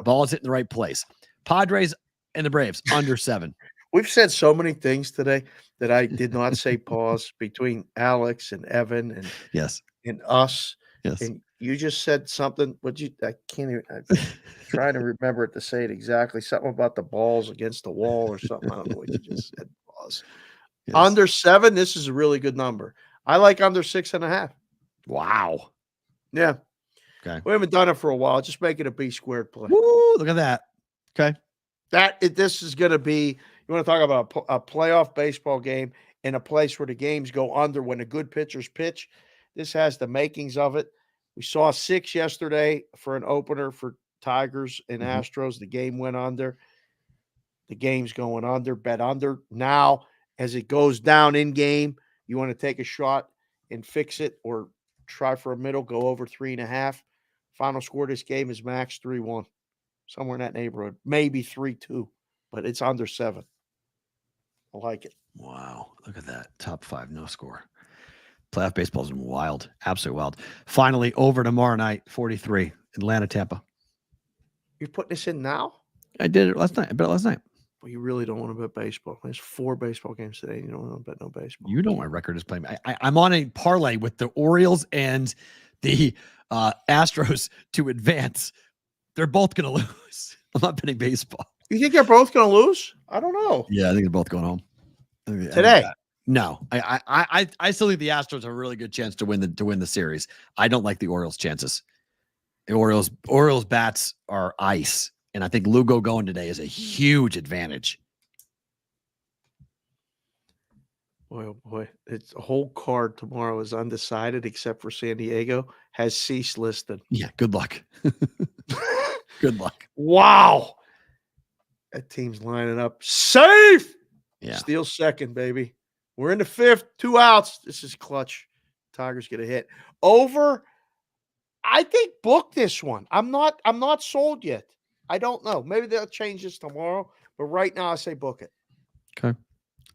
Ball's hitting the right place. Padres and the Braves under 7. We've said so many things today that I did not say pause between Alex and Evan Yes. and us. Yes. And you just said something. I can't even. I'm trying to remember it to say it exactly. Something about the balls against the wall or something. I don't know what you just said. Pause. Yes. Under 7. This is a really good number. I like under 6.5. Wow. Yeah. Okay. We haven't done it for a while. Just make it a B squared play. Woo, look at that. Okay. This is going to be. You want to talk about a playoff baseball game in a place where the games go under when the good pitchers pitch. This has the makings of it. We saw 6 yesterday for an opener for Tigers and Astros. The game went under. The game's going under. Bet under. Now, as it goes down in game, you want to take a shot and fix it or try for a middle, go over 3.5. Final score of this game is max 3-1. Somewhere in that neighborhood. Maybe 3-2, but it's under 7. I like it. Wow. Look at that. Top 5, no score. Playoff baseball is wild. Absolutely wild. Finally, over tomorrow night, 43, Atlanta, Tampa. You're putting this in now? I did it last night. I bet it last night. Well, you really don't want to bet baseball. There's 4 baseball games today. And you don't want to bet no baseball. You know my record is playing. I'm on a parlay with the Orioles and the Astros to advance. They're both going to lose. I'm not betting baseball. You think they're both going to lose? I don't know. Yeah, I think they're both going home Today. No, I still think the Astros have a really good chance to win the series. I don't like the Orioles' chances. The Orioles bats are ice, and I think Lugo going today is a huge advantage. Boy, oh boy. It's a whole card tomorrow is undecided except for San Diego has cease listed. Yeah, good luck. Good luck. Wow. That team's lining up. Safe. Yeah. Steal second, baby. We're in the 5th. 2 outs. This is clutch. Tigers get a hit. Over. I think book this one. I'm not sold yet. I don't know. Maybe they'll change this tomorrow. But right now I say book it. Okay.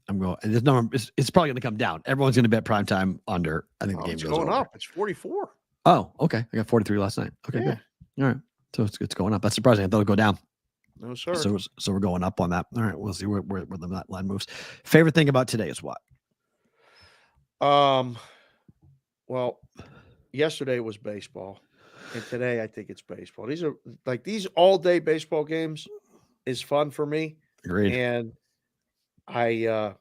I'm going. And this number it's probably going to come down. Everyone's going to bet primetime under. I think the game goes going over. up. It's 44. Oh, okay. I got 43 last night. Okay, Yeah. good. All right. So it's going up. That's surprising. I thought it'd go down. No, sir. So we're going up on that. All right. We'll see where the line moves. Favorite thing about today is what? Well, yesterday was baseball, and today I think it's baseball. These all day baseball games is fun for me. Agreed. And I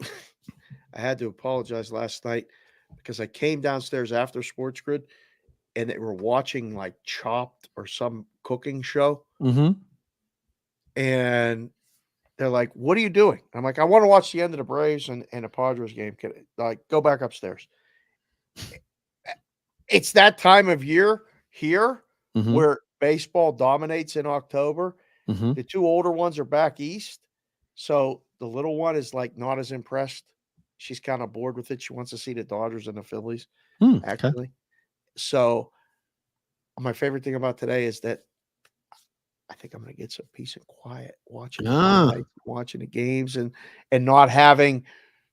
I had to apologize last night because I came downstairs after Sporttrade and they were watching like Chopped or some cooking show. Mm-hmm. And they're like, "What are you doing?" I'm like, "I want to watch the end of the Braves and the Padres game." Go back upstairs. It's that time of year here where baseball dominates in October. Mm-hmm. The 2 older ones are back east. So the little one is like not as impressed. She's kind of bored with it. She wants to see the Dodgers and the Phillies, actually. Okay. So my favorite thing about today is that I think I'm going to get some peace and quiet watching the games and not having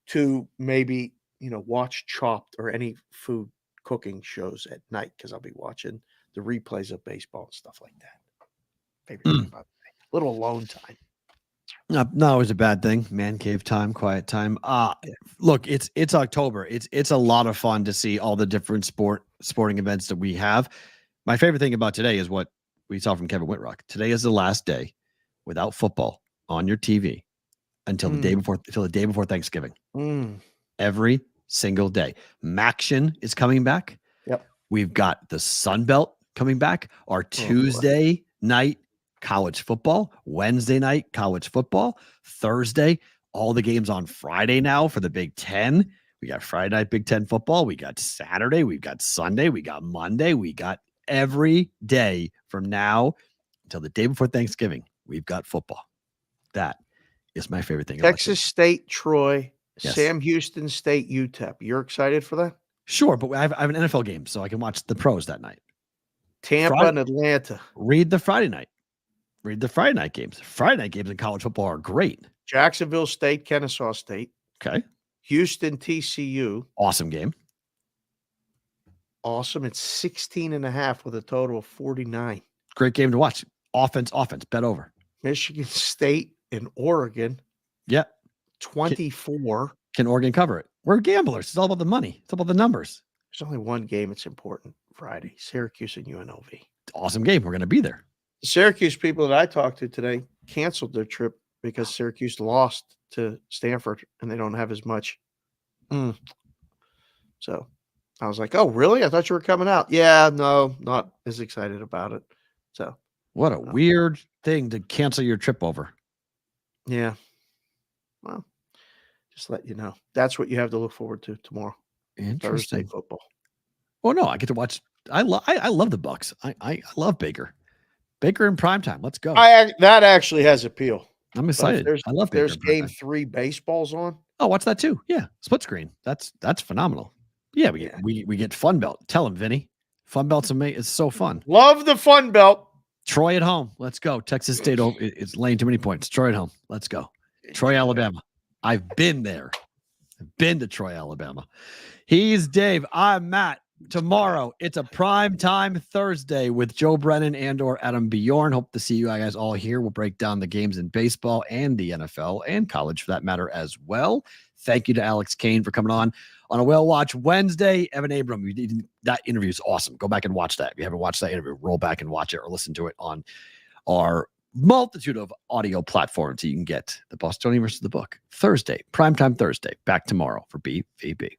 to maybe, watch Chopped or any food cooking shows at night because I'll be watching the replays of baseball and stuff like that. Favorite thing about today. Little alone time. Not always a bad thing. Man cave time, quiet time. Look, it's October. It's a lot of fun to see all the different sporting events that we have. My favorite thing about today is what we saw from Kevin Whitrock. Today is the last day without football on your TV until the day before Thanksgiving. Every single day. Maction is coming back. Yep. We've got the Sun Belt coming back. Our Tuesday night college football, Wednesday night college football, Thursday, all the games on Friday now for the Big Ten. We got Friday night Big Ten football. We got Saturday. We've got Sunday. We got Monday. We got every day from now until the day before Thanksgiving. We've got football. That is my favorite thing. Texas State, Troy, Yes. Sam Houston State, UTEP. You're excited for that? Sure, but I have an NFL game, so I can watch the pros that night. Tampa and Atlanta. Read the Friday night games. Friday night games in college football are great. Jacksonville State, Kennesaw State. Okay. Houston, TCU. Awesome game. Awesome. It's 16.5 with a total of 49. Great game to watch. Offense, bet over. Michigan State and Oregon. Yeah. 24. Can Oregon cover it? We're gamblers. It's all about the money. It's about the numbers. There's only one game that's important Friday, Syracuse and UNLV. Awesome game. We're going to be there. The Syracuse people that I talked to today canceled their trip because Syracuse lost to Stanford and they don't have as much. So I was like, oh, really? I thought you were coming out. Yeah, no, not as excited about it. So what a weird thing to cancel your trip over. Yeah. Well, just let you know. That's what you have to look forward to tomorrow. Interesting. Thursday football. Oh no, I get to watch. I love the Bucks. I love Baker. Baker in primetime. Let's go. That actually has appeal. I'm excited. I love Baker. There's game 3 baseballs on. Oh, watch that too. Yeah, split screen. That's phenomenal. Yeah, we get Fun Belt. Tell him, Vinny. Fun Belt's amazing. It's so fun. Love the Fun Belt. Troy at home. Let's go. Texas State. It's laying too many points. Troy at home. Let's go. Troy, Alabama. I've been there. I've been to Troy, Alabama. He's Dave. I'm Matt. Tomorrow, it's a prime time Thursday with Joe Brennan and/or Adam Bjorn. Hope to see you guys all here. We'll break down the games in baseball and the NFL and college for that matter as well. Thank you to Alex Kane for coming on a Whale Watch Wednesday. Evan Abram, that interview is awesome. Go back and watch that. If you haven't watched that interview, roll back and watch it or listen to it on our multitude of audio platforms. You can get the Bostonian versus the Book Thursday, primetime Thursday. Back tomorrow for BVB.